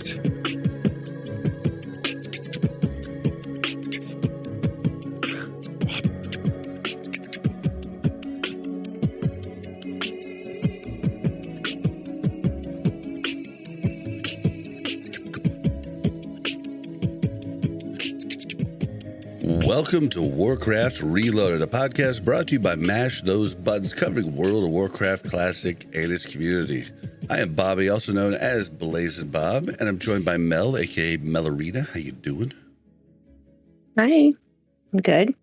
Warcraft. Welcome to Warcraft Reloaded, a podcast brought to you by Mash Those Buttons, covering World of Warcraft Classic and its community. I am Bobby, also known as Blazing Bob, and I'm joined by Mel, aka Melarina. How you doing? Hi, I'm good.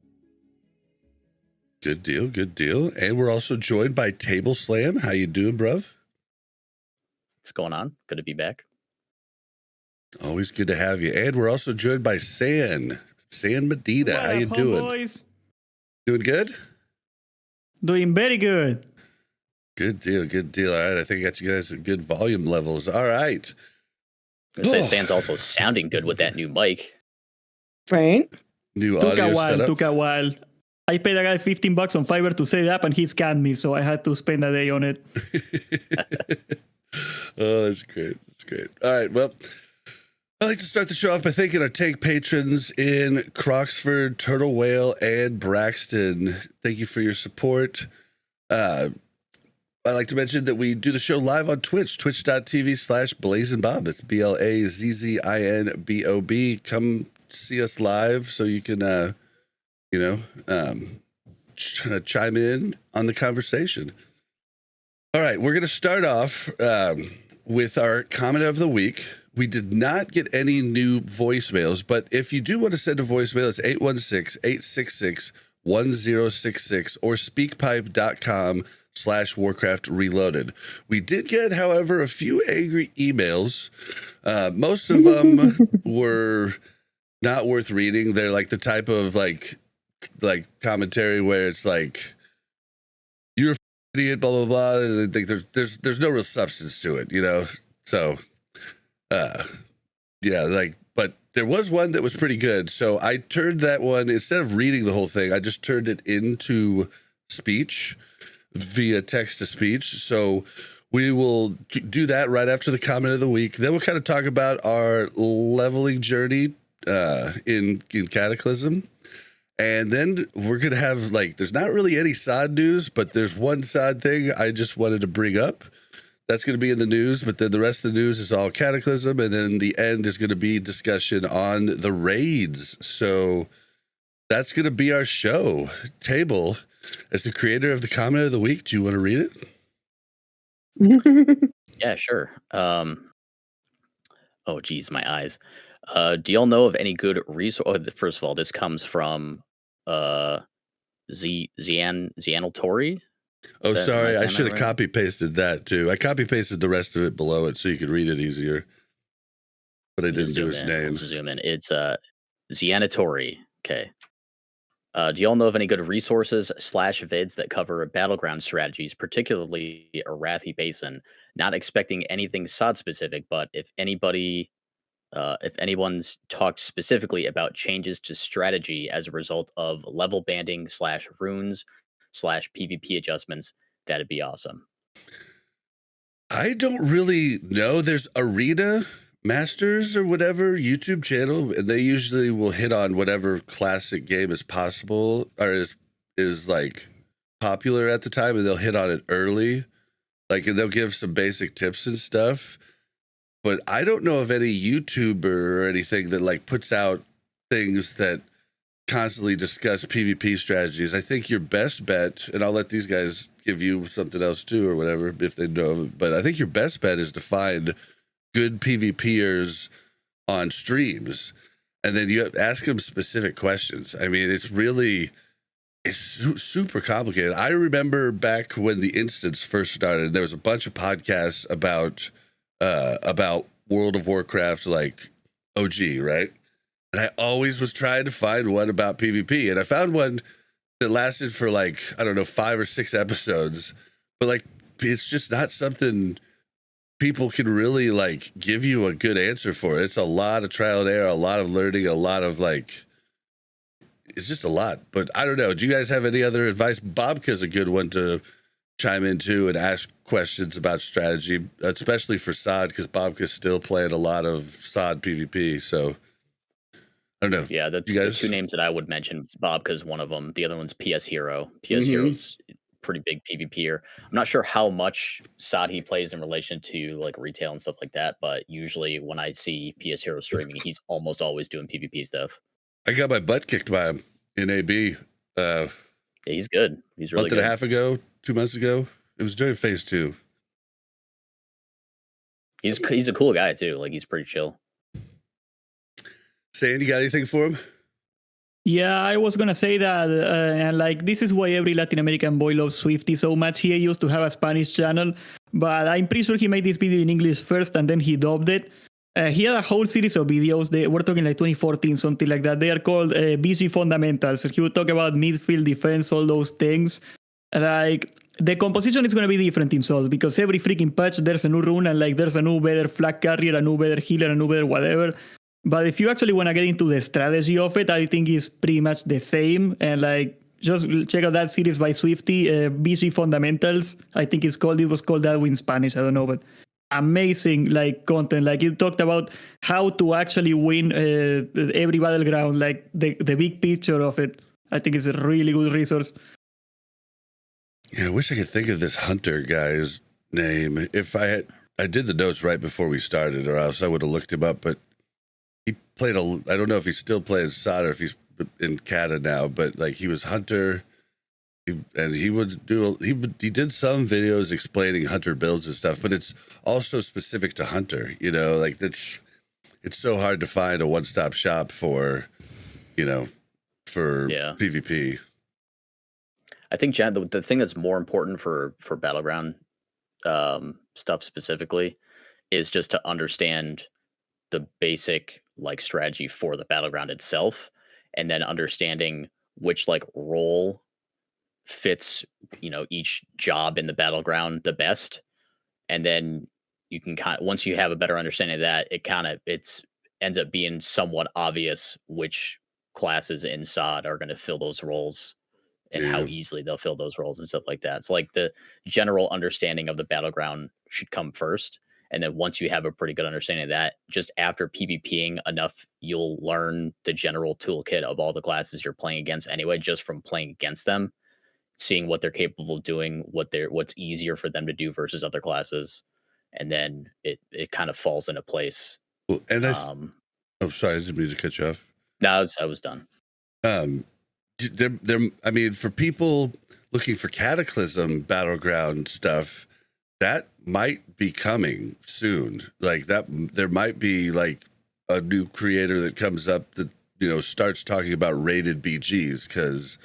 Good deal, good deal. And we're also joined by Table Slam. How you doing, bruv? What's going on? Good to be back. Always good to have you. And we're also joined by San Medina. How you doing? Boys? Doing good? Doing very good. Good deal, good deal. All right, I think I got you guys at good volume levels. All right. I say Sam's also sounding good with that new mic. Right? New Took audio setup. Took a while. I paid a guy $15 on Fiverr to set it up, and he scammed me, so I had to spend a day on it. Oh, that's great. That's great. All right, well, I'd like to start the show off by thanking our tank patrons in Croxford, Turtle Whale, and Braxton. Thank you for your support. I'd like to mention that we do the show live on Twitch, twitch.tv/BlazinBob. That's BLAZZINBOB. Come see us live so you can, chime in on the conversation. All right, we're going to start off with our comment of the week. We did not get any new voicemails, but if you do want to send a voicemail, it's 816-866-1066 or speakpipe.com/Warcraft Reloaded. We did get, however, a few angry emails. Most of them were not worth reading. They're like the type of like commentary where it's like, you're an idiot, blah, blah, blah. Like there's no real substance to it, you know? So, but there was one that was pretty good. So I turned that one, instead of reading the whole thing, I just turned it into speech via text to speech. So we will do that right after the comment of the week. Then we'll kind of talk about our leveling journey in Cataclysm. And then we're going to have, there's not really any side news, but there's one side thing I just wanted to bring up. That's going to be in the news, but then the rest of the news is all Cataclysm, and then the end is going to be discussion on the raids. So that's going to be our show. Table, as the creator of the comment of the week, do you want to read Mm-hmm. Yeah, sure. Oh, geez, my eyes. Do y'all know of any good resource? Oh, first of all, this comes from Zianal Tori. Oh, sorry. I should have copy pasted that too. I copy pasted the rest of it below it so you could read it easier. But I didn't do his name. Zoom in. It's Zianatori. Okay. Do y'all know of any good resources / vids that cover battleground strategies, particularly Arathi Basin? Not expecting anything SOD specific, but if anyone's talked specifically about changes to strategy as a result of level banding / runes / PvP adjustments, that'd be awesome. I don't really know. There's Arena Masters or whatever YouTube channel, and they usually will hit on whatever classic game is possible or is like popular at the time, and they'll hit on it early. And they'll give some basic tips and stuff. But I don't know of any YouTuber or anything that puts out things that constantly discuss PvP strategies. I think your best bet, and I'll let these guys give you something else too or whatever if they know, but I think your best bet is to find good PvPers on streams, and then you ask them specific questions. I mean, it's super complicated. I remember back when the instance first started, there was a bunch of podcasts about World of Warcraft, OG, right? And I always was trying to find one about PvP, and I found one that lasted for 5 or 6 episodes, but it's just not something people can really give you a good answer for. It's a lot of trial and error, a lot of learning, a lot of it's just a lot. But I don't know. Do you guys have any other advice? Bobka's a good one to chime in too and ask questions about strategy, especially for SOD, because Bobka's still playing a lot of SOD PvP. So I don't know. Yeah, the two names that I would mention, Bobka's one of them. The other one's PS Hero. PS Hero's pretty big PvPer. I'm not sure how much SOD he plays in relation to like retail and stuff like that, but usually when I see PS Hero streaming, he's almost always doing PvP stuff. I got my butt kicked by him in AB. Yeah, he's good. He's really good. A month and a half ago, 2 months ago. It was during phase 2. He's a cool guy too. Like he's pretty chill. Sand, you got anything for him? Yeah, I was gonna say that, and like this is why every Latin American boy loves Swifty so much. He used to have a Spanish channel, but I'm pretty sure he made this video in English first and then he dubbed it. He had a whole series of videos. We're talking like 2014, something like that. They are called BG Fundamentals. He would talk about midfield, defense, all those things. Like the composition is going to be different in Sol because every freaking patch there's a new rune and like there's a new better flag carrier, a new better healer, a new better whatever. But if you actually want to get into the strategy of it, I think it's pretty much the same. And like just check out that series by Swifty, BG Fundamentals. I think it was called that in Spanish. I don't know, but amazing like content. Like you talked about how to actually win every battleground, like the big picture of it. I think it's a really good resource. Yeah, I wish I could think of this Hunter guy's name. If I did the notes right before we started, or else I would have looked him up. But he played I don't know if he's still playing SOD or if he's in Cata now, but like he was Hunter. He did some videos explaining Hunter builds and stuff, but it's also specific to Hunter, you know, like it's so hard to find a one-stop shop for PvP. I think the thing that's more important for Battleground stuff specifically is just to understand the basic like strategy for the Battleground itself, and then understanding which like role fits each job in the Battleground the best, and then you can once you have a better understanding of that, it ends up being somewhat obvious which classes in SOD are going to fill those roles and how easily they'll fill those roles and stuff like that. So like the general understanding of the Battleground should come first, and then once you have a pretty good understanding of that, just after PvPing enough, you'll learn the general toolkit of all the classes you're playing against anyway, just from playing against them, seeing what they're capable of doing, what's easier for them to do versus other classes, and then it kind of falls into place. Well, and sorry, I didn't mean to cut you off. No, I was done. I mean, for people looking for Cataclysm Battleground stuff, that might be coming soon. Like that, there might be like a new creator that comes up that starts talking about rated BGs, because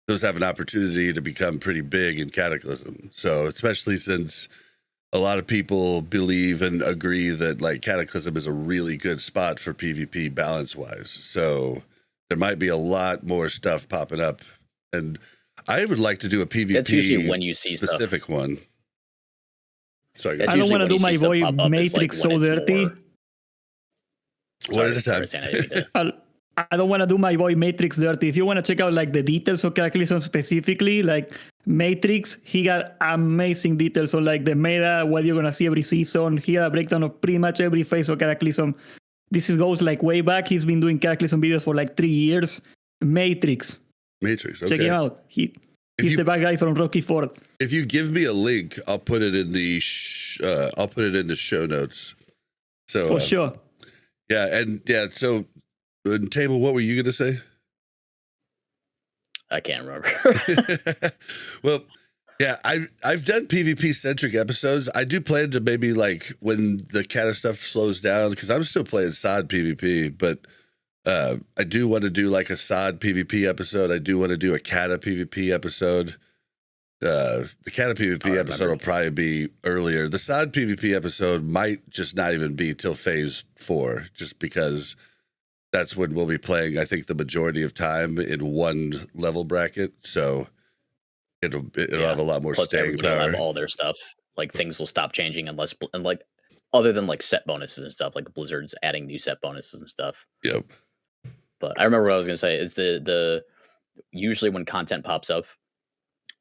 those have an opportunity to become pretty big in Cataclysm. So especially since a lot of people believe and agree that like Cataclysm is a really good spot for PvP balance wise. So there might be a lot more stuff popping up, and I would like to do a PvP. That's usually when you see specific stuff. One. Sorry, I don't want to do my boy Matrix so dirty. One at a time. I don't want to do my boy Matrix dirty. If you want to check out like the details of Cataclysm specifically, like Matrix, he got amazing details on like the meta, what you're gonna see every season. He had a breakdown of pretty much every phase of Cataclysm. This goes like way back. He's been doing Cataclysm videos for like 3 years. Matrix. Okay. Check him out. He's the bad guy from Rocky Ford. If you give me a link, I'll put it in the show notes. So for sure. Yeah, so Table, what were you gonna say? I can't remember. Well, yeah, I've done PvP centric episodes. I do plan to maybe like when the Cata stuff slows down, because I'm still playing SOD PvP, but I do want to do like a SOD PvP episode. I do want to do a Cata PvP episode. The Cata PvP episode will probably be earlier. The SOD PvP episode might just not even be till phase 4, just because that's when we'll be playing, I think, the majority of time in one level bracket. So it'll have a lot more staying power. Will have all their stuff. Like things will stop changing unless, and like other than like set bonuses and stuff, like Blizzard's adding new set bonuses and stuff. Yep. But I remember what I was gonna say is the usually when content pops up,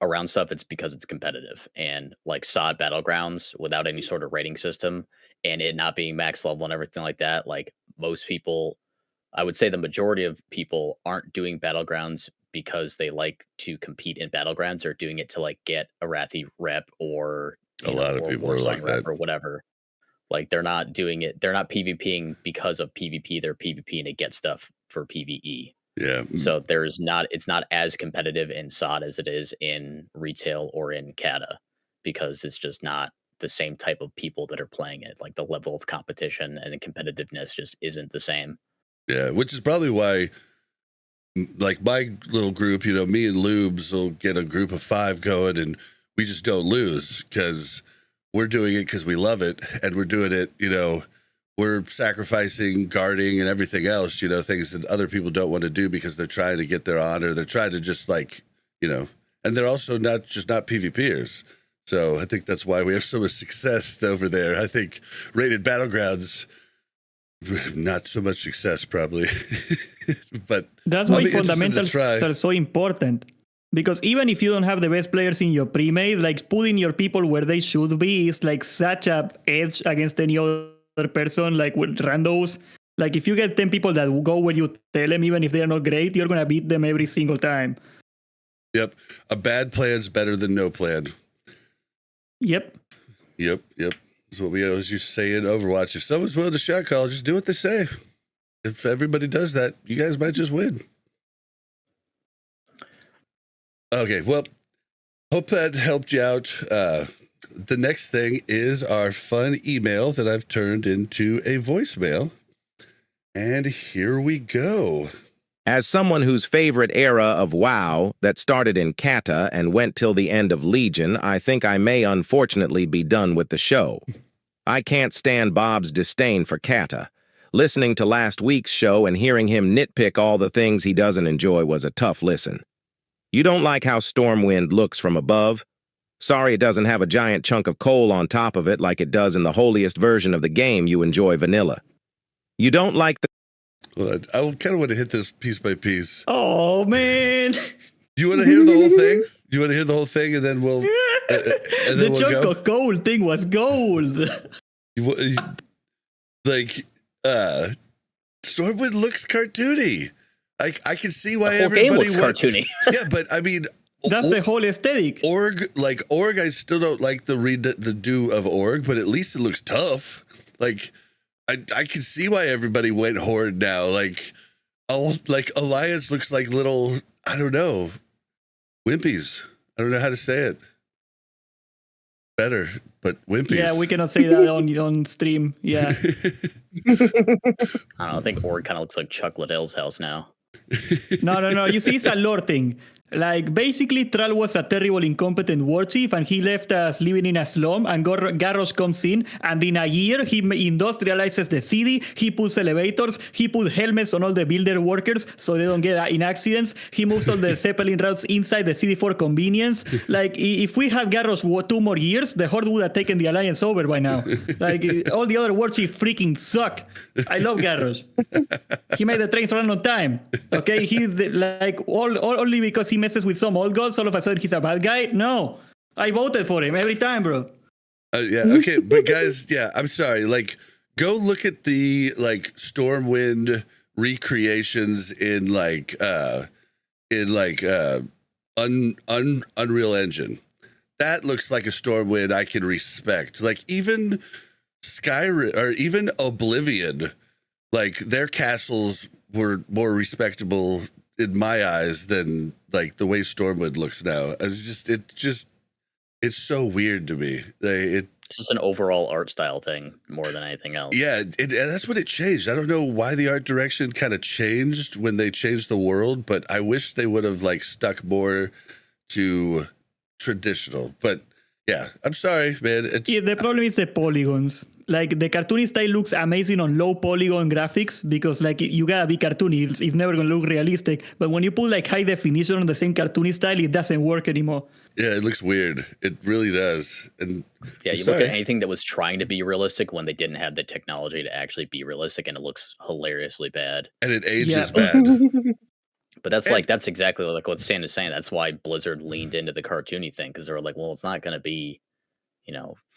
around stuff, it's because it's competitive. And like SOD Battlegrounds without any sort of rating system and it not being max level and everything like that, like most people, I would say the majority of people aren't doing Battlegrounds because they like to compete in Battlegrounds. They're doing it to like get a Wrathy rep or A lot of people are like that. or whatever. Like they're not doing it. They're not PvPing because of PvP. They're PvPing to get stuff for PvE. Yeah. So it's not as competitive in SOD as it is in retail or in Cata because it's just not the same type of people that are playing it. Like the level of competition and the competitiveness just isn't the same. Yeah, which is probably why, like my little group, you know, me and Lubes will get a group of 5 going and we just don't lose because we're doing it because we love it. And we're doing it, you know, we're sacrificing guarding and everything else, you know, things that other people don't want to do because they're trying to get their honor. They're trying to just like, you know, and they're also not PvPers. So I think that's why we have so much success over there. I think rated Battlegrounds, not so much success probably, but that's why fundamentals are so important. Because even if you don't have the best players in your pre-made, like putting your people where they should be is like such a edge against any other person, like with randos. Like if you get 10 people that will go where you tell them, even if they're not great, you're going to beat them every single time. Yep. A bad plan's better than no plan. Yep. That's what we always used to say in Overwatch. If someone's willing to shot call, just do what they say. If everybody does that, you guys might just win. Okay, well, hope that helped you out. The next thing is our fun email that I've turned into a voicemail. And here we go. As someone whose favorite era of WoW that started in Cata and went till the end of Legion, I think I may unfortunately be done with the show. I can't stand Bob's disdain for Cata. Listening to last week's show and hearing him nitpick all the things he doesn't enjoy was a tough listen. You don't like how Stormwind looks from above? Sorry it doesn't have a giant chunk of coal on top of it like it does in the holiest version of the game you enjoy vanilla. You don't like the... Well, I kind of want to hit this piece by piece. Oh, man. Do you want to hear the whole thing? Do you want to hear the whole thing and then we'll... the chunk of coal thing was gold. Like, Stormwind looks cartoony. I can see why the whole everybody game looks cartoony. Yeah, but I mean... That's the whole aesthetic. Org, I still don't like the do of Org, but at least it looks tough. Like... I can see why everybody went Horde now. Like Alliance looks like little, I don't know, wimpies. I don't know how to say it better, but wimpies. Yeah, we cannot say that on stream. Yeah. I don't know. I think Org kind of looks like Chuck Liddell's house now. No. You see, it's a lore thing. Like, basically, Thrall was a terrible, incompetent war chief, and he left us living in a slum, and Garrosh comes in, and in a year, he industrializes the city, he puts elevators, he put helmets on all the builder workers so they don't get in accidents, he moves all the Zeppelin routes inside the city for convenience. Like, if we had Garrosh 2 more years, the Horde would have taken the Alliance over by now. Like, all the other war chiefs freaking suck. I love Garrosh. He made the trains run on time. Okay, only because he messes with some old gods, all of a sudden he's a bad guy? No. I voted for him every time, bro. Yeah, okay, but guys, yeah, I'm sorry. Like, go look at the Stormwind recreations in Unreal Engine. That looks like a Stormwind I can respect. Like even Skyrim or even Oblivion, like their castles were more respectable in my eyes than like the way Stormwind looks now. It's so weird to me. It's just an overall art style thing more than anything else. Yeah, and that's what it changed. I don't know why the art direction kind of changed when they changed the world, but I wish they would have stuck more to traditional. But yeah, I'm sorry, man. The problem is the polygons. Like, the cartoony style looks amazing on low polygon graphics because, you gotta be cartoony. It's never gonna look realistic. But when you put, high definition on the same cartoony style, it doesn't work anymore. Yeah, it looks weird. It really does. And yeah, you look at anything that was trying to be realistic when they didn't have the technology to actually be realistic, and it looks hilariously bad. And it ages bad. But that's exactly like what Stan is saying. That's why Blizzard leaned into the cartoony thing, because they were like, well, it's not going to be,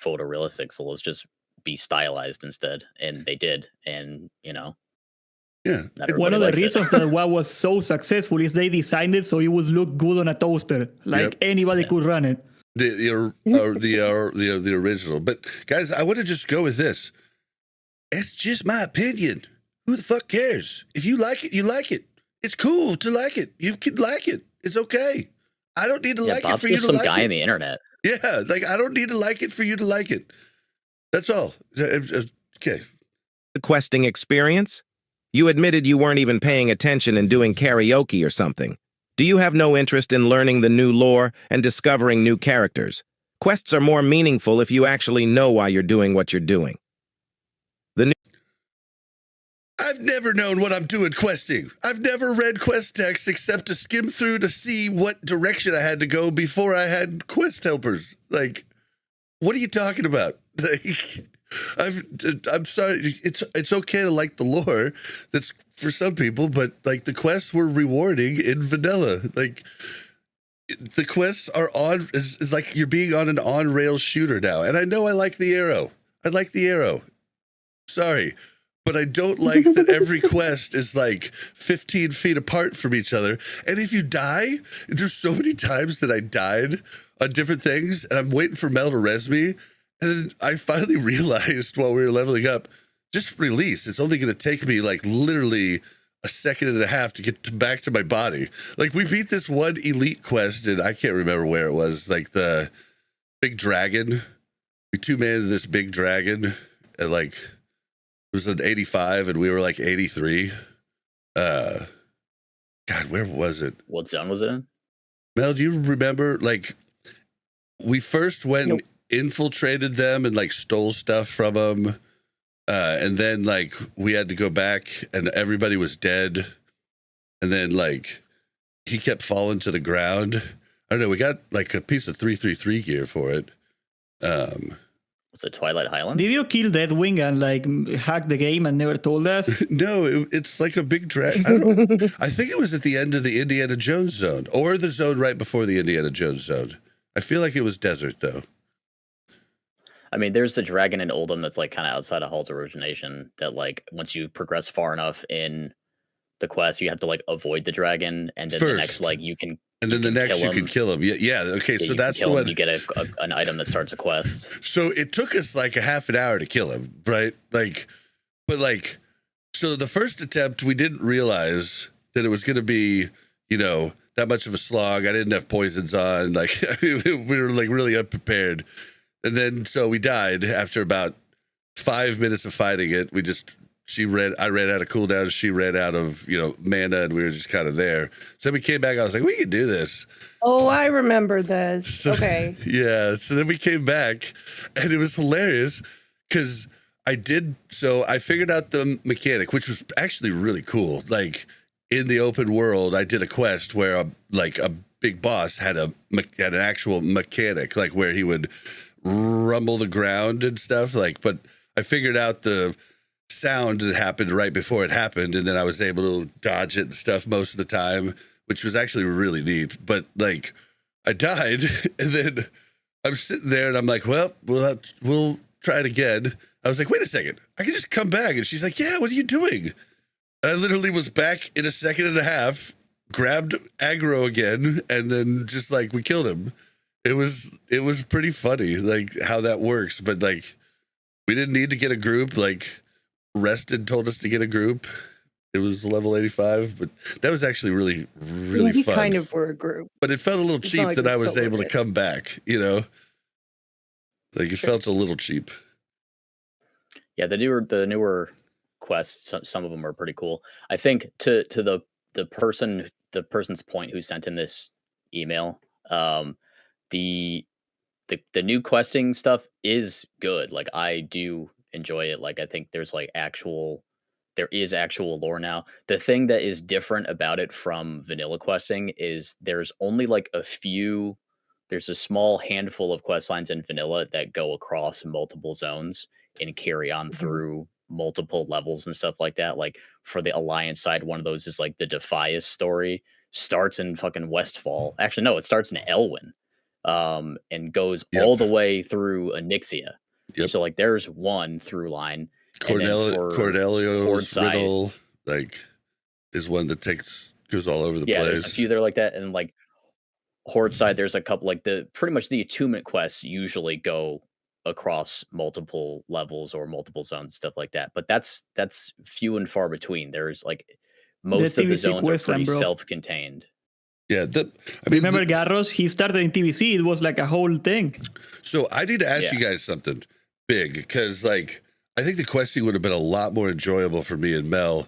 photorealistic, so let's just be stylized instead. And they did, and Yeah. One of the reasons that WoW was so successful is they designed it so it would look good on a toaster, like anybody could run it. The original. But guys, I want to just go with this. It's just my opinion. Who the fuck cares? If you like it, you like it. It's cool to like it. You can like it. It's okay. I don't need to like it for you to like it. Some guy on the internet. Yeah, like I don't need to like it for you to like it. That's all. Okay. The questing experience? You admitted you weren't even paying attention and doing karaoke or something. Do you have no interest in learning the new lore and discovering new characters? Quests are more meaningful if you actually know why you're doing what you're doing. I've never known what I'm doing questing. I've never read quest text except to skim through to see what direction I had to go before I had quest helpers. Like, what are you talking about? Like, I'm sorry. It's okay to like the lore. That's for some people, but like the quests were rewarding in vanilla. Like the quests are is like you're being on an on-rail shooter now. And I know I like the arrow. I like the arrow. Sorry. But I don't like that every quest is like 15 feet apart from each other. And if you die, there's so many times that I died on different things, and I'm waiting for Mel to res me. And then I finally realized while we were leveling up, just release. It's only going to take me like literally a second and a half to get back to my body. Like we beat this one elite quest, and I can't remember where it was, like the big dragon. We two-manned this big dragon, and like... It was an 85 and we were like 83. God, where was it? What zone was it in? Mel, do you remember? Like, we first went infiltrated them and like stole stuff from them. And then like we had to go back and everybody was dead. And then like he kept falling to the ground. I don't know. We got like a piece of 333 gear for it. Was it Twilight Highlands? Did you kill Deathwing and like hack the game and never told us? No, it's like a big drag. I think it was at the end of the Indiana Jones zone or the zone right before the Indiana Jones zone. I feel like it was desert though. I mean, there's the dragon in Oldham that's like kind of outside of Hall's origination that like once you progress far enough in the quest, you have to like avoid the dragon, and then the next like you can. And then the next you can kill him. Yeah. Okay, so that's the one. You get an item that starts a quest. So it took us like a half an hour to kill him, right? Like, but like, so the first attempt, we didn't realize that it was going to be, that much of a slog. I didn't have poisons on. Like, we were like really unprepared. And then, so we died after about 5 minutes of fighting it. I ran out of cooldown. She ran out of, mana, and we were just kind of there. So we came back. I was like, we can do this. Oh, I remember this. So, okay. Yeah. So then we came back, and it was hilarious because I figured out the mechanic, which was actually really cool. Like in the open world, I did a quest where a big boss had an actual mechanic, like where he would rumble the ground and stuff. Like, but I figured out the sound that happened right before it happened, and then I was able to dodge it and stuff most of the time, which was actually really neat. But like I died, and then I'm sitting there and I'm like, well, we'll try it again. I was like, wait a second, I can just come back. And she's like, yeah, what are you doing? And I literally was back in a second and a half, grabbed aggro again, and then just like we killed him. It was pretty funny, like how that works. But like we didn't need to get a group. Like Rested told us to get a group. It was level 85, but that was actually really, really we fun. kind of were a group. But it felt a little cheap that I was able to come back, Like it felt a little cheap. Yeah, the newer quests, some of them are pretty cool. I think to the person's point who sent in this email, the new questing stuff is good. Like I do enjoy it. Like I think there is actual lore now. The thing that is different about it from vanilla questing is there's only like there's a small handful of quest lines in vanilla that go across multiple zones and carry on through multiple levels and stuff like that. Like for the Alliance side, one of those is like the Defias story starts in fucking Westfall. Actually, no, it starts in Elwyn, and goes all the way through Onyxia. Yep. So like there's one through line. Cordelia's side, riddle is one that goes all over the place. There's a few that are like that, and like Horde side, there's a couple like pretty much the attunement quests usually go across multiple levels or multiple zones, stuff like that. But that's few and far between. There's like most of the zones are pretty self-contained. Yeah, remember Garros? He started in TBC. It was like a whole thing. So I need to ask you guys something big, because like I think the questing would have been a lot more enjoyable for me and Mel.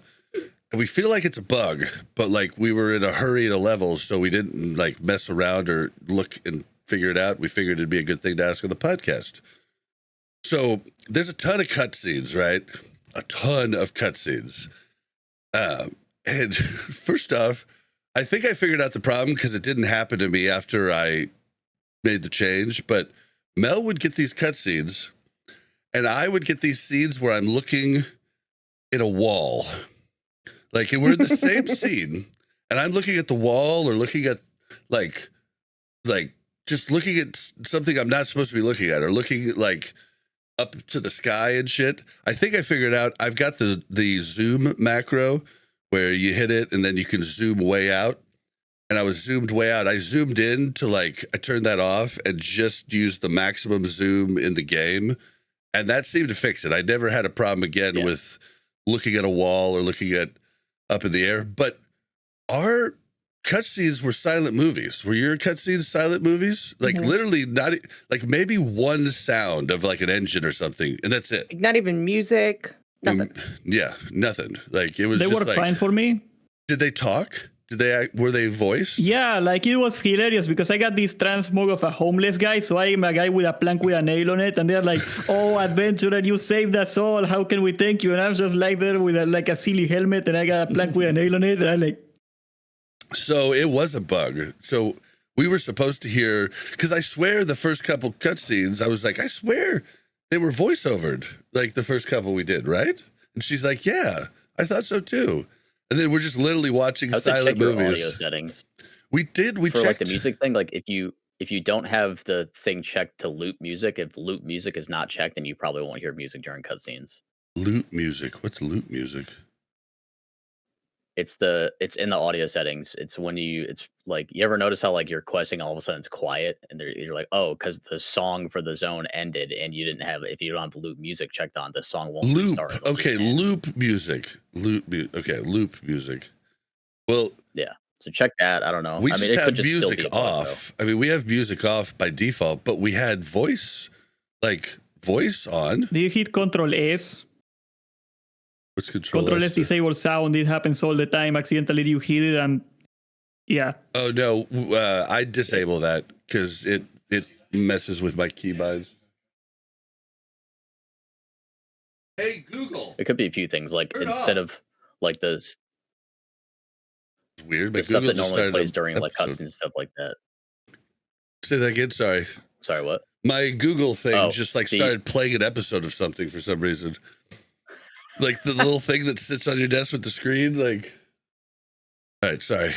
And we feel like it's a bug, but like we were in a hurry to levels, so we didn't like mess around or look and figure it out. We figured it'd be a good thing to ask on the podcast. So there's a ton of cutscenes, right? A ton of cutscenes. And first off, I think I figured out the problem because it didn't happen to me after I made the change, but Mel would get these cutscenes and I would get these scenes where I'm looking at a wall. Like, and we're in the same scene and I'm looking at the wall or looking at like just looking at something I'm not supposed to be looking at, or looking like up to the sky and shit. I think I figured out I've got the zoom macro where you hit it and then you can zoom way out. And I was zoomed way out. I zoomed in to like, I turned that off and just used the maximum zoom in the game. And that seemed to fix it. I never had a problem again with looking at a wall or looking at up in the air. But our cutscenes were silent movies. Were your cutscenes silent movies? Like literally not, like maybe one sound of like an engine or something. And that's it. Not even music. Nothing. Yeah, nothing. Like it was They just were like, fine for me. Did they talk? Were they voiced? Yeah, like it was hilarious because I got this transmog of a homeless guy. So I'm a guy with a plank with a nail on it. And they're like, oh, adventurer, you saved us all. How can we thank you? And I'm just like there with like a silly helmet and I got a plank with a nail on it. And I'm like. So it was a bug. So we were supposed to hear, because I swear the first couple cutscenes, I was like, I swear they were voiceovered, like the first couple we did, right? And she's like, yeah, I thought so too. And then we're just literally watching silent movies. Audio settings. We did. We for checked like the music thing. Like if you don't have the thing checked to loot music, if loot music is not checked, then you probably won't hear music during cutscenes. Loot music. What's loot music? It's in the audio settings. It's when it's like, you ever notice how like you're questing, all of a sudden it's quiet and you're like, oh, because the song for the zone ended and you didn't have, if you don't have the loop music checked on, the song won't restart. Okay, loop music. Okay, loop music. Well, yeah. So check that. I don't know. We just have music off. I mean, we have music off by default, but we had voice on. Do you hit Control S? What's Control S? Control S disable sound. It happens all the time. Accidentally you hit it and yeah. Oh no, I disable that because it messes with my keybinds. Hey Google. It could be a few things like instead of like the weird, the stuff that normally plays during like cutscenes and stuff like that. Say that again. Sorry, what? My Google thing just like started playing an episode of something for some reason. Like the little thing that sits on your desk with the screen. Like, all right, sorry.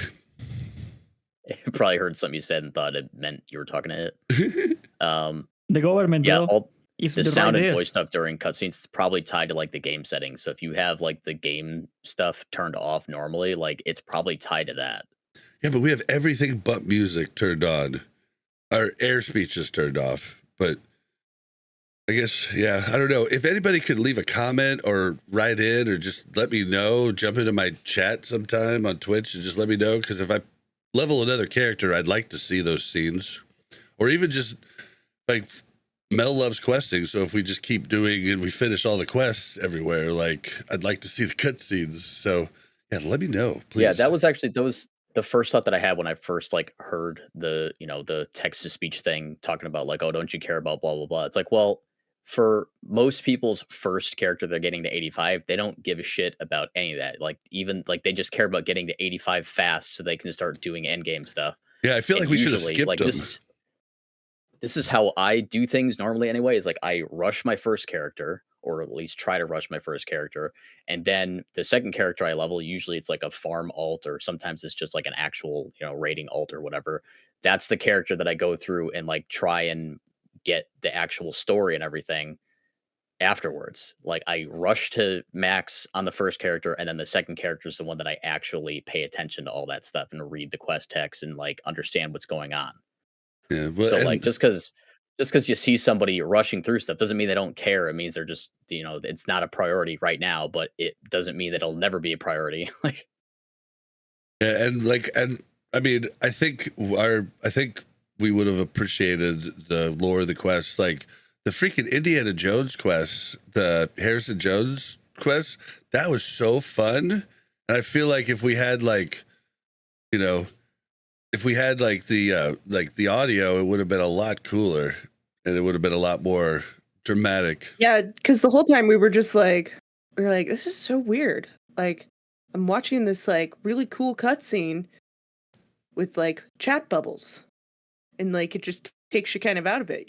You probably heard something you said and thought it meant you were talking to it. The government, all the sound and voice stuff during cutscenes is probably tied to like the game settings. So if you have like the game stuff turned off normally, like it's probably tied to that. Yeah, but we have everything but music turned on. Our air speech is turned off, but I guess, yeah, I don't know. If anybody could leave a comment or write in or just let me know, jump into my chat sometime on Twitch and just let me know. Because if I level another character, I'd like to see those scenes. Or even just, like, Mel loves questing. So if we just keep doing and we finish all the quests everywhere, like, I'd like to see the cutscenes. So, yeah, let me know, please. Yeah, that was the first thought that I had when I first like heard the, the text to speech thing talking about like, oh, don't you care about blah, blah, blah. It's like, well, for most people's first character they're getting to 85, they don't give a shit about any of that. Like even like they just care about getting to 85 fast so they can start doing end game stuff. Yeah, I feel like we should have skipped them. This is how I do things normally anyway, is like I rush my first character, or at least try to rush my first character. And then the second character I level, usually it's like a farm alt, or sometimes it's just like an actual, raiding alt or whatever. That's the character that I go through and like try and get the actual story and everything afterwards. Like I rush to max on the first character, and then the second character is the one that I actually pay attention to all that stuff and read the quest text and like understand what's going on. Yeah, well, So like and just because you see somebody rushing through stuff doesn't mean they don't care. It means they're just, it's not a priority right now, but it doesn't mean that it'll never be a priority. Like yeah, and I mean, I think we would have appreciated the lore of the quest, like the freaking Indiana Jones quest, the Harrison Jones quest. That was so fun, and I feel like if we had like, if we had like the audio, it would have been a lot cooler, and it would have been a lot more dramatic. Yeah, because the whole time we were like, this is so weird. Like, I'm watching this like really cool cutscene with like chat bubbles, and like it just takes you kind of out of it,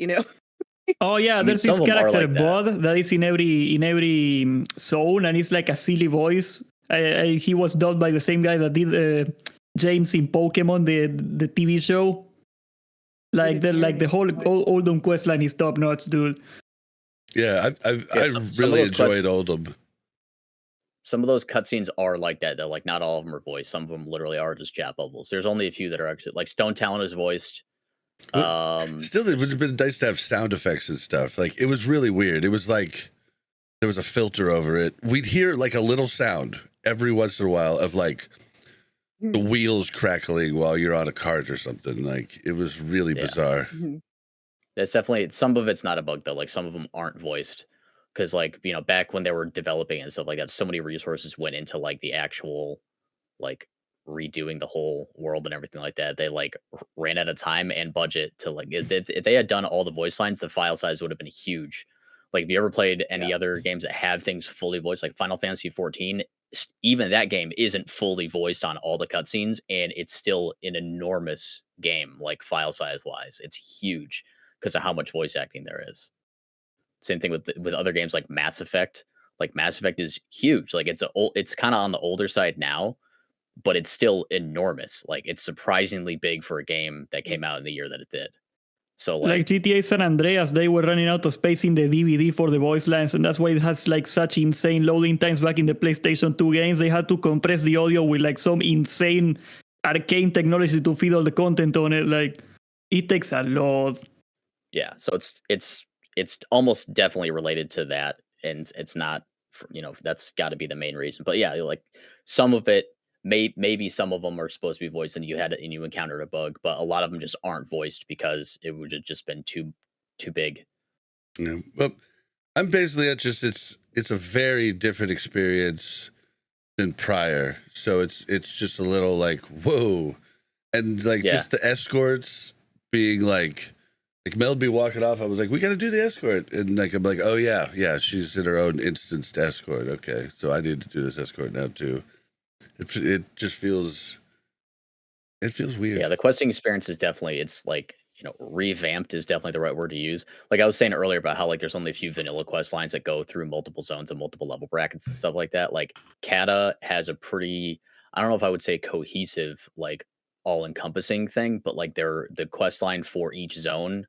Oh yeah, I mean, there's this some of 'em are character like that. Bud that is in every zone, and it's like a silly voice. He was dubbed by the same guy that did James in Pokemon, the TV show. Like the whole Oldham quest line is top notch, dude. Yeah, I Some of really those enjoyed Oldham. Some of those cutscenes are like that, though. Like not all of them are voiced. Some of them literally are just chat bubbles. There's only a few that are actually like Stone Talon is voiced. Still, it would have been nice to have sound effects and stuff. Like it was really weird. It was like there was a filter over it. We'd hear like a little sound every once in a while of like the wheels crackling while you're on a cart or something. Like it was really bizarre. That's definitely, some of it's not a bug though. Like some of them aren't voiced because like back when they were developing and stuff like that, so many resources went into like the actual like redoing the whole world and everything like that. They like ran out of time and budget to like if they had done all the voice lines, the file size would have been huge. Like if you ever played any other games that have things fully voiced, like Final Fantasy 14, even that game isn't fully voiced on all the cutscenes, and it's still an enormous game, like file size wise. It's huge because of how much voice acting there is. Same thing with other games like Mass Effect. Like Mass Effect is huge. Like it's kind of on the older side now, but it's still enormous. Like it's surprisingly big for a game that came out in the year that it did. So Like GTA San Andreas, they were running out of space in the DVD for the voice lines, and that's why it has like such insane loading times back in the PlayStation 2 games. They had to compress the audio with like some insane arcane technology to feed all the content on it. Like it takes a lot. yeah, so it's almost definitely related to that, and it's not, that's got to be the main reason. But yeah, like some of it, maybe some of them are supposed to be voiced, and you encountered a bug, but a lot of them just aren't voiced because it would have just been too big. Yeah. Well, I'm basically it's a very different experience than prior. So it's just a little like whoa, and like just the escorts being like Mel would be walking off. I was like, we got to do the escort, and like I'm like, oh yeah, she's in her own instanced escort. Okay, so I need to do this escort now too. It just feels weird. Yeah, the questing experience is definitely, it's like, revamped is definitely the right word to use. Like I was saying earlier about how like there's only a few vanilla quest lines that go through multiple zones and multiple level brackets and stuff like that. Like Kata has a pretty, I don't know if I would say cohesive, like all-encompassing thing, but like the quest line for each zone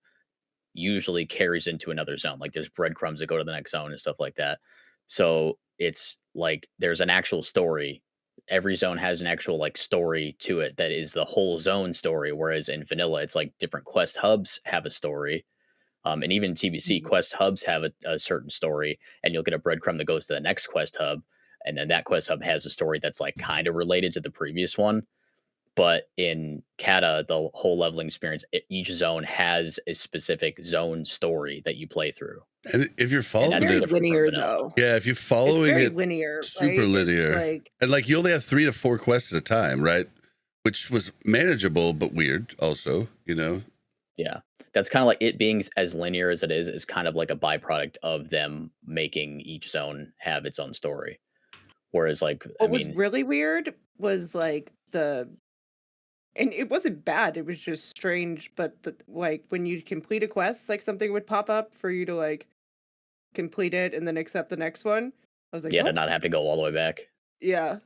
usually carries into another zone. Like there's breadcrumbs that go to the next zone and stuff like that. So it's like there's an actual story. Every zone has an actual like story to it that is the whole zone story. Whereas in vanilla, it's like different quest hubs have a story. And even TBC quest hubs have a certain story, and you'll get a breadcrumb that goes to the next quest hub. And then that quest hub has a story that's like kind of related to the previous one. But in Kata, the whole leveling experience, each zone has a specific zone story that you play through. And if you're following It's very it, linear though. yeah, if you're It's following very it, linear, super right? linear, It's like, and like you only have 3 to 4 quests at a time, right? Which was manageable but weird, also, Yeah. That's kind of like it being as linear as it is kind of like a byproduct of them making each zone have its own story. Whereas like, what was really weird was like and it wasn't bad, it was just strange, but like when you complete a quest, like something would pop up for you to like complete it and then accept the next one. I was like, Yeah, to what? not have to go all the way back. Yeah.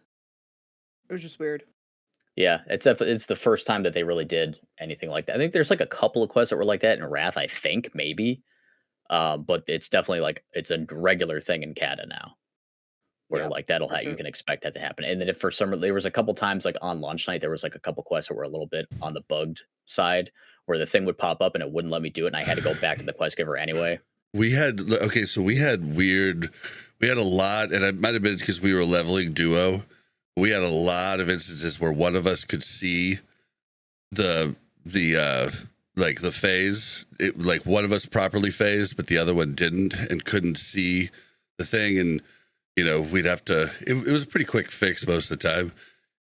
It was just weird. Yeah, it's the first time that they really did anything like that. I think there's like a couple of quests that were like that in Wrath, I think, maybe. But it's definitely like it's a regular thing in Cata now. Where Yeah, like that'll for you sure. can expect that to happen. And then if for some there was a couple times like on launch night, there was like a couple quests that were a little bit on the bugged side where the thing would pop up and it wouldn't let me do it, and I had to go back to the quest giver anyway. We had we had a lot, and it might have been because we were leveling duo. We had a lot of instances where one of us could see the phase, like one of us properly phased, but the other one didn't and couldn't see the thing, and we'd have to. It was a pretty quick fix most of the time.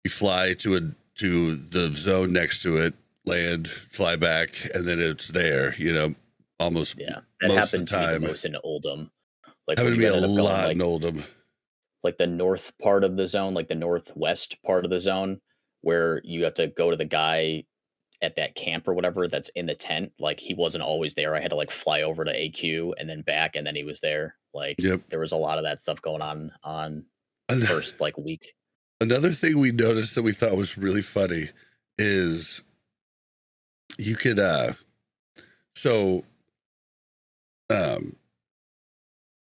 You fly to the zone next to it, land, fly back, and then it's there. Almost That most of the happened to me time. the most in Oldham. Like Happened to be a ended up going, lot like, in Oldham. like the north part of the zone, like the northwest part of the zone, where you have to go to the guy at that camp or whatever that's in the tent. Like he wasn't always there. I had to like fly over to AQ and then back, and then he was there. Like Yep. there was a lot of that stuff going on the first like week. Another thing we noticed that we thought was really funny is you could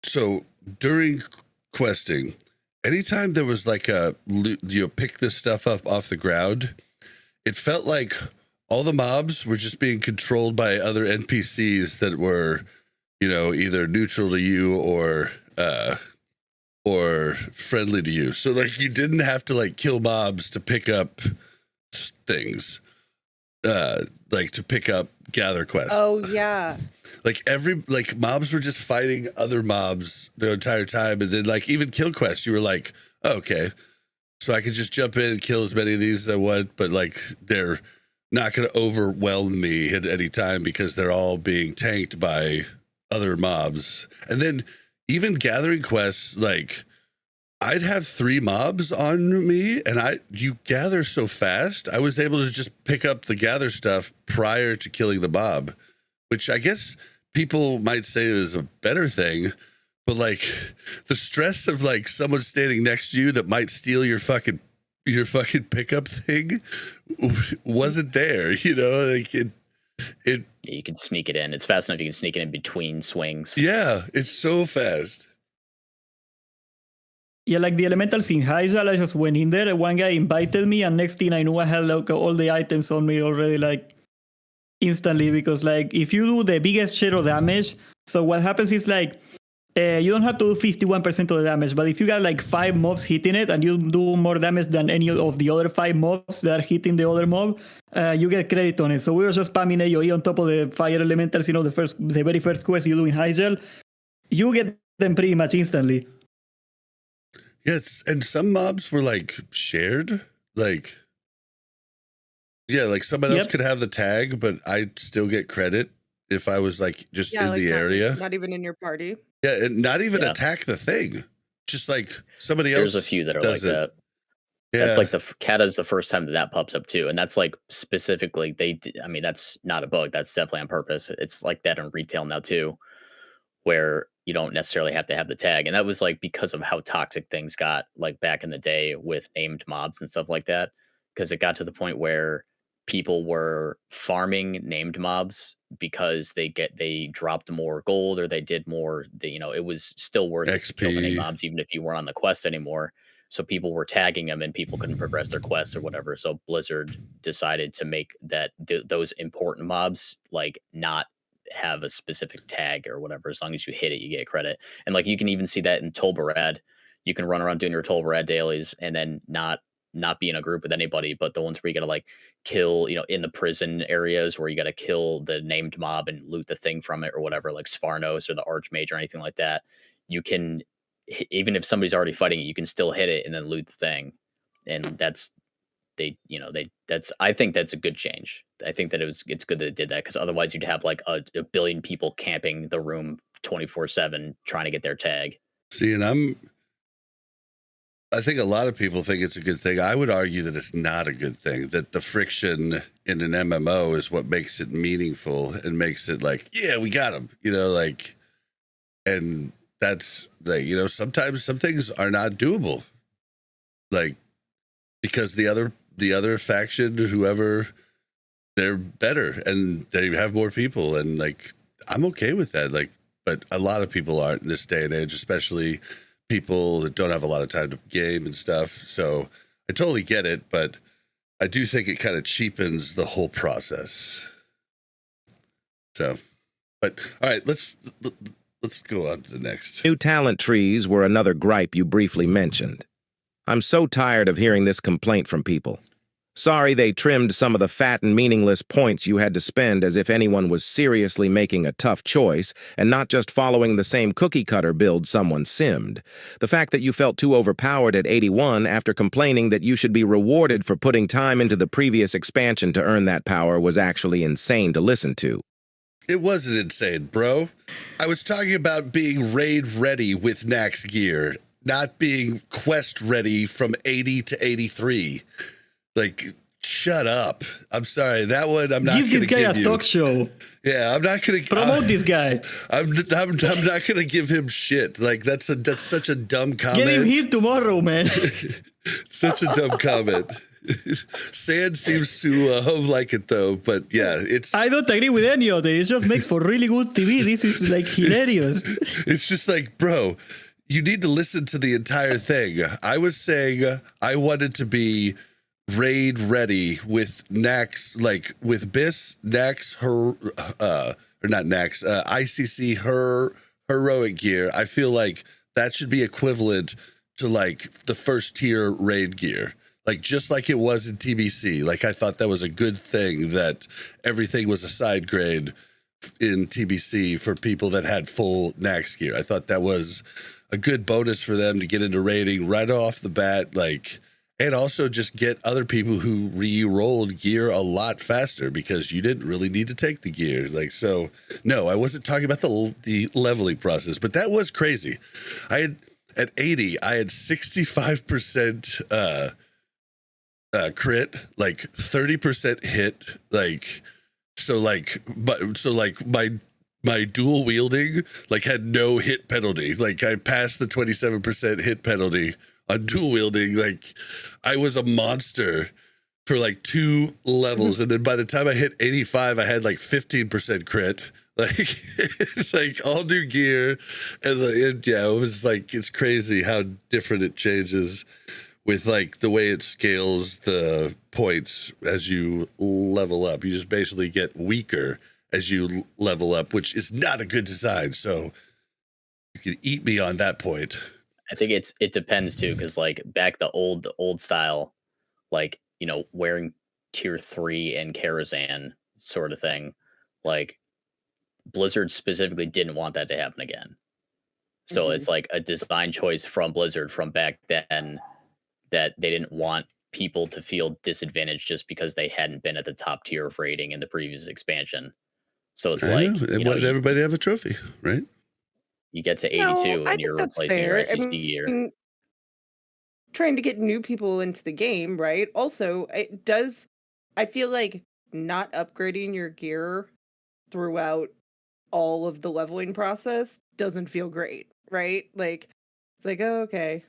so during questing, anytime there was like a pick this stuff up off the ground, it felt like all the mobs were just being controlled by other NPCs that were either neutral to you or friendly to you. So like you didn't have to like kill mobs to pick up things, like to pick up gather quests. Oh yeah. Like mobs were just fighting other mobs the entire time, and then like even kill quests, you were like, oh, okay, so I could just jump in and kill as many of these as I want, but like they're not going to overwhelm me at any time because they're all being tanked by other mobs. And then even gathering quests, like I'd have 3 mobs on me, and you gather so fast, I was able to just pick up the gather stuff prior to killing the mob, which I guess people might say is a better thing, but like the stress of like someone standing next to you that might steal your fucking pickup thing wasn't there, like it You can sneak it in. It's fast enough you can sneak it in between swings. Yeah, it's so fast. Yeah, like the elementals in Hyjal, I just went in there. One guy invited me, and next thing I knew, I had like all the items on me already, like instantly. Because like if you do the biggest share of damage, so what happens is like you don't have to do 51% of the damage, but if you got like 5 mobs hitting it and you do more damage than any of the other 5 mobs that are hitting the other mob, you get credit on it. So we were just spamming AoE on top of the fire elementals. The very first quest you do in Hyjal, you get them pretty much instantly. Yes, and some mobs were like shared, like someone else could have the tag, but I'd still get credit if I was like just in like the area. Not even in your party. Yeah, and not even attack the thing. Just like somebody else. There's a few that are like that. Yeah. That's like the Cata's the first time that pops up too, and that's like specifically I mean, that's not a bug. That's definitely on purpose. It's like that in retail now too, where you don't necessarily have to have the tag, and that was like because of how toxic things got like back in the day with named mobs and stuff like that. Because it got to the point where people were farming named mobs because they dropped more gold or they did more. It was still worth it to kill the named mobs even if you weren't on the quest anymore. So people were tagging them and people couldn't progress their quests or whatever. So Blizzard decided to make that those important mobs like not have a specific tag or whatever. As long as you hit it, you get credit. And like you can even see that in Tolbarad. You can run around doing your Tolbarad dailies and then not be in a group with anybody, but the ones where you gotta like kill, in the prison areas where you gotta kill the named mob and loot the thing from it or whatever, like Svarnos or the Archmage or anything like that. You can, even if somebody's already fighting it, you can still hit it and then loot the thing. And I think that's a good change. I think that it's good that it did that, because otherwise you'd have like a billion people camping the room 24/7 trying to get their tag. See, and I think a lot of people think it's a good thing. I would argue that it's not a good thing, that the friction in an MMO is what makes it meaningful and makes it like, yeah, we got him, like And that's like, you know, sometimes some things are not doable. Like, because the other faction, whoever, they're better and they have more people, and like I'm okay with that. Like, but a lot of people aren't in this day and age, especially people that don't have a lot of time to game and stuff. So I totally get it, but I do think it kind of cheapens the whole process. So, but all right, let's go on to the next. New talent trees were another gripe you briefly mentioned. I'm so tired of hearing this complaint from people. Sorry they trimmed some of the fat and meaningless points you had to spend, as if anyone was seriously making a tough choice and not just following the same cookie-cutter build someone simmed. The fact that you felt too overpowered at 81 after complaining that you should be rewarded for putting time into the previous expansion to earn that power was actually insane to listen to. It wasn't insane, bro. I was talking about being raid ready with Nax gear, not being quest ready from 80 to 83. Like, shut up. I'm sorry. That one I'm not going to give you. Give this guy a talk show. Yeah, I'm not going to promote this guy. I'm not going to give him shit. Like, that's such a dumb comment. Get him here tomorrow, man. Such a dumb comment. Sand seems to like it though, but yeah, I don't agree with any of it. It just makes for really good TV. This is like hilarious. It's just like, bro, you need to listen to the entire thing. I was saying I wanted to be raid ready with Nax, like with Biss, Nax, or not Nax, ICC, her heroic gear. I feel like that should be equivalent to like the first tier raid gear. Like, just like it was in TBC. Like, I thought that was a good thing that everything was a side grade in TBC for people that had full Nax gear. I thought that was a good bonus for them to get into raiding right off the bat. Like, and also just get other people who re-rolled gear a lot faster because you didn't really need to take the gear. Like, so, no, I wasn't talking about the leveling process, but that was crazy. At 80, I had 65% crit, like 30% hit, like my dual wielding like had no hit penalty. Like, I passed the 27% hit penalty on dual wielding. Like, I was a monster for like 2 levels, and then by the time I hit 85, I had like 15% crit. Like, it's like all new gear, and yeah, it was like, it's crazy how different it changes with like the way it scales the points as you level up. You just basically get weaker as you level up, which is not a good design. So you can eat me on that point. I think it depends too, because like back the old style, like, you know, wearing tier 3 and Therazane sort of thing, like Blizzard specifically didn't want that to happen again. So it's like a design choice from Blizzard from back then, that they didn't want people to feel disadvantaged just because they hadn't been at the top tier of rating in the previous expansion. So it's I like, know. They wanted everybody to have a trophy, right? You get to 82 and you're replacing your ICC gear. Trying to get new people into the game, right? Also, I feel like not upgrading your gear throughout all of the leveling process doesn't feel great, right? Like, it's like, oh, okay,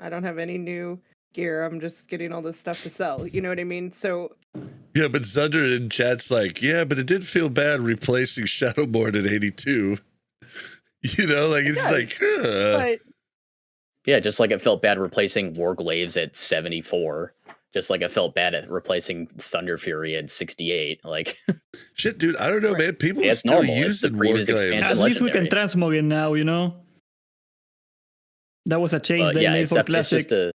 I don't have any new gear. I'm just getting all this stuff to sell. You know what I mean? So yeah, but Zunder in chat's like, yeah, but it did feel bad replacing Shadowborn at 82. You know, like it's like, but yeah, just like it felt bad replacing Warglaives at 74. Just like it felt bad at replacing Thunder Fury at 68. Like, shit, dude, I don't know, man. People it's still normal. using Warglaives. At least we can transmog it now, you know? That was a change they made for Classic.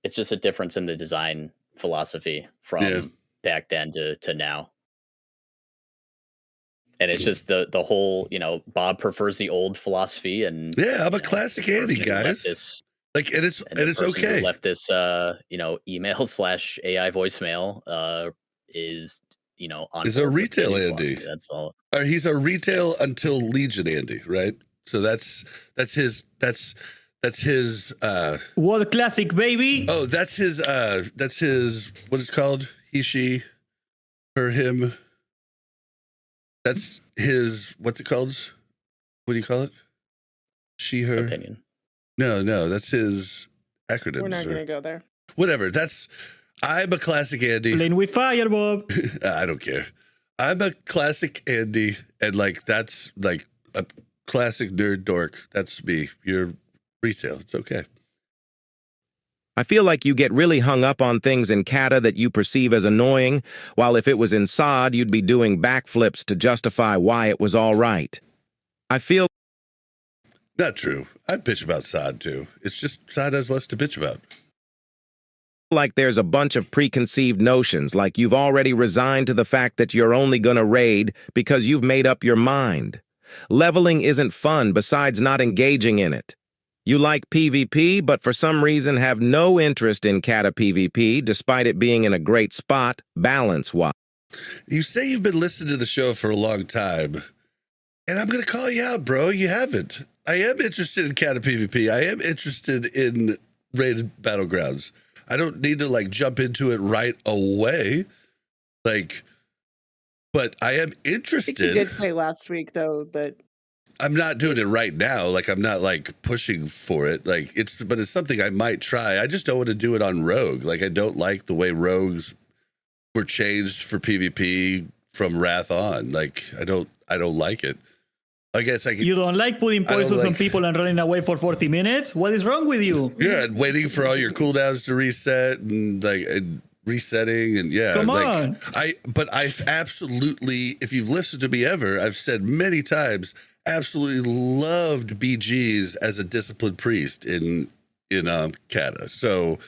It's just a difference in the design philosophy from back then to now. And it's just the whole, you know, Bob prefers the old philosophy, and yeah, I'm a classic Andy, guys. Like, and it's okay. Left this, you know, email / AI voicemail is, you know, on. Is a retail Andy. That's all. Or he's a retail until Legion Andy, right? So that's his. World Classic, baby. Oh, that's his. What is it called? He, she, her, him. That's his. What's it called? What do you call it? She, her opinion. No, that's his acronyms. We're not going to go there. Whatever. I'm a classic Andy. Playing with fire, Bob. I don't care. I'm a classic Andy, and like that's like a classic nerd dork. That's me. You're retail. It's okay. I feel like you get really hung up on things in Cata that you perceive as annoying, while if it was in SOD, you'd be doing backflips to justify why it was all right. I feel Not true. I bitch about SOD too. It's just SOD has less to bitch about. like there's a bunch of preconceived notions, like you've already resigned to the fact that you're only gonna raid because you've made up your mind. Leveling isn't fun besides not engaging in it. You like PvP, but for some reason have no interest in Cata PvP, despite it being in a great spot, balance-wise. You say you've been listening to the show for a long time, and I'm going to call you out, bro. You haven't. I am interested in Cata PvP. I am interested in rated battlegrounds. I don't need to like jump into it right away. Like, but I am I think interested. you did say last week, though, that I'm not doing it right now. Like, I'm not like pushing for it. Like, but it's something I might try. I just don't want to do it on Rogue. Like, I don't like the way Rogues were changed for PvP from Wrath on. Like, I don't like it. I guess I could. You don't like putting poisons on people and running away for 40 minutes? What is wrong with you? Yeah, and waiting for all your cooldowns to reset and resetting and yeah. Come on. But I've absolutely, if you've listened to me ever, I've said many times, absolutely loved BGs as a disciplined priest in Cata. So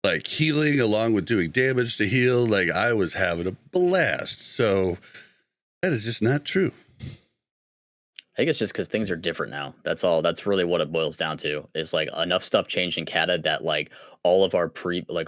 like healing along with doing damage to heal, like I was having a blast. So that is just not true. I think it's just because things are different now. That's all. That's really what it boils down to. Is like enough stuff changed in Cata that like all of our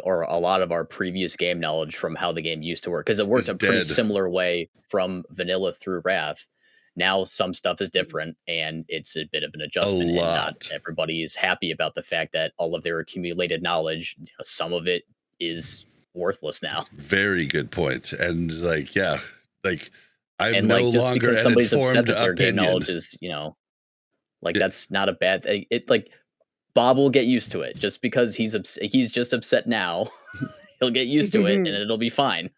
or a lot of our previous game knowledge from how the game used to work, because it worked a pretty similar way from vanilla through Wrath. Now some stuff is different, and it's a bit of an adjustment. And not everybody is happy about the fact that all of their accumulated knowledge, some of it is worthless now. Very good point. And like, yeah, like. I'm and no like, just longer because an somebody's informed upset that their game opinion. knowledge is, like that's not a bad thing. It's like Bob will get used to it. Just because he's just upset now, he'll get used to it and it'll be fine.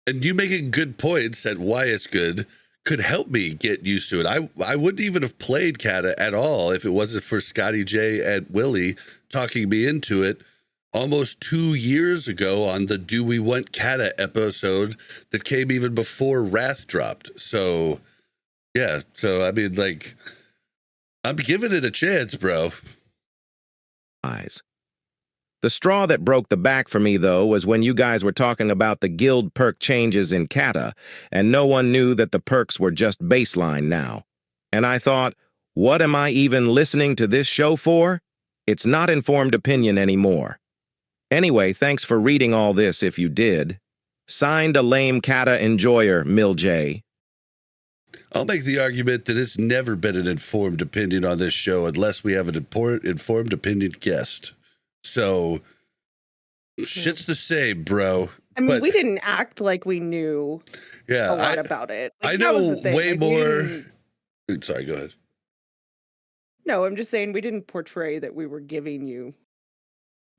And you making good points at why it's good could help me get used to it. I wouldn't even have played Cata at all if it wasn't for Scotty J and Willie talking me into it almost 2 years ago on the Do We Want Cata episode that came even before Wrath dropped. So, yeah. So, I mean, like, I'm giving it a chance, bro. The straw that broke the back for me, though, was when you guys were talking about the guild perk changes in Cata, and no one knew that the perks were just baseline now. And I thought, what am I even listening to this show for? It's not informed opinion anymore. Anyway, thanks for reading all this if you did. Signed, a lame Cata enjoyer, Mill J. I'll make the argument that it's never been an informed opinion on this show unless we have an informed opinion guest. So, shit's the same, bro. I mean, we didn't act like we knew a lot about it. Like, I know way more. Sorry, go ahead. No, I'm just saying we didn't portray that we were giving you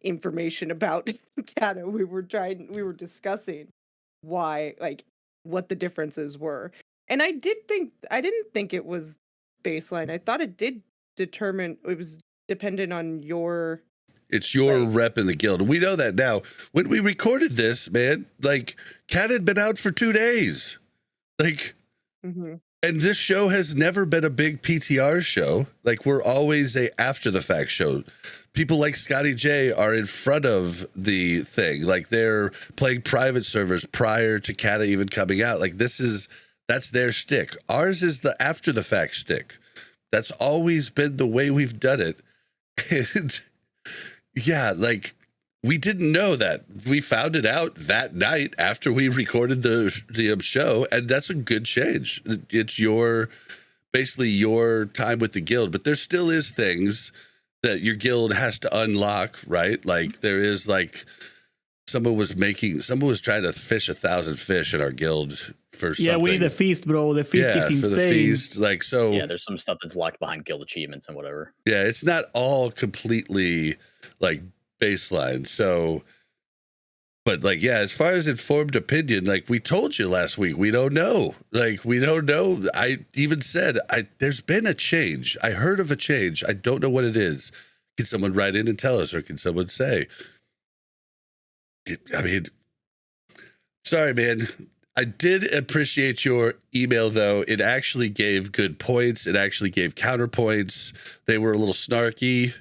information about Cata. We were discussing why, like, what the differences were. And I didn't think it was baseline. I thought it did determine, it was dependent on your. It's your rep in the guild. We know that now. When we recorded this, man, like, Cata had been out for 2 days. Like, and this show has never been a big PTR show. Like, we're always a after the fact show. People like Scotty J are in front of the thing. Like, they're playing private servers prior to Cata even coming out. Like, that's their stick. Ours is the after the fact stick. That's always been the way we've done it. And yeah, like, we didn't know that. We found it out that night after we recorded the show, and that's a good change. It's basically your time with the guild, but there still is things that your guild has to unlock, right? Like, there is like someone was trying to fish 1,000 fish in our guild for something. Yeah, we need the feast, bro. The feast is insane. For the feast. Like, so. Yeah, there's some stuff that's locked behind guild achievements and whatever. Yeah, it's not all completely like baseline. So, but like, yeah, as far as informed opinion, like we told you last week, we don't know. Like, we don't know. I even said, there's been a change. I heard of a change. I don't know what it is. Can someone write in and tell us, or can someone say? I mean, sorry, man. I did appreciate your email, though. It actually gave good points. It actually gave counterpoints. They were a little snarky.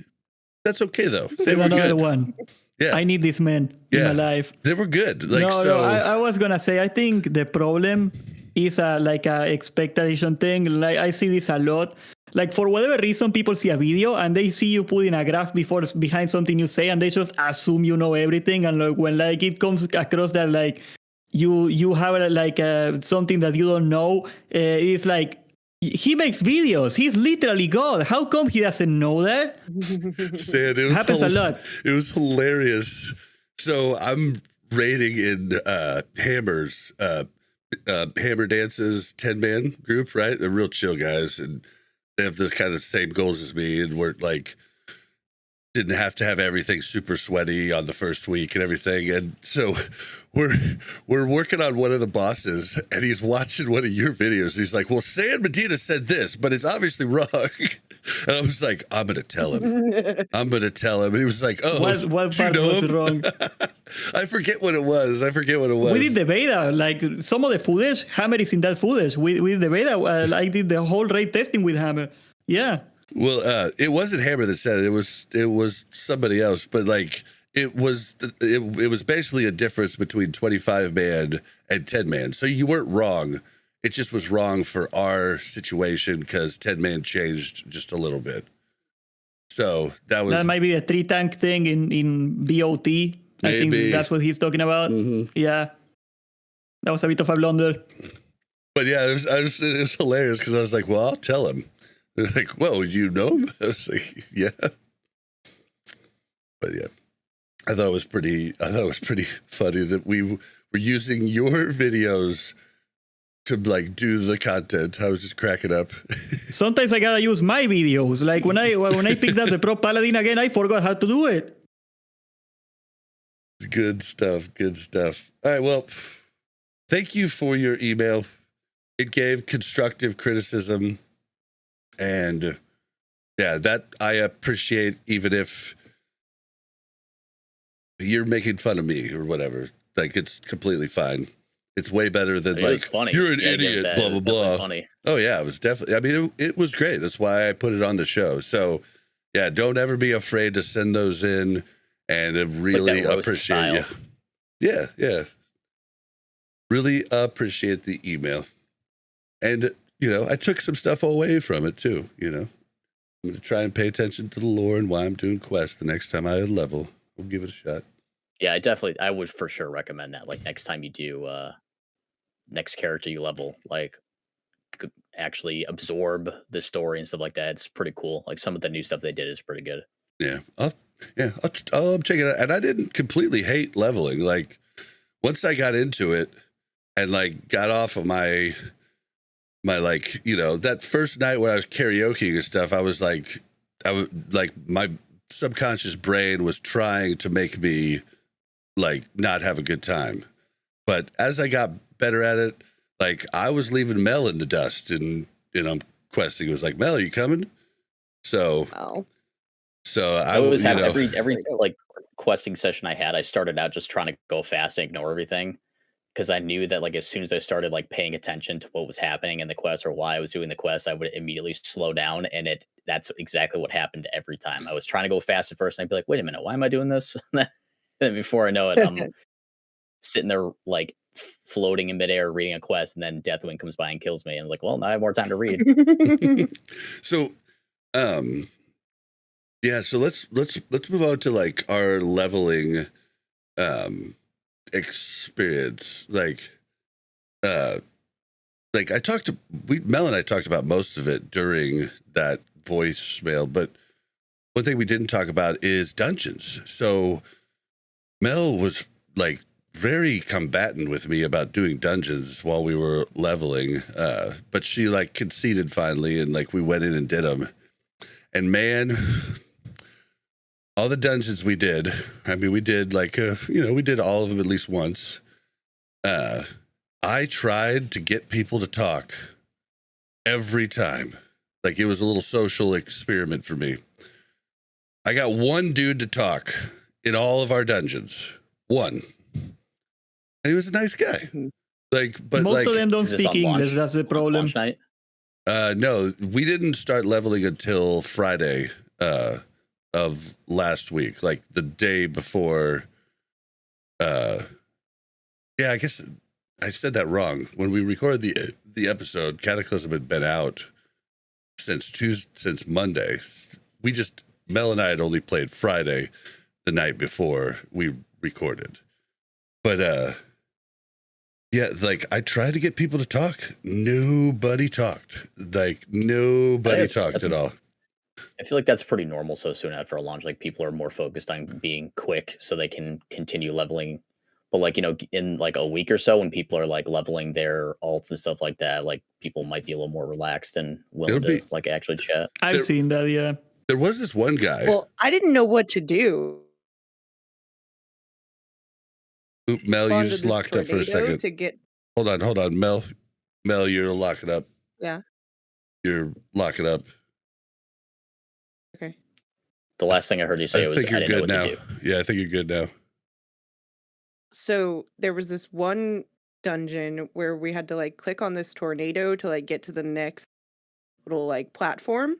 That's okay, though. They were another good. One. Yeah. I need this man in my life. They were good. Like, no, I was going to say, I think the problem is like a expectation thing. Like, I see this a lot. Like, for whatever reason, people see a video and they see you putting a graph behind something you say, and they just assume you know everything. And like, when like it comes across that like you have like something that you don't know, it's like he makes videos. He's literally God. How come he doesn't know that? Sad, it happens a lot. It was hilarious. So I'm raiding in Hammer's Hammer Dance's 10-man group, right? They're real chill guys, and they have the kind of same goals as me, and we're like, didn't have to have everything super sweaty on the first week and everything. And so we're working on one of the bosses, and he's watching one of your videos. He's like, well, San Medina said this, but it's obviously wrong. And I was like, I'm going to tell him. And he was like, oh, what part was wrong? I forget what it was. We did the beta. Like, some of the footage, Hammer is in that footage. We did the beta. I did the whole raid testing with Hammer. Yeah. Well, it wasn't Hammer that said it. It was somebody else. But like, it was basically a difference between 25-man and 10-man. So you weren't wrong. It just was wrong for our situation because 10-man changed just a little bit. So that might be the 3-tank thing in BOT. I think that's what he's talking about. Mm-hmm. Yeah, that was a bit of a blunder. But yeah, it was hilarious because I was like, well, I'll tell him. They're like, well, you know him? I was like, yeah. But yeah, I thought it was pretty funny that we were using your videos to like do the content. I was just cracking up. Sometimes I gotta use my videos. Like when I picked up the Pro Paladin again, I forgot how to do it. Good stuff. All right, well, thank you for your email. It gave constructive criticism. And yeah, that I appreciate, even if you're making fun of me or whatever. Like, it's completely fine. It's way better than like, funny. You're an idiot, blah, blah, blah. Funny. Oh, yeah, it was definitely, I mean, it was great. That's why I put it on the show. So, yeah, don't ever be afraid to send those in, and I really appreciate you. Yeah. Really appreciate the email. And, you know, I took some stuff away from it too, you know. I'm going to try and pay attention to the lore and why I'm doing quests the next time I level. I'll give it a shot. Yeah, I would for sure recommend that. Like, next time you do, next character you level, like, actually absorb the story and stuff like that. It's pretty cool. Like, some of the new stuff they did is pretty good. Yeah. I'll check it out. And I didn't completely hate leveling. Like, once I got into it and like got off of my like, you know, that first night when I was karaokeing and stuff, I was like, my subconscious brain was trying to make me like not have a good time. But as I got better at it, like I was leaving Mel in the dust, and I'm questing. It was like, Mel, are you coming? So, I was having every like questing session I had, I started out just trying to go fast and ignore everything. Because I knew that, like, as soon as I started like paying attention to what was happening in the quest or why I was doing the quest, I would immediately slow down, and that's exactly what happened every time. I was trying to go fast at first, and I'd be like, "Wait a minute, why am I doing this?" And then before I know it, I'm sitting there like floating in midair reading a quest, and then Deathwing comes by and kills me, and I'm like, "Well, now I have more time to read." So, yeah. So let's move on to like our leveling experience. Like Mel and I talked about most of it during that voicemail, but one thing we didn't talk about is dungeons. So Mel was like very combatant with me about doing dungeons while we were leveling. But she like conceded finally, and like we went in and did them. And man, all the dungeons we did, I mean, we did like, we did all of them at least once. I tried to get people to talk every time. Like it was a little social experiment for me. I got one dude to talk in all of our dungeons. One. And he was a nice guy. Like, but most like, of them don't Is this speak on English. launch? That's the problem. Launch night? no, we didn't start leveling until Friday of last week, like the day before. Yeah, I guess I said that wrong. When we recorded the episode, Cataclysm had been out since Monday. Mel and I had only played Friday the night before we recorded. But yeah, like I tried to get people to talk. Nobody talked. Like nobody talked at all. I feel like that's pretty normal so soon after a launch. Like people are more focused on being quick so they can continue leveling. But like, in like a week or so when people are like leveling their alts and stuff like that, like people might be a little more relaxed and willing to like actually chat. I've seen that, yeah. There was this one guy. Well, I didn't know what to do. Oop, Mel, you Onto just this locked up for a tornado second. to get. Hold on. Mel, you're locking up. Yeah. You're locking up. Okay. The last thing I heard you say I was, think I you're didn't know good what now. to do. Yeah, I think you're good now. So there was this one dungeon where we had to like click on this tornado to like get to the next little like platform,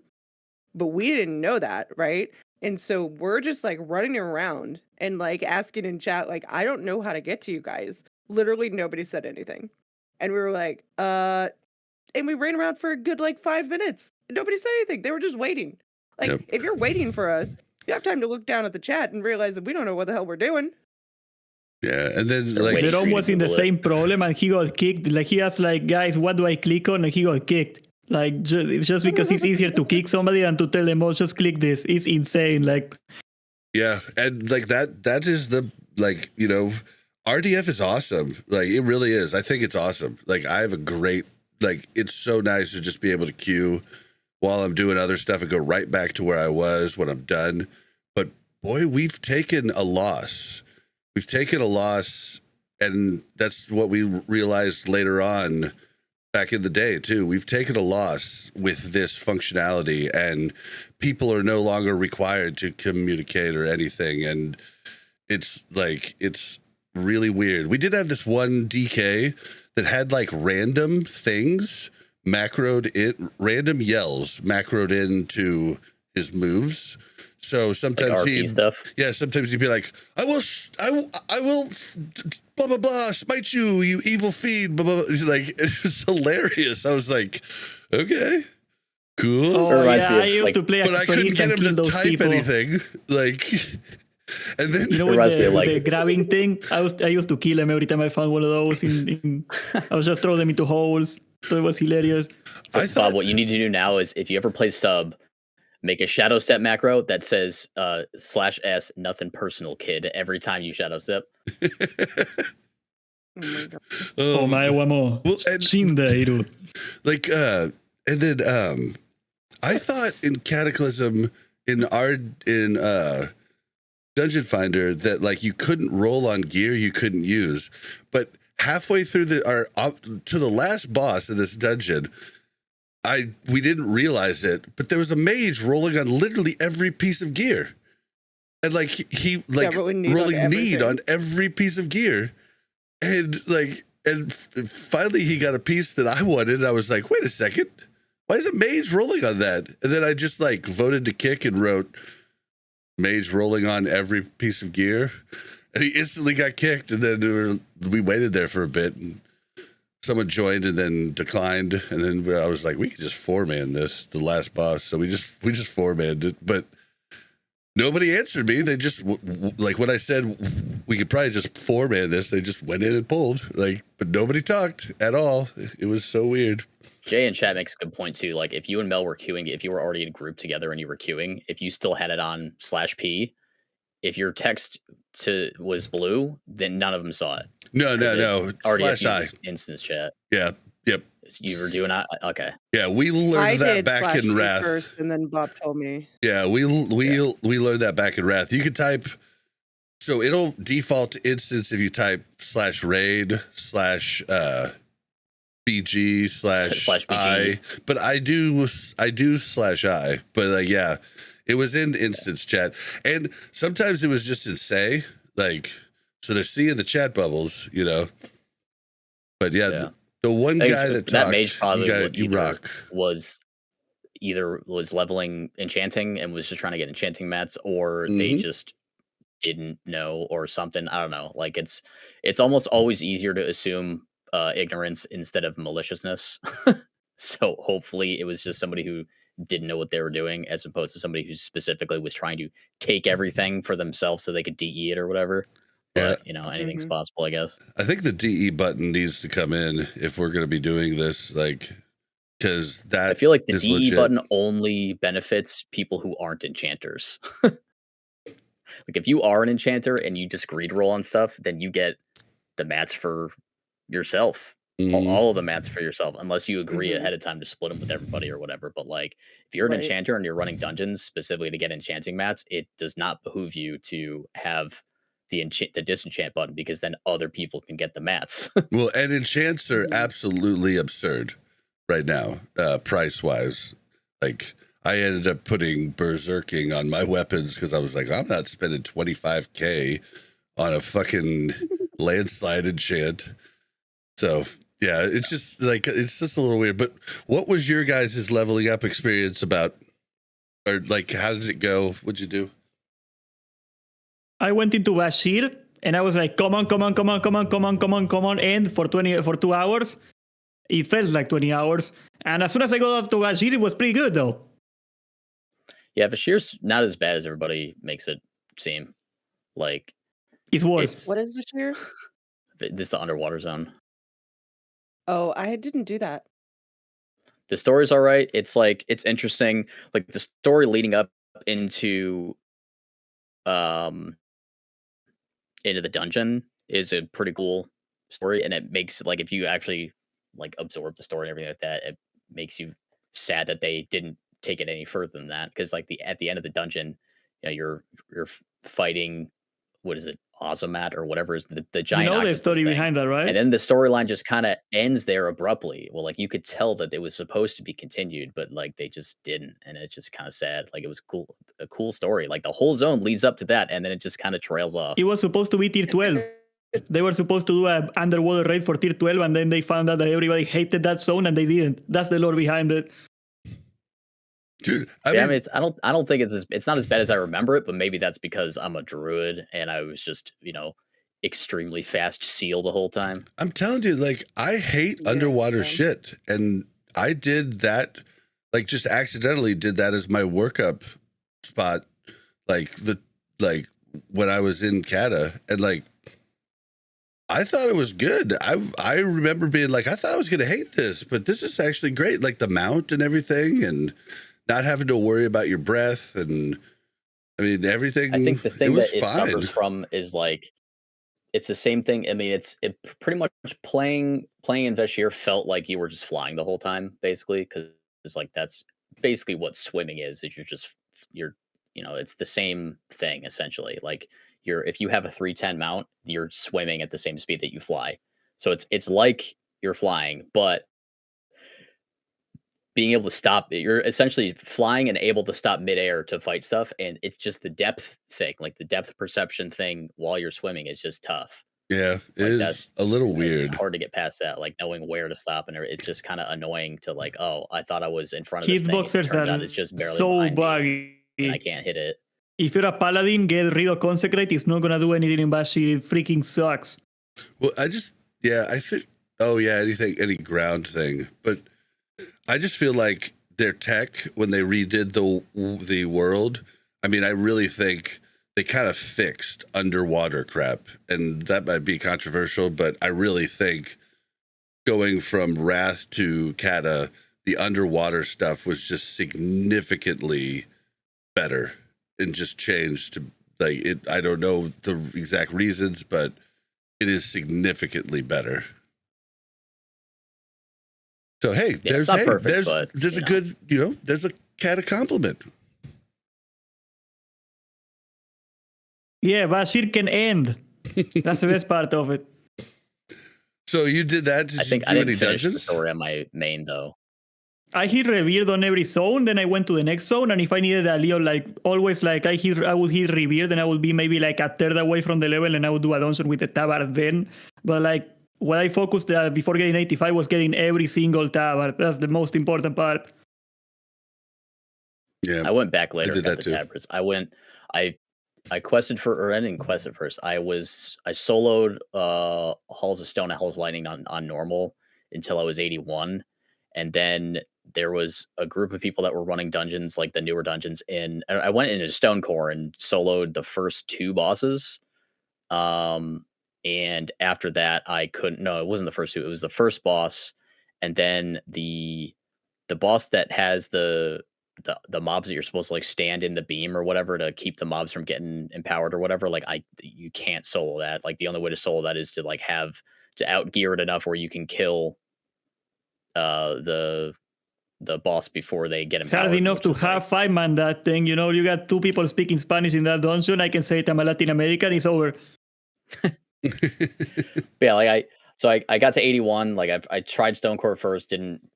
but we didn't know that, right? And so we're just like running around and like asking in chat, like, I don't know how to get to you guys. Literally nobody said anything. And we were like, and we ran around for a good like 5 minutes. Nobody said anything. They were just waiting. Like, Yep. if you're waiting for us, you have time to look down at the chat and realize that we don't know what the hell we're doing. Yeah, and then They're like waiting. Jerome was in the same problem and he got kicked. Like he asked, like, guys, what do I click on? And he got kicked. Like it's just because it's easier to kick somebody than to tell them, oh, just click this. It's insane. Like, yeah, and like that is the like, RDF is awesome. Like it really is. I think it's awesome. Like I have a great, like it's so nice to just be able to queue while I'm doing other stuff and go right back to where I was when I'm done. But boy, we've taken a loss. And that's what we realized later on back in the day too. We've taken a loss with this functionality, and people are no longer required to communicate or anything. And it's really weird. We did have this one DK that had like random things random yells macroed into his moves. So sometimes like RP sometimes he'd be like, I will blah blah blah smite you, you evil fiend, blah blah blah. He's like, it was hilarious. I was like, okay, cool. oh yeah, I used to play, but I couldn't get him to type people. anything. Like, and then with the grabbing thing, I used to kill him every time I found one of those. I was just throw them into holes. So it was hilarious. So, Bob, what you need to do now is if you ever play sub, make a shadow step macro that says /s nothing personal, kid, every time you shadow step. Oh my wamo. Like and then I thought in Cataclysm in Dungeon Finder that like you couldn't roll on gear you couldn't use, but halfway through up to the last boss in this dungeon, we didn't realize it, but there was a mage rolling on literally every piece of gear, and like he rolling need on every piece of gear, and finally he got a piece that I wanted. And I was like, wait a second, why is a mage rolling on that? And then I just like voted to kick and wrote mage rolling on every piece of gear, and he instantly got kicked. And then we waited there for a bit, and someone joined and then declined, and then I was like, we could just 4-man the last boss. So we just 4-manned it, but nobody answered me. They just like when I said we could probably just 4-man this, they just went in and pulled, like, but nobody talked at all. It was so weird. Jay in chat makes a good point too. Like if you and Mel were queuing, if you were already in a group together and you were queuing, if you still had it on /P, if your text was blue, then none of them saw it. No. RDF /I. uses instance chat. Yeah. Yep. You were doing that? Okay. Yeah, we learned that back in Wrath first, and then Bob told me. Yeah, we learned that back in Wrath. You could type, so it'll default to instance if you type /raid /BG /I, but I do /I, but yeah, it was in instance chat, and sometimes it was just in say, like, so they're seeing the chat bubbles, you know. But yeah. The one guy that talked, mage probably you rock, was either leveling enchanting and was just trying to get enchanting mats, or they just didn't know or something. I don't know. Like it's almost always easier to assume ignorance instead of maliciousness. So hopefully it was just somebody who didn't know what they were doing, as opposed to somebody who specifically was trying to take everything for themselves so they could DE it or whatever. But, you know, anything's possible, I guess. I think the DE button needs to come in if we're going to be doing this, like, because that I feel like the DE legit. button only benefits people who aren't enchanters. Like, if you are an enchanter and you just greed roll on stuff, then you get the mats for yourself. All of the mats for yourself, unless you agree ahead of time to split them with everybody or whatever. But, like, if you're an enchanter and you're running dungeons specifically to get enchanting mats, it does not behoove you to have the disenchant button, because then other people can get the mats. Well, and enchants are absolutely absurd right now, price wise. Like, I ended up putting berserking on my weapons because I was like, I'm not spending $25,000 on a fucking landslide enchant. So yeah, it's just like, it's just a little weird. But what was your guys' leveling up experience about? Or like, how did it go? What'd you do? I went into Bashir and I was like, come on. And for 2 hours, it felt like 20 hours. And as soon as I got up to Bashir, it was pretty good though. Yeah, Bashir's not as bad as everybody makes it seem. Like, it's worse. What is Bashir? This is the underwater zone. Oh, I didn't do that. The story's all right. It's like, it's interesting. Like, the story leading up into the dungeon is a pretty cool story, and it makes, like, if you actually like absorb the story and everything like that, it makes you sad that they didn't take it any further than that, because like at the end of the dungeon, you know, you're fighting, what is it, Ozomat or whatever is the giant. You know the story behind that, right? And then the storyline just kind of ends there abruptly. Well, like, you could tell that it was supposed to be continued, but like they just didn't, and it's just kind of sad. Like, it was a cool story. Like, the whole zone leads up to that, and then it just kind of trails off. It was supposed to be tier 12. They were supposed to do an underwater raid for tier 12, and then they found out that everybody hated that zone, and they didn't. That's the lore behind it. Dude, I mean, I don't think it's not as bad as I remember it, but maybe that's because I'm a druid and I was just, you know, extremely fast seal the whole time. I'm telling you, like, I hate underwater shit, and I did that, like, just accidentally did that as my workup spot, like when I was in Cata, and like, I thought it was good. I remember being like, I thought I was gonna hate this, but this is actually great. Like, the mount and everything, and not having to worry about your breath, and I mean, everything. I think the thing that it suffers from is, like, it's the same thing. I mean, it pretty much playing in Vashir felt like you were just flying the whole time, basically, because it's like, that's basically what swimming is. You're you know, it's the same thing essentially. Like, if you have a 310 mount, you're swimming at the same speed that you fly. So it's like you're flying, but being able to stop, you're essentially flying and able to stop midair to fight stuff. And it's just the depth thing, like the depth perception thing while you're swimming is just tough. Yeah, it is a little weird. It's hard to get past that, like knowing where to stop, and it's just kind of annoying to, like, oh, I thought I was in front of this thing. Hitboxers are it's just barely so buggy. I can't hit it. If you're a paladin, get rid of Consecrate. It's not gonna do anything in Bashir. It freaking sucks. Well, I think, any ground thing, but I just feel like their tech, when they redid the world, I mean, I really think they kind of fixed underwater crap, and that might be controversial, but I really think going from Wrath to Cata, the underwater stuff was just significantly better and just changed to Like I don't know the exact reasons, but it is significantly better. So hey, there's a good, there's a cat a compliment. Yeah, but shit can end. That's the best part of it. So you did that? Did you do any dungeons? The story on my main though. I hit revered on every zone, then I went to the next zone, and if I needed a Leo, like always, like I would hit revered, and I would be maybe like a third away from the level, and I would do a dungeon with the tabard then. But like what I focused before getting 85 was getting every single tabard. That's the most important part. Yeah, I went back later. I did that too. Tabards. I quested for, or I didn't quest it first. I soloed Halls of Stone and Halls of Lightning on normal until I was 81, and then there was a group of people that were running dungeons, like the newer dungeons. I went into Stonecore and soloed the first 2 bosses. And after that, I couldn't. No, it wasn't the first 2. It was the first boss, and then the boss that has the mobs that you're supposed to like stand in the beam or whatever to keep the mobs from getting empowered or whatever. Like you can't solo that. Like the only way to solo that is to like have to outgear it enough where you can kill the boss before they get empowered. Hard enough to have 5-man that thing. You know, you got 2 people speaking Spanish in that dungeon. I can say it, I'm a Latin American. It's over. Yeah, like I got to 81. Like I tried Stonecore first, didn't.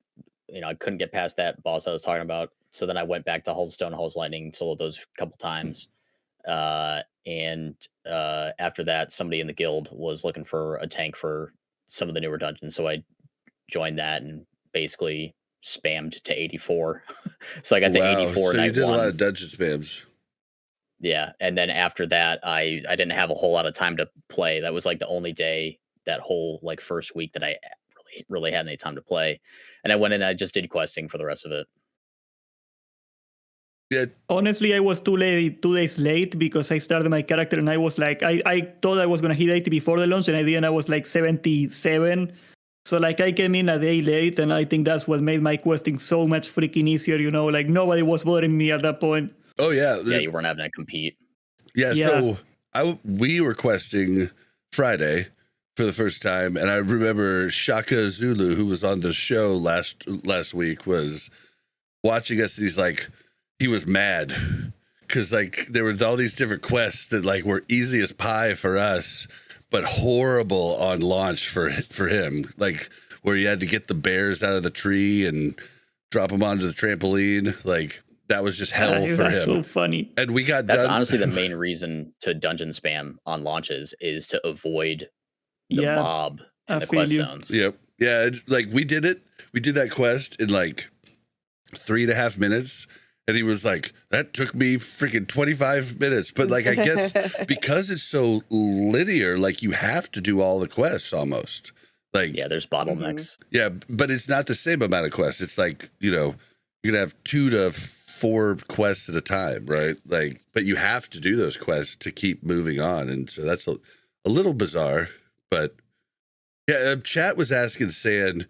I couldn't get past that boss I was talking about. So then I went back to Halls of Stone, Halls of Lightning, soloed those a couple times. And after that, somebody in the guild was looking for a tank for some of the newer dungeons. So I joined that and basically spammed to 84. So I got to 84. So you did a lot of dungeon spams. Yeah. And then after that, I didn't have a whole lot of time to play. That was like the only day that whole like first week that I really had any time to play. And I went in and I just did questing for the rest of it. Yeah. Honestly, I was 2 days late because I started my character and I was like, I thought I was going to hit 80 before the launch and I didn't. I was like 77. So like I came in a day late and I think that's what made my questing so much freaking easier. Like nobody was bothering me at that point. Oh yeah. Yeah, you weren't having to compete. Yeah. So we were questing Friday for the first time. And I remember Shaka Zulu, who was on the show last week, was watching us. And he's like, he was mad because like there were all these different quests that like were easy as pie for us, but horrible on launch for him. Like where you had to get the bears out of the tree and drop them onto the trampoline. Like that was just hell for him. So funny. And we got that's done. Honestly the main reason to dungeon spam on launches is to avoid the mob and the quest zones. Yep. Yeah. Like we did it. We did that quest in like 3.5 minutes. And he was like, that took me freaking 25 minutes. But like, I guess because it's so linear, like you have to do all the quests almost. Like, yeah, there's bottlenecks. Yeah. But it's not the same amount of quests. It's like, you're going to have 2 to 4 quests at a time. Right. Like, but you have to do those quests to keep moving on. And so that's a little bizarre, but yeah, chat was saying,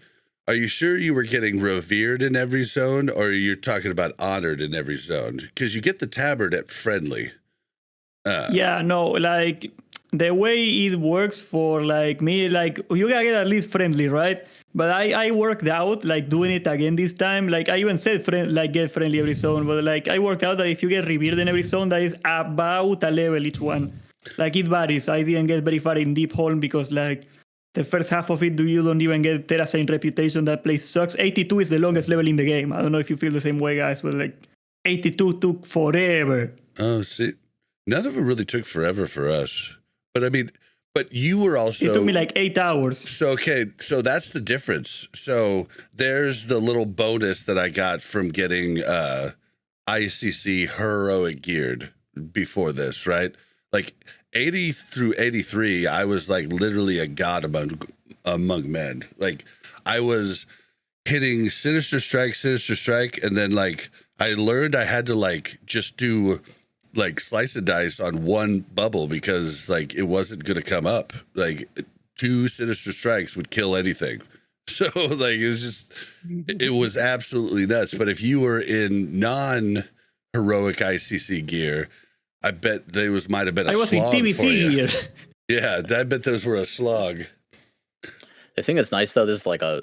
are you sure you were getting revered in every zone, or you're talking about honored in every zone? Because you get the tabard at friendly. Yeah, no, like the way it works for like me, like you gotta get at least friendly, right? But I worked out like doing it again this time. Like I even said get friendly every zone, but like I worked out that if you get revered in every zone, that is about a level each one. Like it varies. I didn't get very far in Deep Holm because like the first half of it, you don't even get Therazane reputation. That place sucks. 82 is the longest level in the game. I don't know if you feel the same way, guys, but like 82 took forever. Oh, see, none of it really took forever for us. But I mean, but you were also... It took me like 8 hours. So, okay, so that's the difference. So there's the little bonus that I got from getting ICC heroic geared before this, right? Like 80 through 83, I was like literally a god among men. Like I was hitting Sinister Strike, and then like I learned I had to like just do like slice and dice on one bubble because like it wasn't going to come up. Like 2 Sinister Strikes would kill anything. So like it was absolutely nuts. But if you were in non-heroic ICC gear, I bet might have been a I was in slog for TBC you. here. Yeah, I bet those were a slog. The thing that's nice though, this is like a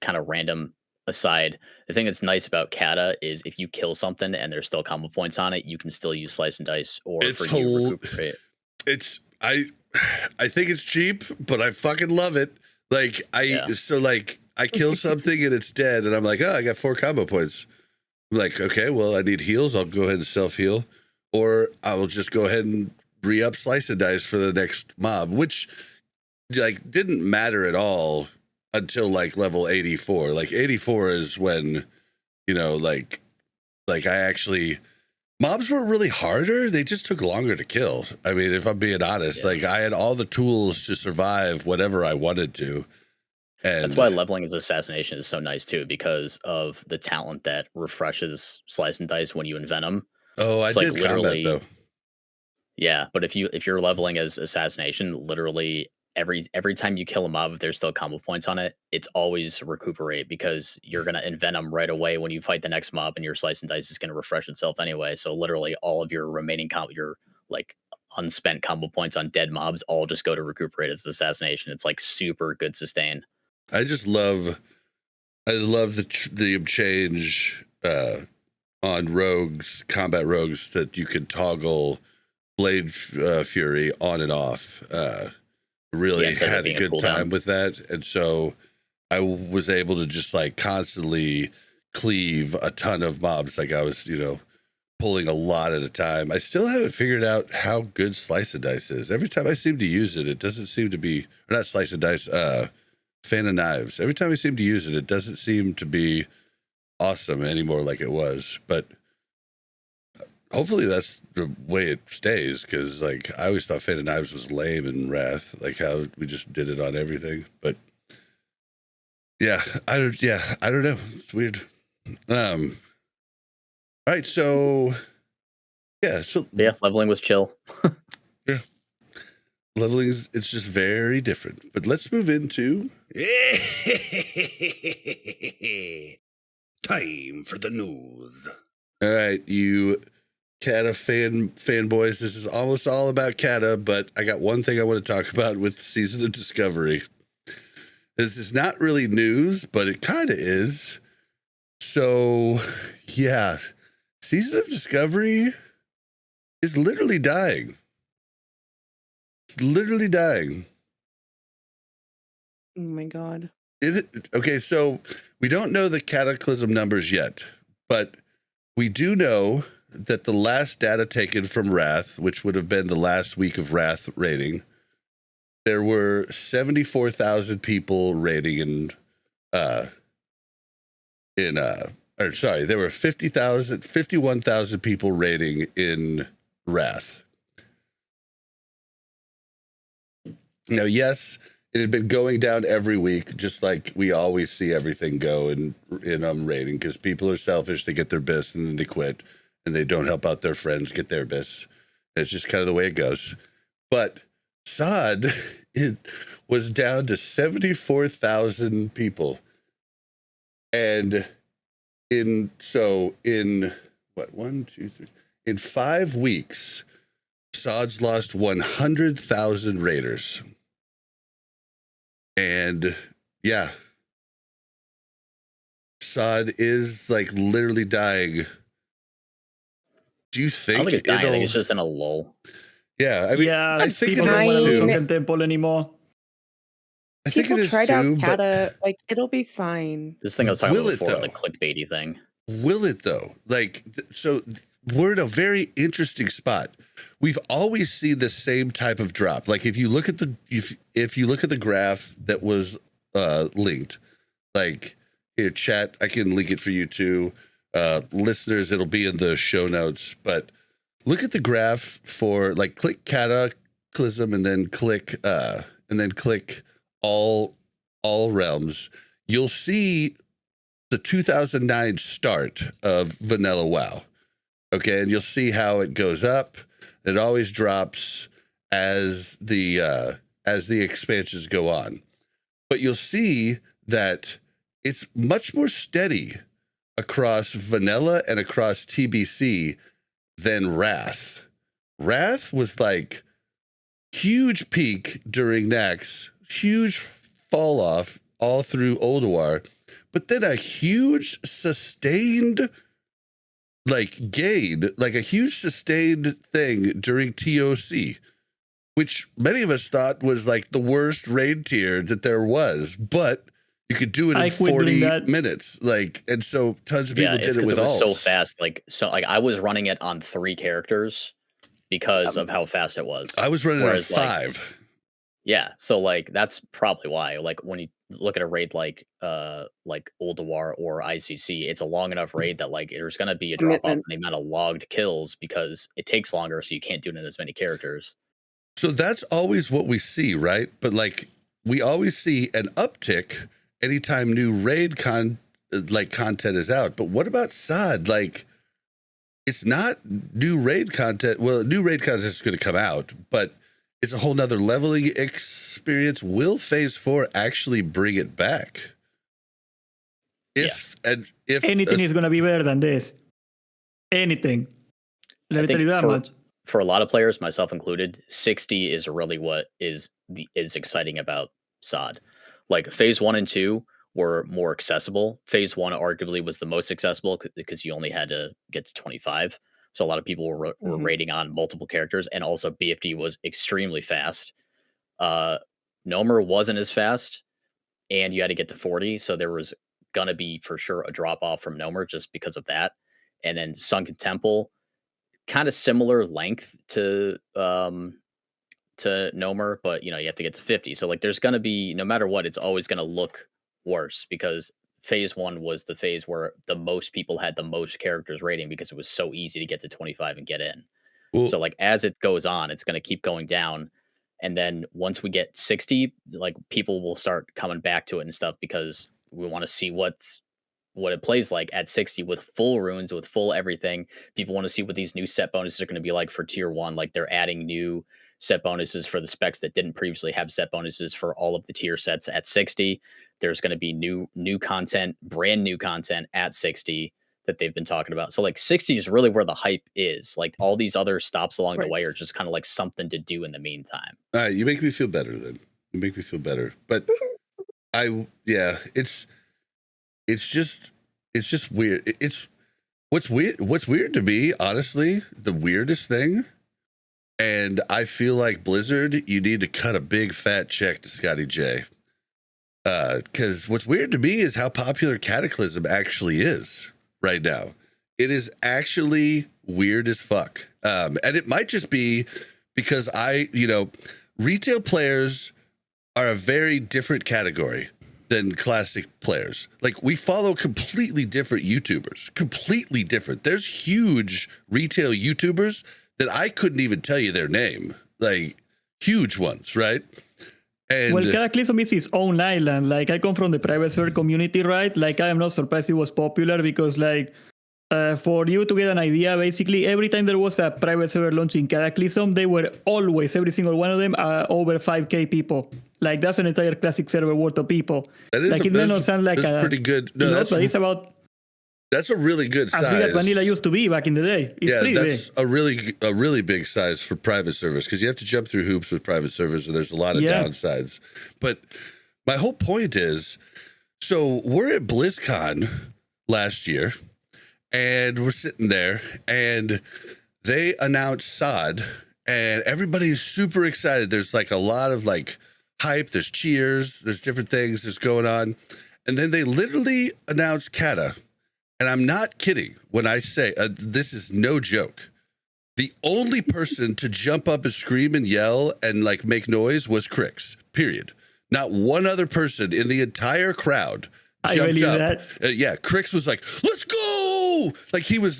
kind of random aside. The thing that's nice about Kata is if you kill something and there's still combo points on it, you can still use slice and dice or It's for you to recuperate. I think it's cheap, but I fucking love it. Like I kill something and it's dead, and I'm like, oh, I got 4 combo points. I'm like, okay, well, I need heals. I'll go ahead and self heal, or I will just go ahead and re-up slice and dice for the next mob, which like didn't matter at all until like level 84. Like 84 is when, you know, like I actually, mobs were really harder. They just took longer to kill. I mean, if I'm being honest, like I had all the tools to survive whatever I wanted to. And that's why leveling as assassination is so nice too, because of the talent that refreshes slice and dice when you invent them. Oh, I did combat though. Yeah, but if you're leveling as assassination, literally every time you kill a mob, if there's still combo points on it, it's always recuperate because you're gonna invent them right away when you fight the next mob, and your slice and dice is gonna refresh itself anyway. So literally all of your remaining your like unspent combo points on dead mobs all just go to recuperate as assassination. It's like super good sustain. I love the change on rogues, combat rogues, that you could toggle Blade Fury on and off. Really had a good time with that, and so I was able to just like constantly cleave a ton of mobs. Like I was, you know, pulling a lot at a time. I still haven't figured out how good slice and dice is. Every time I seem to use it, it doesn't seem to be, or not slice and dice, fan of knives. Every time I seem to use it, it doesn't seem to be awesome anymore like it was. But hopefully that's the way it stays, because like I always thought fan of knives was lame in Wrath, like how we just did it on everything. But yeah, I don't know. It's weird. All right, so leveling was chill. Yeah. Leveling it's just very different. But let's move into time for the news. all right, you Kata fanboys. This is almost all about Kata, but I got one thing I want to talk about with Season of Discovery. This is not really news, but it kind of is. So, yeah, Season of Discovery is literally dying. It's literally dying. Oh my god. Okay, so we don't know the Cataclysm numbers yet, but we do know that the last data taken from Wrath, which would have been the last week of Wrath rating, there were 74,000 people rating there were 51,000 people rating in Wrath. Now, yes, it had been going down every week, just like we always see everything go in rating, because people are selfish. They get their bits and then they quit, and they don't help out their friends get their bits. It's just kind of the way it goes. But SOD, it was down to 74,000 people. And in 5 weeks, SOD's lost 100,000 raiders. And yeah, SOD is like literally dying. Do you think I don't think it's dying. I think it's just in a lull. Yeah, I mean, I think it is is too. Temple anymore. I think it is tried too, out Kata, like it'll be fine. This thing I was talking about before, the clickbaity thing. Will it though? Like, we're in a very interesting spot. We've always seen the same type of drop. Like if you look at the if you look at the graph that was linked, like here, chat, I can link it for you too. Listeners, it'll be in the show notes. But look at the graph for like click Cataclysm and then click all realms. You'll see the 2009 start of Vanilla WoW. Okay, and you'll see how it goes up. It always drops as the expansions go on. But you'll see that it's much more steady across Vanilla and across TBC than Wrath. Wrath was like huge peak during Nax, huge fall off all through Ulduar, but then a huge sustained like gain, like a huge sustained thing during TOC, which many of us thought was like the worst raid tier that there was, but you could do it in 40 minutes. Like, and so tons of people did it with alts. So fast. Like I was running it on 3 characters because of how fast it was. I was running it on 5. Yeah, so like that's probably why. Like when you look at a raid like Ulduar or ICC, it's a long enough raid that like there's gonna be a drop off in the amount of logged kills because it takes longer, so you can't do it in as many characters. So that's always what we see, right? But like we always see an uptick anytime new raid content is out. But what about SOD? Like it's not new raid content. Well, new raid content is going to come out, but it's a whole nother leveling experience. Will Phase 4 actually bring it back? If anything is going to be better than this, anything. Let me tell you that much. For a lot of players, myself included, 60 is really what is exciting about SOD. Like Phase 1 and 2 were more accessible. Phase 1 arguably was the most accessible because you only had to get to 25. So a lot of people were raiding on multiple characters, and also BFD was extremely fast. Nomer wasn't as fast, and you had to get to 40. So there was going to be for sure a drop off from Nomer just because of that. And then Sunken Temple, kind of similar length to Nomer, but you have to get to 50. So like there's going to be, no matter what, it's always going to look worse because Phase 1 was the phase where the most people had the most characters rating because it was so easy to get to 25 and get in. Well, so like as it goes on, it's going to keep going down. And then once we get 60, like people will start coming back to it and stuff because we want to see what it plays like at 60 with full runes, with full everything. People want to see what these new set bonuses are going to be like for tier 1. Like they're adding new set bonuses for the specs that didn't previously have set bonuses for all of the tier sets at 60. There's going to be new content, brand new content at 60 that they've been talking about. So like 60 is really where the hype is. Like all these other stops along the way are just kind of like something to do in the meantime. You make me feel better then. You make me feel better. But it's just weird. It's what's weird to me, honestly, the weirdest thing. And I feel like Blizzard, you need to cut a big fat check to Scotty J. Because what's weird to me is how popular Cataclysm actually is right now. It is actually weird as fuck. And it might just be because retail players are a very different category than classic players. Like we follow completely different YouTubers, completely different. There's huge retail YouTubers that I couldn't even tell you their name, like huge ones, right? And well, Cataclysm is its own island. Like I come from the private server community, right? Like I am not surprised it was popular because like for you to get an idea, basically every time there was a private server launching Cataclysm, they were always, every single one of them, over 5k people. Like that's an entire classic server worth of people. That is like it doesn't sound like that's pretty good. No, but it's about. That's a really good size. As big as Vanilla used to be back in the day. It's that's big. a really big size for private servers because you have to jump through hoops with private servers, and there's a lot of downsides. But my whole point is, so we're at BlizzCon last year, and we're sitting there, and they announced SOD, and everybody's super excited. There's like a lot of like hype. There's cheers. There's different things that's going on, and then they literally announced Kata. And I'm not kidding when I say this is no joke. The only person to jump up and scream and yell and like make noise was Crix, period. Not one other person in the entire crowd jumped up. Crix was like, let's go. Like he was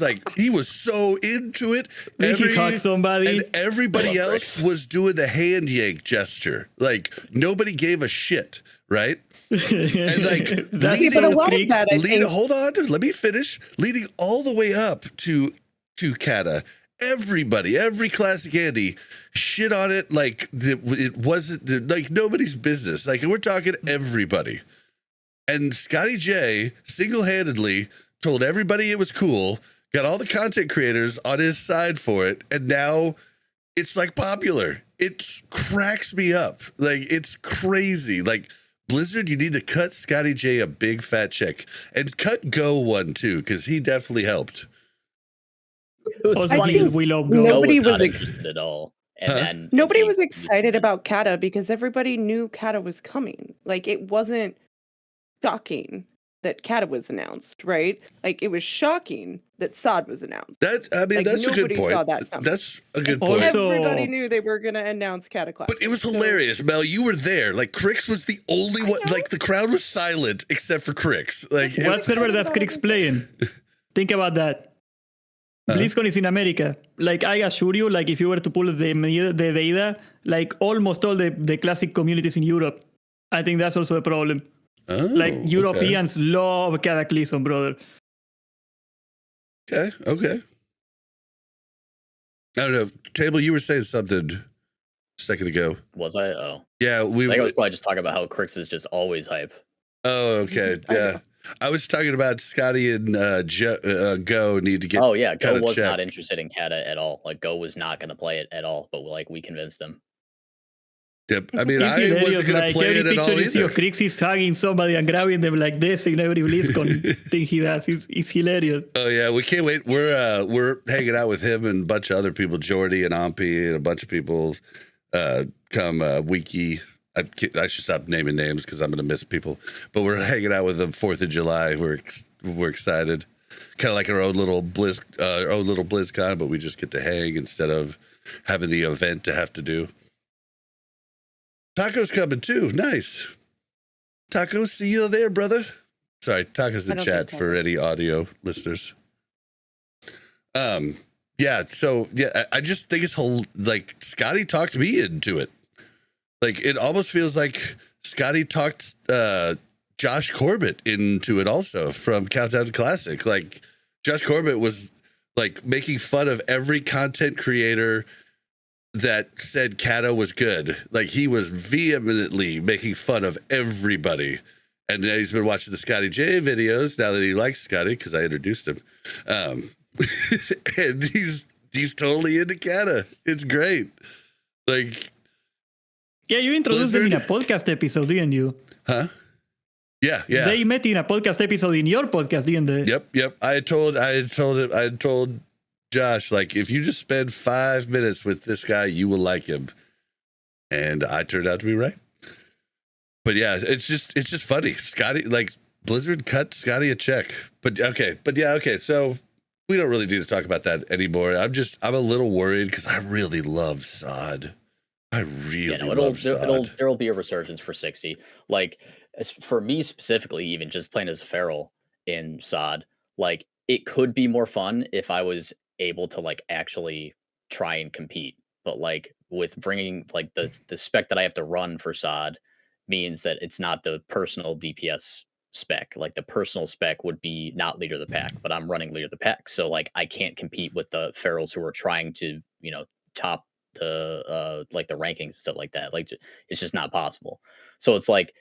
so into it. He caught somebody. And everybody else was doing the hand yank gesture. Like nobody gave a shit, right? And like hold on, let me finish. Leading all the way up to Kata, everybody, every classic Andy shit on it like it wasn't like nobody's business. Like we're talking everybody. And Scotty J single-handedly told everybody it was cool, got all the content creators on his side for it, and now it's like popular. It cracks me up. Like, it's crazy. Like, Blizzard, you need to cut Scotty J a big fat check, and cut Go one too, because he definitely helped. It was Also, funny. we love Go. Nobody Go was was not ex- interested at all. And Huh? then Nobody they- was excited about Kata because everybody knew Kata was coming. Like, it wasn't shocking that Kata was announced, right? Like, it was shocking that Sod was announced. That I mean, Like, that's a good nobody point. saw that coming. That's a good Also- point. Everybody knew they were going to announce Cataclysm. But it was hilarious, Mel. You were there. Like, Crix was the only one. know. Like, the crowd was silent except for Crix. Like, What server does Crix play in? Think about that. BlizzCon is in America. Like, I assure you, like, if you were to pull the data, like, almost all the classic communities in Europe, I think that's also a problem. oh, Like, Europeans love Cataclysm, brother. Okay. I don't know. Table, you were saying something a second ago. Was I? Oh. Yeah, I think I was probably just talking about how Crix is just always hype. Oh, okay. I Yeah. know. I was talking about Scotty and Go need to get. Oh yeah, Go kinda was checked. not interested in Kata at all. Like Go was not going to play it at all. But like we convinced him. Yep. I mean, It's I wasn't hilarious. going to Like, play every it at all picture you see either. of Crix is hugging somebody and grabbing them like this in every BlizzCon thing he does. It's hilarious. Oh yeah, we can't wait. We're hanging out with him and a bunch of other people, Jordy and Ompi and a bunch of people. Come Wiki. I should stop naming names because I'm going to miss people. But we're hanging out with them 4th of July. We're excited. Kind of like our own little BlizzCon, but we just get to hang instead of having the event to have to do. Taco's coming too. Nice. Taco, see you there, brother. Sorry, Taco's I the don't chat think for any audio listeners. Yeah, so yeah, I just think it's like Scotty talked me into it. Like it almost feels like Scotty talked Josh Corbett into it also from Countdown to Classic. Like Josh Corbett was like making fun of every content creator that said Kata was good. Like he was vehemently making fun of everybody. And now he's been watching the Scotty J videos now that he likes Scotty because I introduced him. And he's totally into Kata. It's great. Like, Yeah, you introduced them in a Blizzard? podcast episode, didn't you? huh? Yeah. They met in a podcast episode in your podcast, didn't they? Yep. I had told Josh, like, if you just spend 5 minutes with this guy, you will like him. And I turned out to be right. But yeah, it's just funny. Scotty, like Blizzard cut Scotty a check. But okay. So we don't really need to talk about that anymore. I'm a little worried because I really love Sod. I really love Sod. There will be a resurgence for 60. Like for me specifically, even just playing as a feral in Sod, like it could be more fun if I was able to like actually try and compete. But like with bringing like the spec that I have to run for Sod means that it's not the personal DPS spec. Like the personal spec would be not leader of the pack, but I'm running leader of the pack. So like I can't compete with the ferals who are trying to, top the like the rankings and stuff like that. Like it's just not possible. So it's like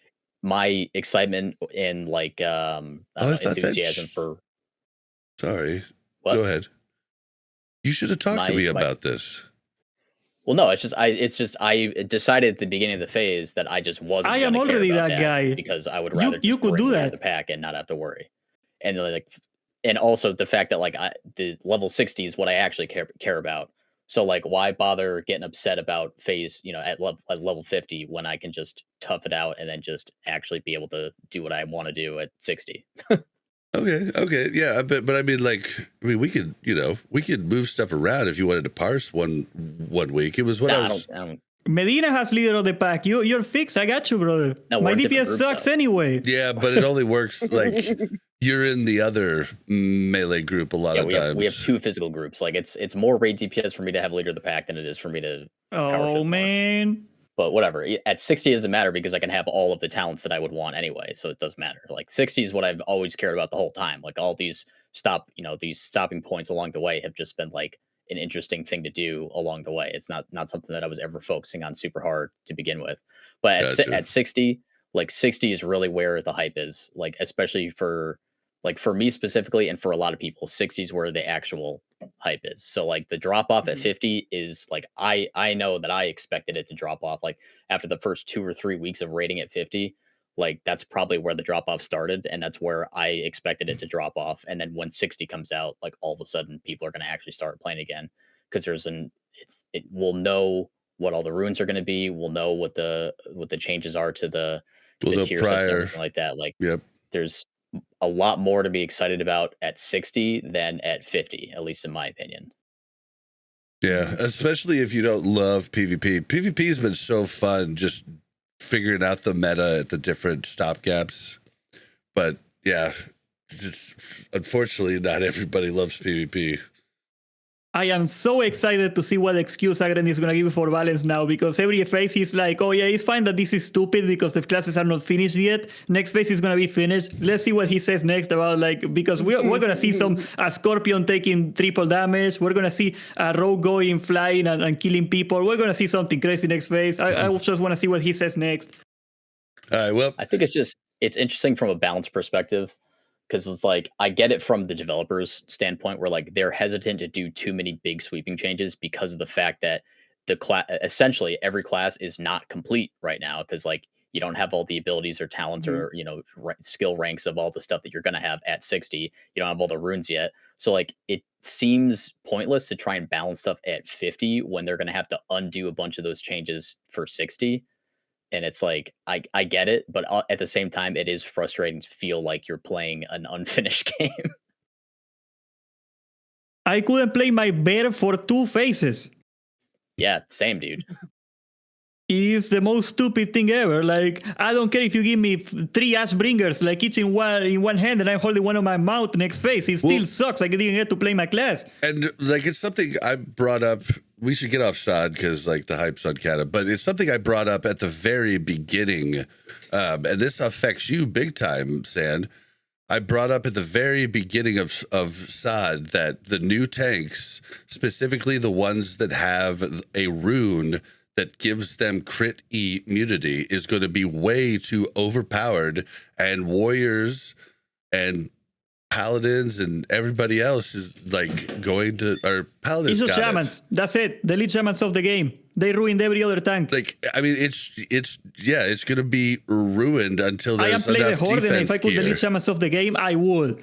my excitement and like enthusiasm for Sorry. what? Go ahead. You should have talked to me about this. Well, no, it's just I decided at the beginning of the phase that I just wasn't. I am gonna care already about that guy. because I would rather You just could bring do leader of that. the pack and not have to worry. And like, and also the fact that like the level 60 is what I actually care about. So like, why bother getting upset about phase, at level 50 when I can just tough it out and then just actually be able to do what I want to do at 60. Okay, yeah, but I mean, we could move stuff around if you wanted to parse one week. It was what I don't. Medina has leader of the pack. You're fixed. I got you, brother. No, we're My in different DPS groups, sucks though. anyway. Yeah, but it only works like you're in the other melee group a lot of times. We have two physical groups. Like it's more raid DPS for me to have leader of the pack than it is for me to. power shift Oh more. man. But whatever. At 60 it doesn't matter because I can have all of the talents that I would want anyway. So it doesn't matter. Like 60 is what I've always cared about the whole time. Like all these these stopping points along the way have just been like an interesting thing to do along the way. It's not something that I was ever focusing on super hard to begin with. But at 60, like 60 is really where the hype is. Like especially for me specifically and for a lot of people, 60 is where the actual hype is. So like the drop off at 50 is like I know that I expected it to drop off like after the first 2 or 3 weeks of rating at 50. Like that's probably where the drop off started, and that's where I expected it to drop off. And then when 60 comes out, like all of a sudden people are going to actually start playing again because it will know what all the runes are going to be. We'll know what the changes are to the tier sets and everything like that. Like there's a lot more to be excited about at 60 than at 50, at least in my opinion. Yeah, especially if you don't love PvP. PvP has been so fun just figuring out the meta at the different stopgaps. But yeah, just unfortunately not everybody loves PvP. I am so excited to see what excuse Agren is going to give for balance now, because every phase he's like, oh yeah, it's fine that this is stupid because the classes are not finished yet. Next phase is going to be finished. Let's see what he says next about like, because we're going to see a Scorpion taking triple damage. We're going to see a Rogue going flying and killing people. We're going to see something crazy next phase. I just want to see what he says next. All right, well. I think it's interesting from a balance perspective. Because it's like, I get it from the developers' standpoint where like they're hesitant to do too many big sweeping changes because of the fact that essentially every class is not complete right now. Because like you don't have all the abilities or talents or, skill ranks of all the stuff that you're going to have at 60. You don't have all the runes yet. So like it seems pointless to try and balance stuff at 50 when they're going to have to undo a bunch of those changes for 60. And it's like, I get it, but at the same time, it is frustrating to feel like you're playing an unfinished game. I couldn't play my bear for 2 phases. Yeah, same, dude. It is the most stupid thing ever. Like, I don't care if you give me 3 Ashbringers, like each in one hand, and I'm holding one on my mouth next phase. It still sucks. I didn't get to play my class. And like, it's something I brought up. We should get off SOD because like the hype's on Cata, but it's something I brought up at the very beginning. And this affects you big time, Sand. I brought up at the very beginning of SOD that the new tanks, specifically the ones that have a rune that gives them crit immunity, is going to be way too overpowered, and warriors and paladins and everybody else is like going to, or paladins. It's just shamans. That's it. The lead shamans of the game. They ruined every other tank. Like, I mean, it's going to be ruined until there's enough defense gear. I am playing the Horde, and if I could delete shamans of the game, I would.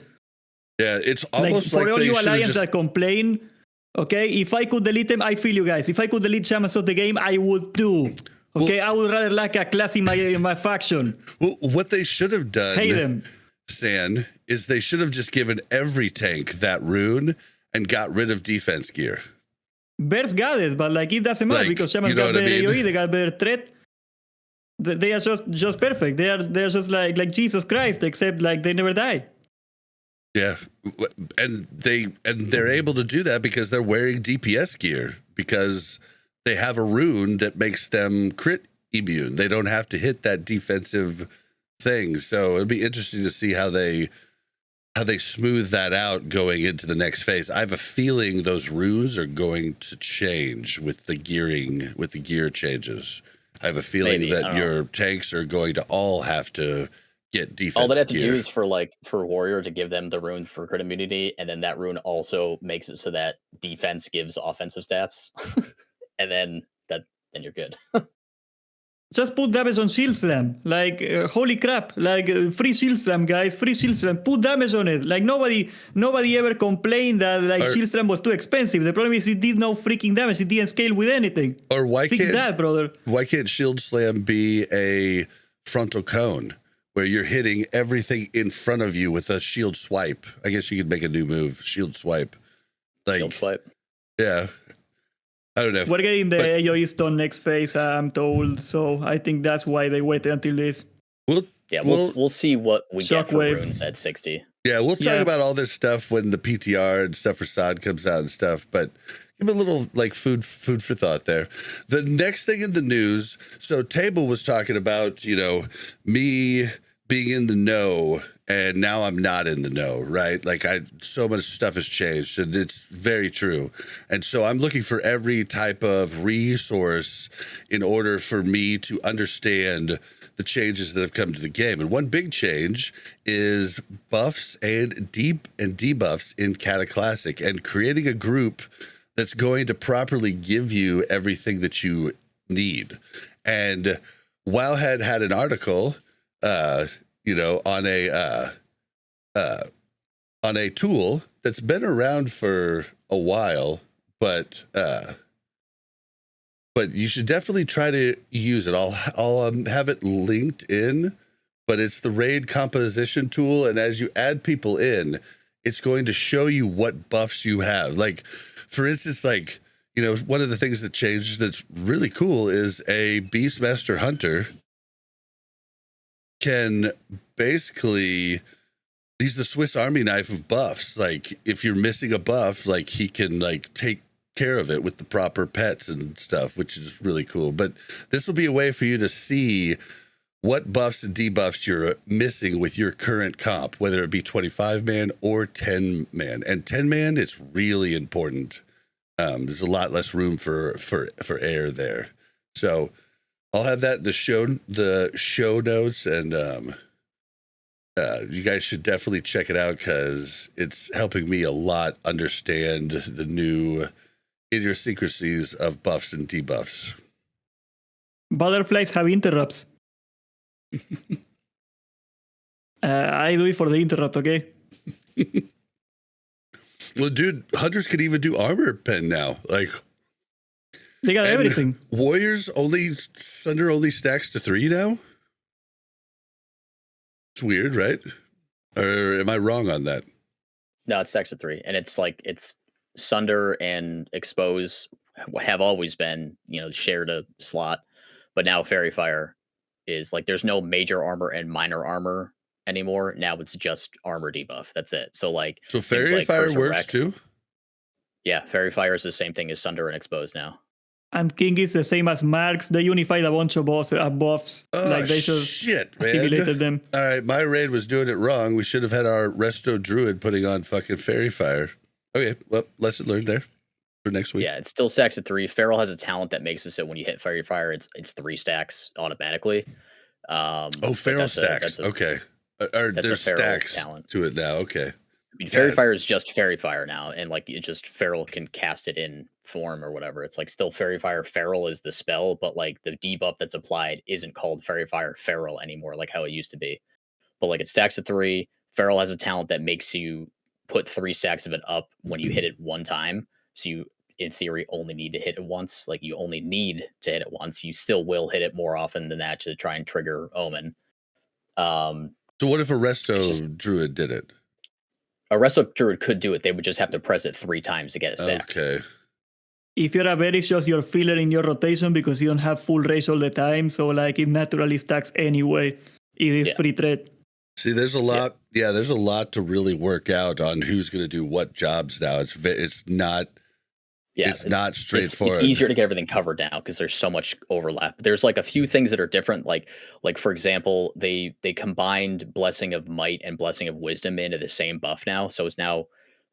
Yeah, it's almost like for all you Alliance just... that complain, okay, if I could delete them, I feel you guys. If I could delete shamans of the game, I would too. Okay, I would rather like a class in my faction. Well, what they should have done, hate them, San, is they should have just given every tank that rune and got rid of defense gear. Bears got it, but like it doesn't matter because shamans got better AoE, they got better threat. They are just perfect. They're just like Jesus Christ, except like they never die. Yeah, and they're able to do that because they're wearing DPS gear, because they have a rune that makes them crit immune. They don't have to hit that defensive thing. So it'll be interesting to see how they smooth that out going into the next phase. I have a feeling those runes are going to change with the gearing, with the gear changes. I have a feeling that your tanks are going to all have to get defense gear. All they have to do is for warrior to give them the rune for crit immunity, and then that rune also makes it so that defense gives offensive stats, and then you're good. Just put damage on Shield Slam. Like, holy crap. Like, free Shield Slam, guys. Free Shield Slam. Put damage on it. Like, nobody ever complained that, like, Shield Slam was too expensive. The problem is it did no freaking damage. It didn't scale with anything. Or Fix that, brother. Why can't Shield Slam be a frontal cone where you're hitting everything in front of you with a shield swipe? I guess you could make a new move. Shield swipe. Like, shield swipe. Yeah. I don't know. We're getting the AoE stone next phase, I'm told. So I think that's why they waited until this. We'll see what we get for runes at 60. Yeah, we'll talk about all this stuff when the PTR and stuff for SOD comes out and stuff. But give a little like food for thought there. The next thing in the news. So Table was talking about, me being in the know, and now I'm not in the know, right? Like so much stuff has changed, and it's very true. And so I'm looking for every type of resource in order for me to understand the changes that have come to the game. And one big change is buffs and debuffs in Cataclysmic, and creating a group that's going to properly give you everything that you need. And Wowhead had an article, on a tool that's been around for a while, but you should definitely try to use it. I'll have it linked in, but it's the raid composition tool, and as you add people in, it's going to show you what buffs you have. Like, for instance, like, one of the things that changes that's really cool is a Beastmaster Hunter can basically, he's the Swiss Army knife of buffs. Like, if you're missing a buff, like, he can like take care of it with the proper pets and stuff, which is really cool. But this will be a way for you to see what buffs and debuffs you're missing with your current comp, whether it be 25-man or 10-man. And 10-man, it's really important. There's a lot less room for air there. So I'll have that in the show notes, and you guys should definitely check it out because it's helping me a lot understand the new idiosyncrasies of buffs and debuffs. Butterflies have interrupts. I do it for the interrupt, okay? Well, dude, hunters can even do armor pen now. Like, they got everything. Warriors Sunder only stacks to 3 now. It's weird, right? Or am I wrong on that? No, it's stacks to 3, and it's like it's Sunder and Expose have always been, shared a slot, but now Fairy Fire is like there's no major armor and minor armor anymore. Now it's just armor debuff. That's it. So Fairy Fire works too? Yeah, Fairy Fire is the same thing as Sunder and Expose now. And King is the same as Marks. They unified a bunch of buffs. Oh, they just shit, man. assimilated them. All right, my raid was doing it wrong. We should have had our Resto Druid putting on fucking Fairy Fire. Okay, well, lesson learned there for next week. Yeah, it's still stacks at 3. Feral has a talent that makes it so when you hit Fairy Fire, it's 3 stacks automatically. Feral stacks. Okay. There's stacks talent to it now. Okay. I mean, Fairy Fire is just Fairy Fire now, and Feral can cast it in form or whatever. It's like still Fairy Fire. Feral is the spell, but like the debuff that's applied isn't called Fairy Fire Feral anymore, like how it used to be. But like it stacks at 3. Feral has a talent that makes you put 3 stacks of it up when you hit it one time. So you, in theory, only need to hit it once. Like you only need to hit it once. You still will hit it more often than that to try and trigger Omen. So what if a Resto Druid did it? A Resto Druid could do it. They would just have to press it 3 times to get a stack. Okay. If you're a Vet, it's just your filler in your rotation because you don't have full race all the time. So like it naturally stacks anyway. It is free trade. See, there's a lot. Yeah, there's a lot to really work out on who's going to do what jobs now. It's not. Yeah, it's not straightforward. It's easier to get everything covered now because there's so much overlap. There's like a few things that are different. Like for example, they combined Blessing of Might and Blessing of Wisdom into the same buff now. So it's now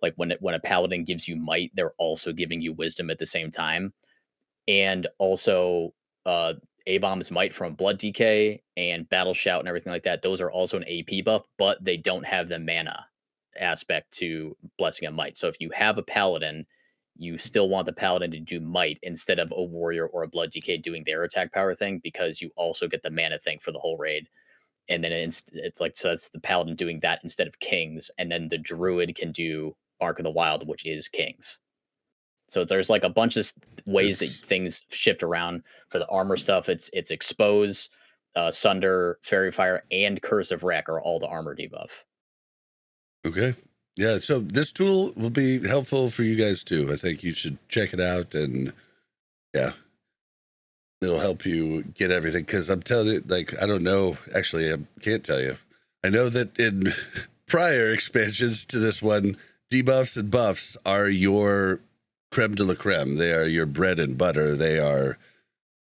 like when a Paladin gives you Might, they're also giving you Wisdom at the same time. And also A-Bomb's Might from Blood Decay and Battle Shout and everything like that. Those are also an AP buff, but they don't have the mana aspect to Blessing of Might. So if you have a Paladin, you still want the Paladin to do Might instead of a Warrior or a Blood Decay doing their attack power thing, because you also get the mana thing for the whole raid. And then it's like, so that's the Paladin doing that instead of Kings. And then the Druid can do Ark of the Wild, which is Kings. So there's like a bunch of ways that things shift around. For the armor stuff, it's Expose, Sunder, Fairy Fire, and Curse of Wreck are all the armor debuff. Okay. Yeah, so this tool will be helpful for you guys too. I think you should check it out, and yeah, it'll help you get everything. Because I'm telling you, like, I don't know. Actually, I can't tell you. I know that in prior expansions to this one, debuffs and buffs are your creme de la creme. They are your bread and butter. They are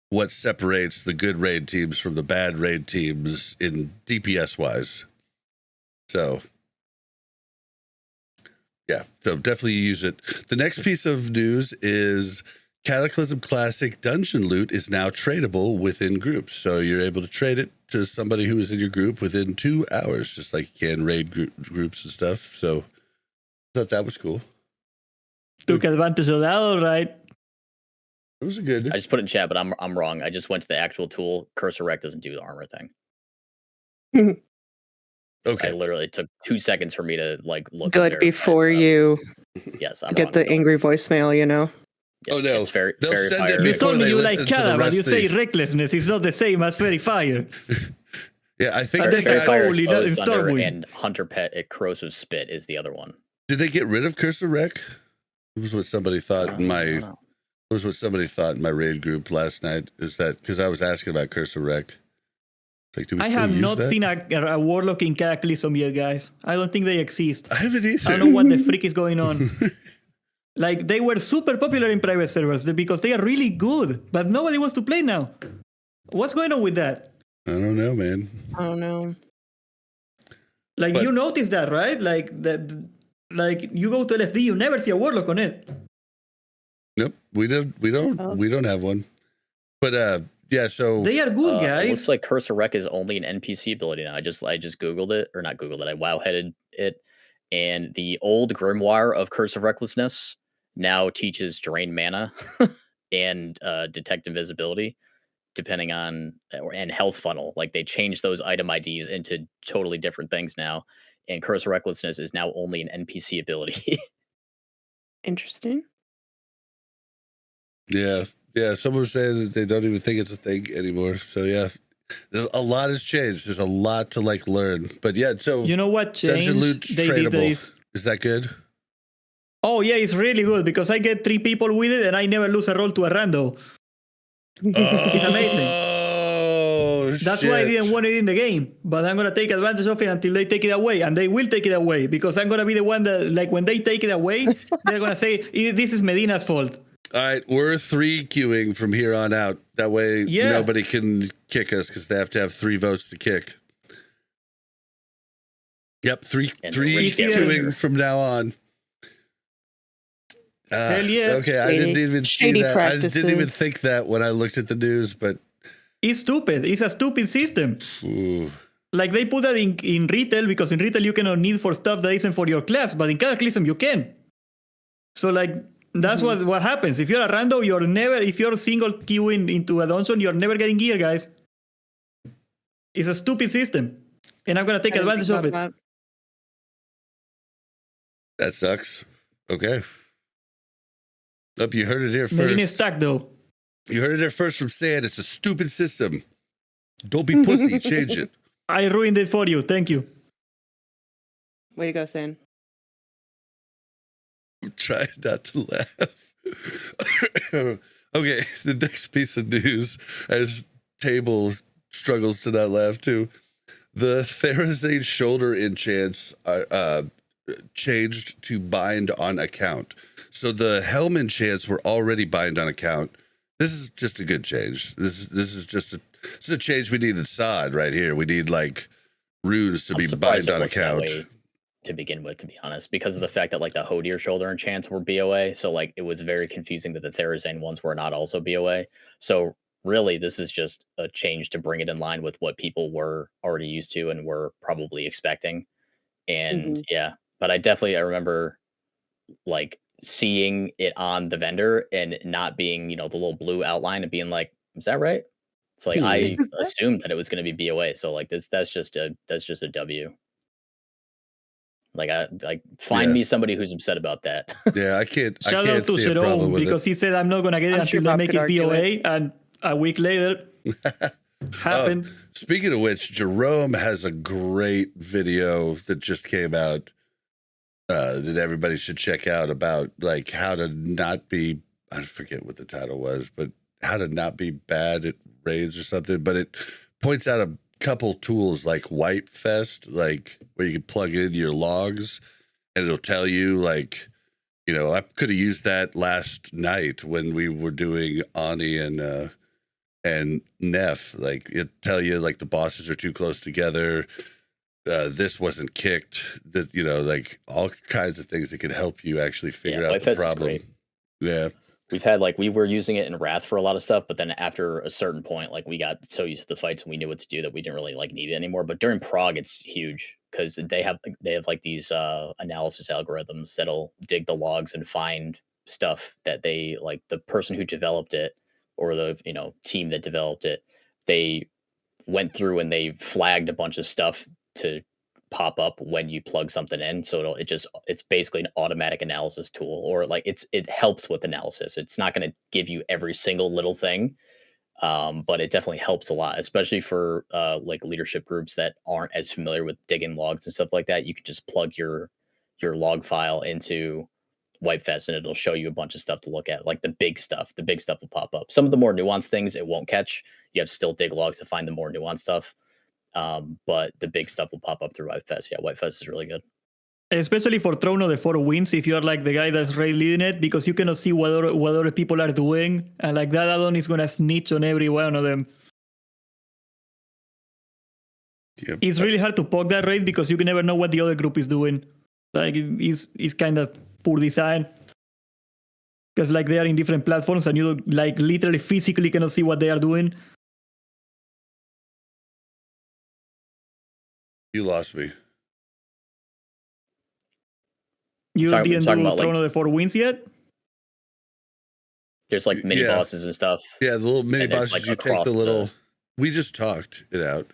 what separates the good raid teams from the bad raid teams in DPS wise. So yeah, so definitely use it. The next piece of news is Cataclysm Classic dungeon loot is now tradable within groups. So you're able to trade it to somebody who is in your group within 2 hours, just like you can raid groups and stuff. So I thought that was cool. Took advantage of that, all right. It was a good. I just put it in chat, but I'm wrong. I just went to the actual tool. Cursor Rec doesn't do the armor thing. Okay. I literally took 2 seconds for me to like look. Good before you Yes, I'm get wrong. the angry voicemail, you know. Yeah, Oh, no. it's very, They'll very send it You before told me they you listen like to the Kata, but rest you of say the- recklessness is not the same as Fairy Fire. Yeah, I think Fire, they Fairy got. Fire. Fire Holy, that is Exposed Thunder Stormwind. and Hunter Pet at Corrosive Spit is the other one. Did they get rid of Cursor Rec? It was what somebody thought in my. I It don't know. was what somebody thought in my raid group last night. Is that because I was asking about Cursor Rec? Like, do we I still have use not that? seen a Warlock in Cataclysm yet, guys. I don't think they exist. I haven't either. I don't know what the freak is going on. Like, they were super popular in private servers because they are really good, but nobody wants to play now. What's going on with that? I don't know, man. I don't know. Like, But- you notice that, right? Like, like you go to LFD, you never see a Warlock on it. Nope, we don't have one. But yeah, so They are good, It guys. looks like Cursor Rec is only an NPC ability now. I just Googled it, or not Googled it. I wow-headed it, and the old Grimoire of Curse of Recklessness now teaches Drain Mana and Detect Invisibility, depending on and Health Funnel. Like they changed those item IDs into totally different things now, and Curse of Recklessness is now only an NPC ability. Interesting. yeah, someone was saying that they don't even think it's a thing anymore. So yeah, a lot has changed. There's a lot to like learn. But yeah, so You know what changed? dungeon loot They did tradable. this. Is that good? Oh yeah, it's really good because I get 3 people with it and I never lose a roll to a rando. It's amazing. Oh, That's why I didn't want it in the game. But I'm gonna take advantage of it until they take it away, and they will take it away because I'm gonna be the one that, like, when they take it away, they're gonna say this is Medina's fault. All right, we're 3 queuing from here on out. That way, Yeah. nobody can kick us because they have to have 3 votes to kick. Yep, three And the three rich get queuing richer. from now on. Hell yeah. Okay, I didn't even see Shady that. I didn't even practices. think that when I looked at the news, but It's stupid. It's a stupid system. ooh. Like they put that in retail because in retail you cannot need for stuff that isn't for your class, but in Cataclysm you can. So like that's what happens. If you're a rando, if you're single queuing into a dungeon, you're never getting gear, guys. It's a stupid system. And I'm gonna take I didn't advantage think of it. about That sucks. Okay. Up, you heard it here Medina is first. stuck though. You heard it here first from Sand. It's a stupid system. Don't be pussy. Change it. I ruined it for you. Thank you. Way to go, Stan. I'm trying not to laugh. Okay, the next piece of news, as Table struggles to not laugh too. The Therazane Shoulder Enchants are changed to bind on account. So the Helm Enchants were already bind on account. This is just a good change. This is just a change we need in SOD right here. We need like runes to I'm be surprised bind it on was that account. way to begin with, to be honest, because of the fact that like the Hodier Shoulder Enchants were BOA. So like it was very confusing that the Therazane ones were not also BOA. So really, this is just a change to bring it in line with what people were already used to and were probably expecting. And yeah, but I remember like seeing it on the vendor and not being, the little blue outline and being like, is that right? So like I assumed that it was going to be BOA. So like that's just a W. Like find Yeah. me somebody who's upset about that. Yeah, I can't Shout out to see a problem Jerome with because he said I'm not gonna get it I'm until sure they Bob make could it argue BOA, and a week later happened. Speaking of which, Jerome has a great video that just came out that everybody should check out about like how to not be, I forget what the title was, but how to not be bad at raids or something. But it points out a couple tools like Wipe Fest, like where you can plug in your logs and it'll tell you like, I could have used that last night when we were doing Ani and Neff. Like it tell you like the bosses are too close together. This wasn't kicked. That like all kinds of things that can help you actually figure out White the Fest is problem. great. Yeah. We've had like we were using it in Wrath for a lot of stuff, but then after a certain point, like we got so used to the fights and we knew what to do that we didn't really like need it anymore. But during Prog, it's huge because they have like these analysis algorithms that'll dig the logs and find stuff that they like the person who developed it or the team that developed it. They went through and they flagged a bunch of stuff to pop up when you plug something in, so it's basically an automatic analysis tool, or like it helps with analysis. It's not going to give you every single little thing, but it definitely helps a lot, especially for like leadership groups that aren't as familiar with digging logs and stuff like that. You can just plug your log file into Whitefest and it'll show you a bunch of stuff to look at, like the big stuff will pop up. Some of the more nuanced things it won't catch. You have to still dig logs to find the more nuanced stuff. But the big stuff will pop up through Whitefest. Yeah, Whitefest is really good. Especially for Throne of the Four Winds, if you are like the guy that's really leading it, because you cannot see what other people are doing, and like that add-on is gonna snitch on every one of them. Yep. It's really hard to poke that raid because you can never know what the other group is doing. Like it's kind of poor design. Because like they are in different platforms and you like literally physically cannot see what they are doing. You lost me. You Talking didn't do about, Throne like, of the Four Winds yet? There's like mini Yeah. bosses and stuff. Yeah, the little mini And it's, bosses. like, You take across the little. the- We just talked it out.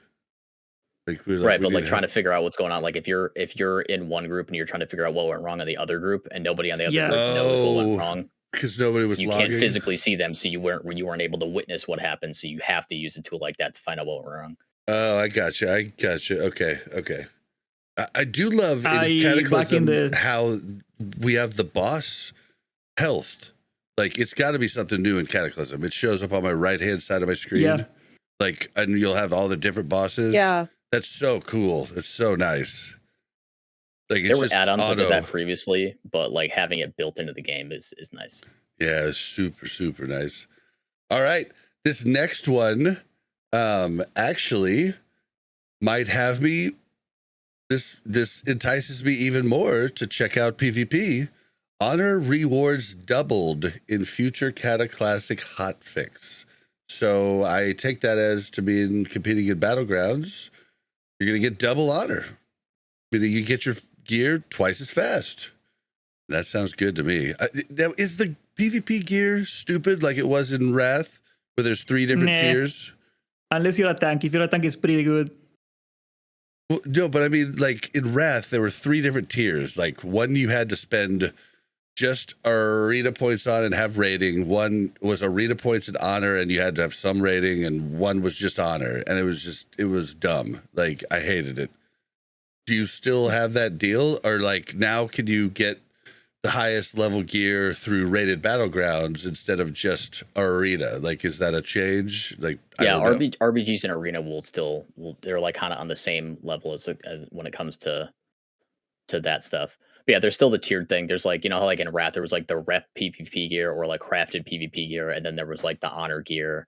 Like we were like, Right, we but need like trying to help. figure out what's going on. Like if you're in one group and you're trying to figure out what went wrong on the other group, and nobody on the other Yeah. group knows what Oh, went wrong, because nobody was you logging. can't physically see them, so you weren't able to witness what happened. So you have to use a tool like that to find out what went wrong. Oh, I got you. Okay. I do love in Back in Cataclysm the- how we have the boss health. Like it's got to be something new in Cataclysm. It shows up on my right hand side of my screen. Yeah. Like, and you'll have all the different bosses. Yeah. That's so cool. It's so nice. Like it's There were just add-ons that auto. did that previously, but like having it built into the game is nice. Yeah, it's super nice. All right, this next one, actually, might have me. This entices me even more to check out PvP. Honor rewards doubled in future Cataclysmic hotfix. So I take that as to mean competing in Battlegrounds, you're going to get double honor. Meaning you get your gear twice as fast. That sounds good to me. Now, is the PvP gear stupid like it was in Wrath, where there's 3 different Nah. tiers? Unless you're a tank. If you're a tank, it's pretty good. Well, no, but I mean, like in Wrath, there were 3 different tiers. Like one you had to spend just arena points on and have rating. One was arena points and honor, and you had to have some rating, and one was just honor. And it was dumb. Like I hated it. Do you still have that deal? Or like now can you get the highest level gear through rated battlegrounds instead of just arena? Like, is that a change? Like, I Yeah, don't know. RBGs and Arena they're like kind of on the same level as when it comes to that stuff. But yeah, there's still the tiered thing. There's like, how like in Wrath there was like the rep PvP gear or like crafted PvP gear, and then there was like the honor gear,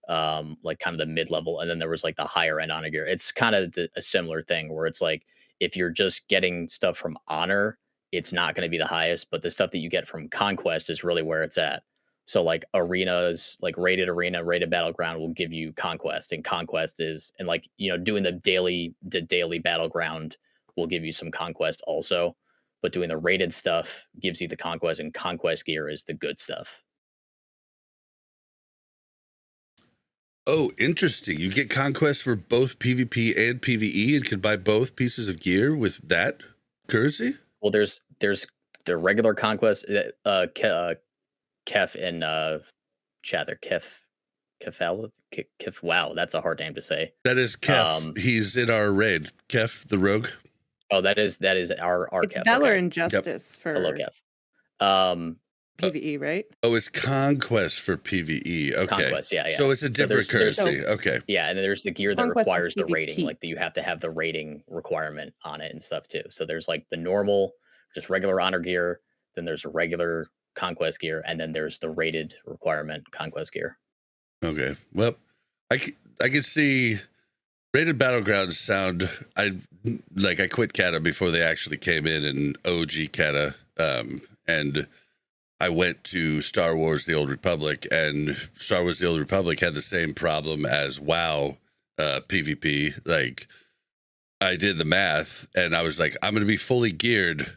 like kind of the mid level, and then there was like the higher end honor gear. It's kind of a similar thing where it's like if you're just getting stuff from honor, it's not going to be the highest, but the stuff that you get from Conquest is really where it's at. So like arenas, like rated arena, rated battleground will give you Conquest, and Conquest is, and like, doing the daily battleground will give you some Conquest also, but doing the rated stuff gives you the Conquest, and Conquest gear is the good stuff. Oh, interesting. You get conquest for both PvP and PvE and can buy both pieces of gear with that currency? Well, there's the regular Conquest, Kef in chat there, Kef. Wow, that's a hard name to say. That is Kef. He's in our raid. Kef, the rogue. Oh, that is our It's Kef. Valor Okay. and Justice for Hello, Kef. PvE, right? Oh, it's conquest for PvE. Okay. Conquest, yeah. So it's a different there's- currency. Okay. Yeah, and then there's the gear that Conquest for requires the rating, PvP. like you have to have the rating requirement on it and stuff too. So there's like the normal, just regular honor gear, then there's a regular conquest gear, and then there's the rated requirement conquest gear. Okay. Well, I can see rated battlegrounds sound. I quit Cata before they actually came in OG Cata, and I went to Star Wars: The Old Republic, and Star Wars: The Old Republic had the same problem as WoW PvP. Like, I did the math, and I was like, I'm going to be fully geared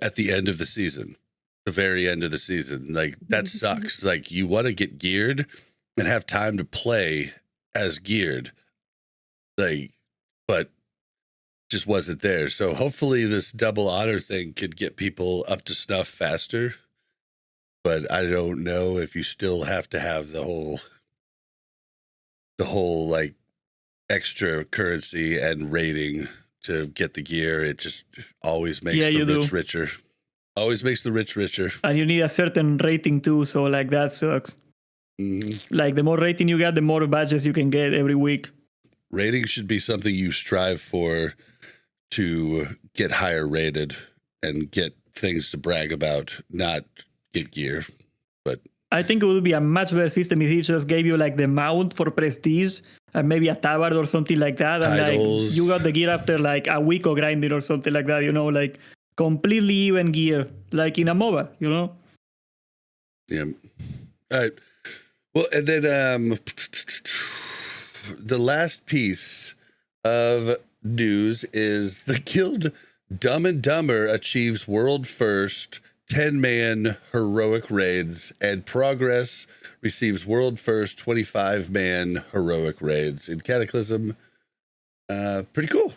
at the end of the season, the very end of the season. Like, that sucks. Like, you want to get geared and have time to play as geared, like, but just wasn't there. So hopefully this double honor thing could get people up to snuff faster. But I don't know if you still have to have the whole like extra currency and rating to get the gear. It just always makes the rich richer. Always makes the rich richer. And you need a certain rating too, so like that sucks. Mm-hmm. Like the more rating you get, the more badges you can get every week. Rating should be something you strive for to get higher rated and get things to brag about, not get gear. But I think it would be a much better system if he just gave you like the mount for prestige and maybe a tabard or something like that. And titles. Like you got the gear after like a week of grinding or something like that, you know, like completely even gear, like in a MOBA, you know? Yeah. All right. Well, and then the last piece of news is the guild Dumb and Dumber achieves world first 10-man heroic raids, and Progress receives world first 25-man heroic raids in Cataclysm. Pretty cool.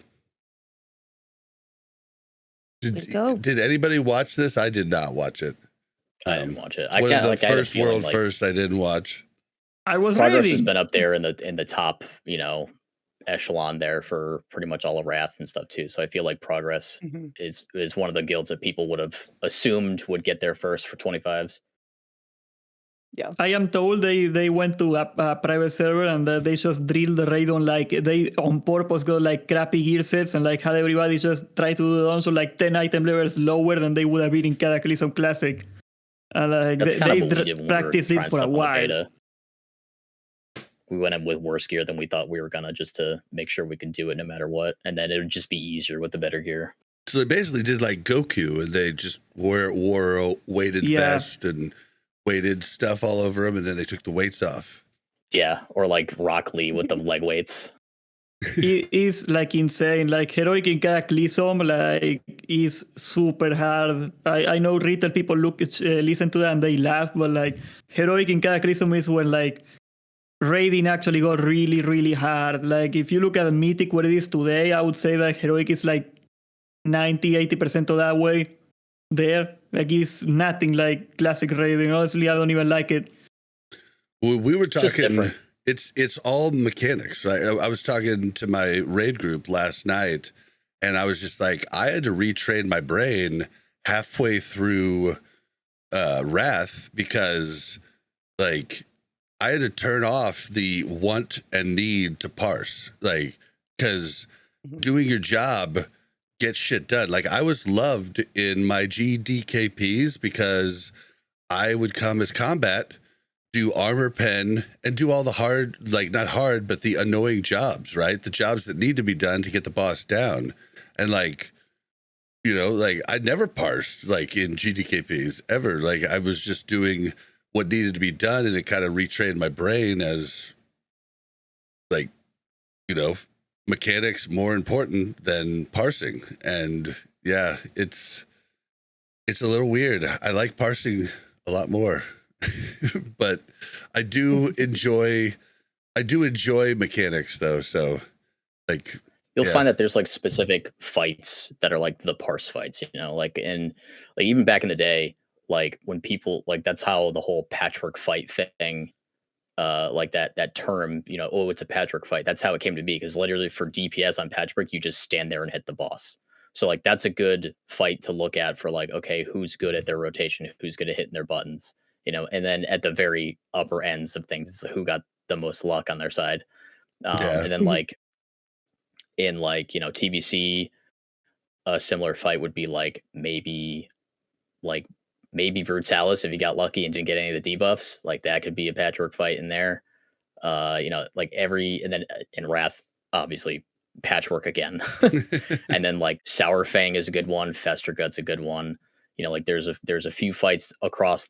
Did anybody watch this? I did not watch it. I didn't watch it. One of the first world first I didn't watch. I was Progress ready. has been up there in the top, you know, echelon there for pretty much all of Wrath and stuff too. So I feel like Progress is one of the guilds that people would have assumed would get there first for 25s. Yeah, I am told they went to a private server and they just drilled the raid on like they on purpose got like crappy gear sets and like had everybody just try to do also like 10 item levels lower than they would have been in Cataclysm Classic. And like they practiced it for a while. We went in with worse gear than we thought we were gonna, just to make sure we could do it no matter what, and then it would just be easier with the better gear. So they basically did like Goku, and they just wore a weighted vest and weighted stuff all over them, and then they took the weights off. Yeah, or like Rock Lee with the leg weights. It is like insane. Like heroic in Cataclysm, like is super hard. I know retail people listen to that and they laugh, but like heroic in Cataclysm is when like raiding actually got really, really hard. Like if you look at Mythic where it is today, I would say that heroic is like 90-80% of that way there. Like it's nothing like classic raiding. Honestly, I don't even like it. We were talking. It's all mechanics, right? I was talking to my raid group last night, and I was just like, I had to retrain my brain halfway through Wrath because, like, I had to turn off the want and need to parse, like, because doing your job gets shit done. Like, I was loved in my GDKPs because I would come as combat, do armor pen, and do all the hard, like not hard, but the annoying jobs, right? The jobs that need to be done to get the boss down. And like, you know, like I never parsed like in GDKPs ever. Like I was just doing what needed to be done, and it kind of retrained my brain as like, you know, mechanics more important than parsing. And yeah, it's a little weird. I like parsing a lot more. But I do enjoy mechanics though. So like you'll find that there's like specific fights that are like the parse fights, you know, like in like even back in the day, like when people like that's how the whole patchwork fight thing, like that term, you know, oh, it's a patchwork fight. That's how it came to be, because literally for DPS on patchwork, you just stand there and hit the boss. So like that's a good fight to look at for like, okay, who's good at their rotation, who's good at hitting their buttons. You know, and then at the very upper ends of things, who got the most luck on their side. And then like in like, you know, TBC, a similar fight would be like maybe Brutalis if you got lucky and didn't get any of the debuffs. Like that could be a patchwork fight in there. You know, like and then in Wrath, obviously patchwork again. And then like Sour Fang is a good one. Fester Gut's a good one. like there's a few fights across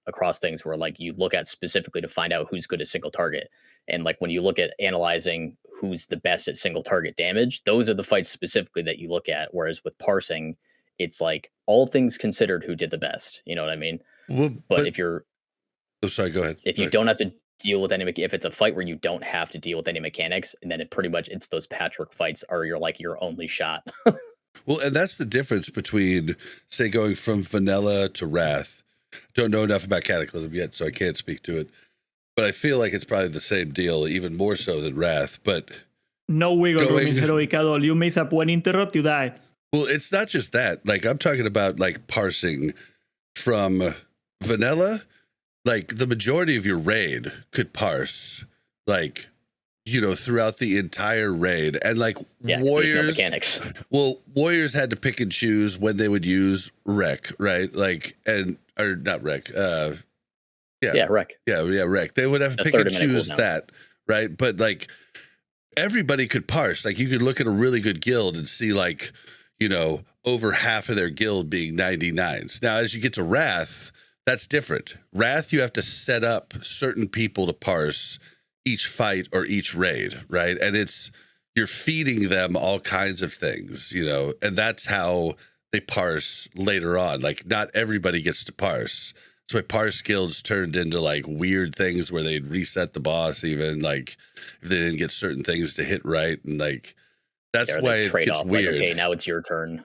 across things where like you look at specifically to find out who's good at single target. And like when you look at analyzing who's the best at single target damage, those are the fights specifically that you look at. Whereas with parsing, it's like all things considered, who did the best. You know what I mean? Well, But if you're, oh, sorry, go ahead. if you don't have to deal with any, if it's a fight where you don't have to deal with any mechanics, and then it's those patchwork fights are your only shot. Well, and that's the difference between, say, going from vanilla to Wrath. Don't know enough about Cataclysm yet, so I can't speak to it. But I feel like it's probably the same deal, even more so than Wrath. But no wiggle room in heroic at all. You mess up one interrupt, you die. Well, it's not just that. Like, I'm talking about like parsing from vanilla. Like, the majority of your raid could parse, like, throughout the entire raid. And like warriors, no mechanics. Well, warriors had to pick and choose when they would use rec, right? Like, or not rec. Rec. Yeah, rec. They would have to pick and choose that, right? But like everybody could parse. Like you could look at a really good guild and see like, over half of their guild being 99s. Now, as you get to Wrath, that's different. Wrath, you have to set up certain people to parse each fight or each raid, right? And you're feeding them all kinds of things, and that's how they parse later on. Like not everybody gets to parse. So my parse guilds turned into like weird things where they'd reset the boss, even like if they didn't get certain things to hit right. And like, that's why it gets weird. Like, okay, now it's your turn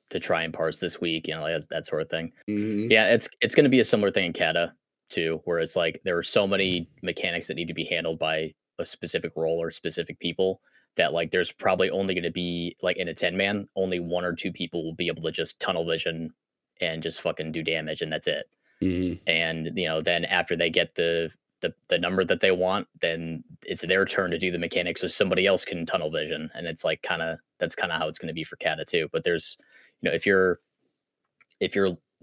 to try and parse this week, that sort of thing. Mm-hmm. Yeah, it's going to be a similar thing in Cata too, where it's like there are so many mechanics that need to be handled by a specific role or specific people that like there's probably only going to be like in a 10-man, only one or two people will be able to just tunnel vision and just fucking do damage, and that's it. Mm-hmm. And then after they get the number that they want, then it's their turn to do the mechanics so somebody else can tunnel vision. And it's like that's kind of how it's going to be for Cata too. But there's if you're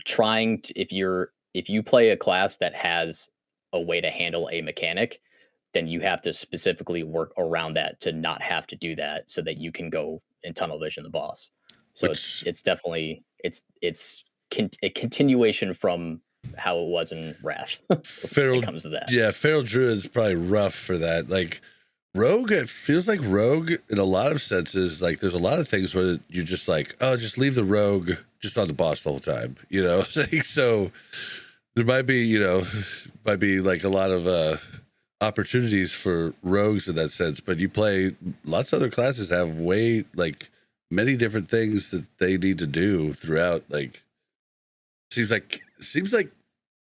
trying to if you play a class that has a way to handle a mechanic, then you have to specifically work around that to not have to do that so that you can go and tunnel vision the boss. So it's definitely a continuation from how it was in Wrath. Feral, it comes to that. Yeah, Feral Druid is probably rough for that. Like Rogue, it feels like Rogue in a lot of senses. Like there's a lot of things where you're just like, oh, just leave the Rogue just on the boss the whole time, Like, so there might be, like a lot of opportunities for rogues in that sense. But you play lots of other classes have way like many different things that they need to do throughout. Like seems like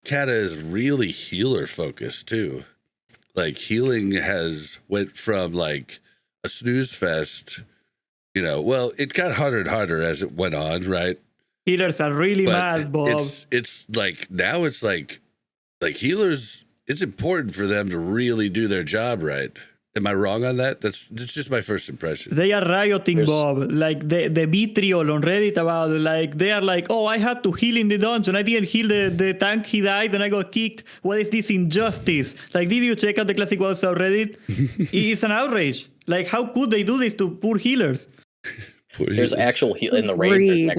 Cata is really healer focused too. Like healing has went from like a snooze fest, well, it got harder and harder as it went on, right? Healers are really mad, Bob. It's like now it's like healers, it's important for them to really do their job right. Am I wrong on that? That's just my first impression. They are rioting, Bob. Like the vitriol on Reddit about like they are like, oh, I had to heal in the dungeon. I didn't heal the tank. He died and I got kicked. What is this injustice? Like, did you check out the Classic WoW Reddit? It's an outrage. Like, how could they do this to poor healers? There's actual heal in the raids.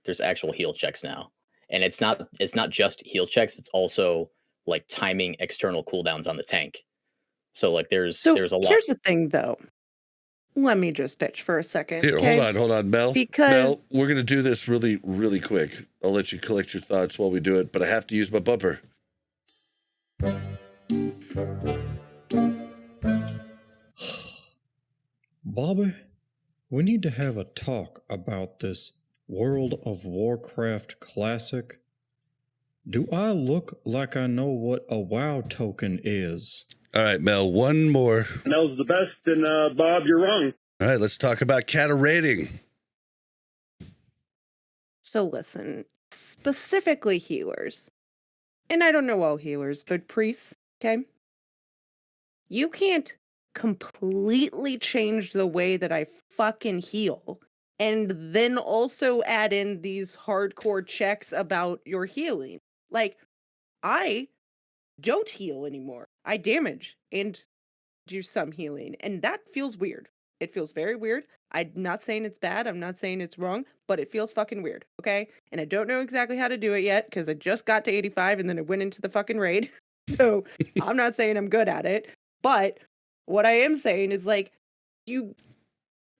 There's actual heal checks now, and it's not just heal checks. It's also like timing external cooldowns on the tank. So like there's a lot. Here's the thing though. Let me just pitch for a second. Here, okay? hold on, Mel. Mel, we're gonna do this really, really quick. I'll let you collect your thoughts while we do it, but I have to use my bumper. Bobby, we need to have a talk about this World of Warcraft Classic. Do I look like I know what a WoW token is? All right, Mel, one more. Mel's the best, and Bob, you're wrong. All right, let's talk about Cata rating. So listen, specifically healers, and I don't know all healers, but priests, okay? You can't completely change the way that I fucking heal and then also add in these hardcore checks about your healing. Like, I don't heal anymore. I damage and do some healing, and that feels weird. It feels very weird. I'm not saying it's bad. I'm not saying it's wrong, but it feels fucking weird. Okay. And I don't know exactly how to do it yet because I just got to 85 and then I went into the fucking raid. So I'm not saying I'm good at it. But what I am saying is like, you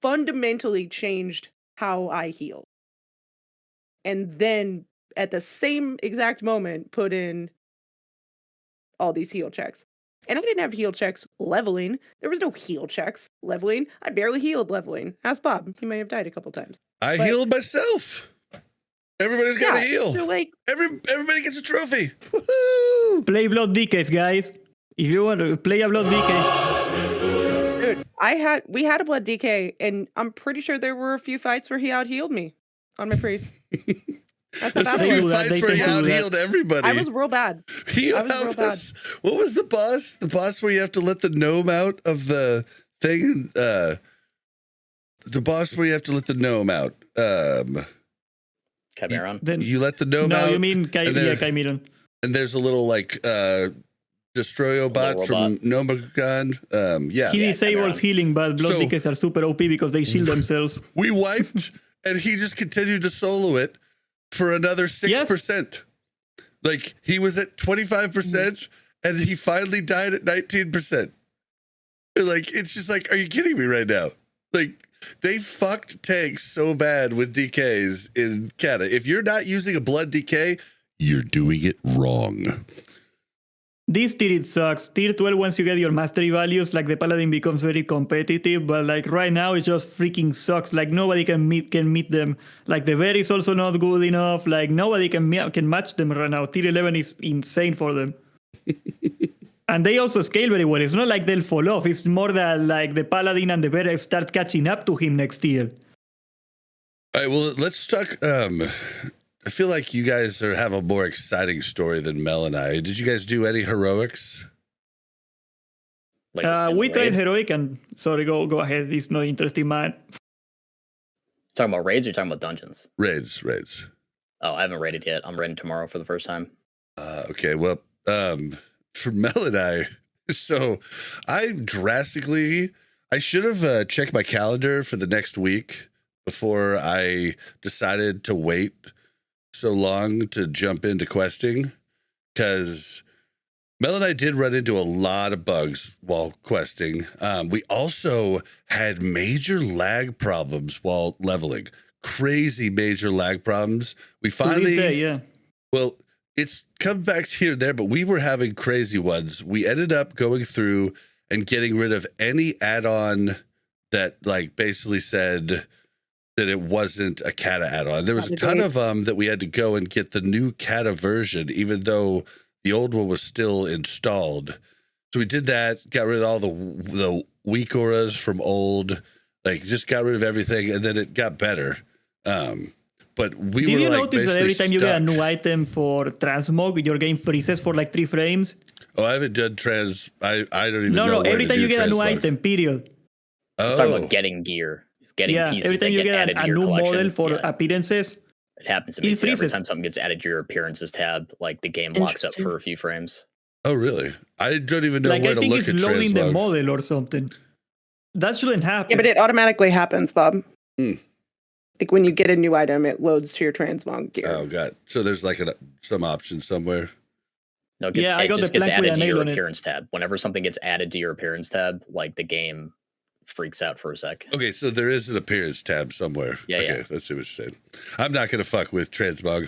fundamentally changed how I heal. And then at the same exact moment, put in all these heal checks. And I didn't have heal checks leveling. There was no heal checks leveling. I barely healed leveling. Ask Bob. He may have died a couple times. I But- healed myself. Everybody's got to heal. So like, Everybody gets a trophy. Woohoo! Play Blood Decays, guys. If you want to play a Blood DK. dude, we had a blood DK, and I'm pretty sure there were a few fights where he out healed me on my priest. That's how There's a bad I few was. that. fights They where he can do out that. healed everybody. I was real bad. He I was real bad. What was the boss? The boss where you have to let the gnome out of the thing? The boss where you have to let the gnome out. Chimeron. Then, You let the gnome out. no, you mean and there- Chimeron. And there's a little like Destroyo bot Little from robot. Nomagon. Yeah. He disables Chimeron. healing, but Blood So- Decays are super OP because they shield themselves. We wiped and he just continued to solo it for another 6%. Like he was at 25% and he finally died at 19%. Like, it's just like, are you kidding me right now? Like, they fucked tanks so bad with DKs in Cata. If you're not using a blood DK, you're doing it wrong. This tier it sucks. Tier 12, once you get your mastery values, like the paladin becomes very competitive, but like right now it just freaking sucks. Like nobody can meet them. Like the bear is also not good enough. Like nobody can match them right now. Tier 11 is insane for them. And they also scale very well. It's not like they'll fall off. It's more that like the paladin and the bear start catching up to him next year. All right, well, let's talk. I feel like you guys have a more exciting story than Mel and I. Did you guys do any heroics? Like, in We the tried raid? heroic and sorry, go ahead. It's not interesting, man. Talking about raids or talking about dungeons? Raids. Oh, I haven't raided yet. I'm raiding tomorrow for the first time. Okay, well, for Mel and I, so I should have checked my calendar for the next week before I decided to wait so long to jump into questing, because Mel and I did run into a lot of bugs while questing. We also had major lag problems while leveling. Crazy major lag problems. We To finally, this day, yeah. well, it's come back here and there, but we were having crazy ones. We ended up going through and getting rid of any add-on that like basically said that it wasn't a Cata add-on. There was a ton of them that we had to go and get the new Cata version, even though the old one was still installed. So we did that, got rid of all the weak auras from old, like just got rid of everything, and then it got better. But we Did were you like notice that basically every time you get a stuck. new item for transmog, your game freezes for like 3 frames? Oh, I haven't done trans. I don't even know. No, where every to time do you get a new transmog. item, period. Oh, I'm talking about getting gear. Getting Yeah, pieces every time that you get get added a to your new collection. model for Yeah, appearances, it happens to me it too. Every freezes. time something gets added to your appearances tab, like the game locks up Interesting. for a few frames. oh, really? I don't even know like where I to think look it's at loading the transmog. model or something. That shouldn't happen. Yeah, but it automatically happens, Bob. Hmm. Like when you get a new item, it loads to your transmog gear. Oh, God. So there's like some option somewhere. No, it gets, Yeah, I it got the just gets plank with added a to your nail on it. appearance tab. Whenever something gets added to your appearance tab, like the game freaks out for a sec. Okay, so there is an appearance tab somewhere. Yeah, okay, yeah. let's see what you're saying. I'm not gonna fuck with transmog.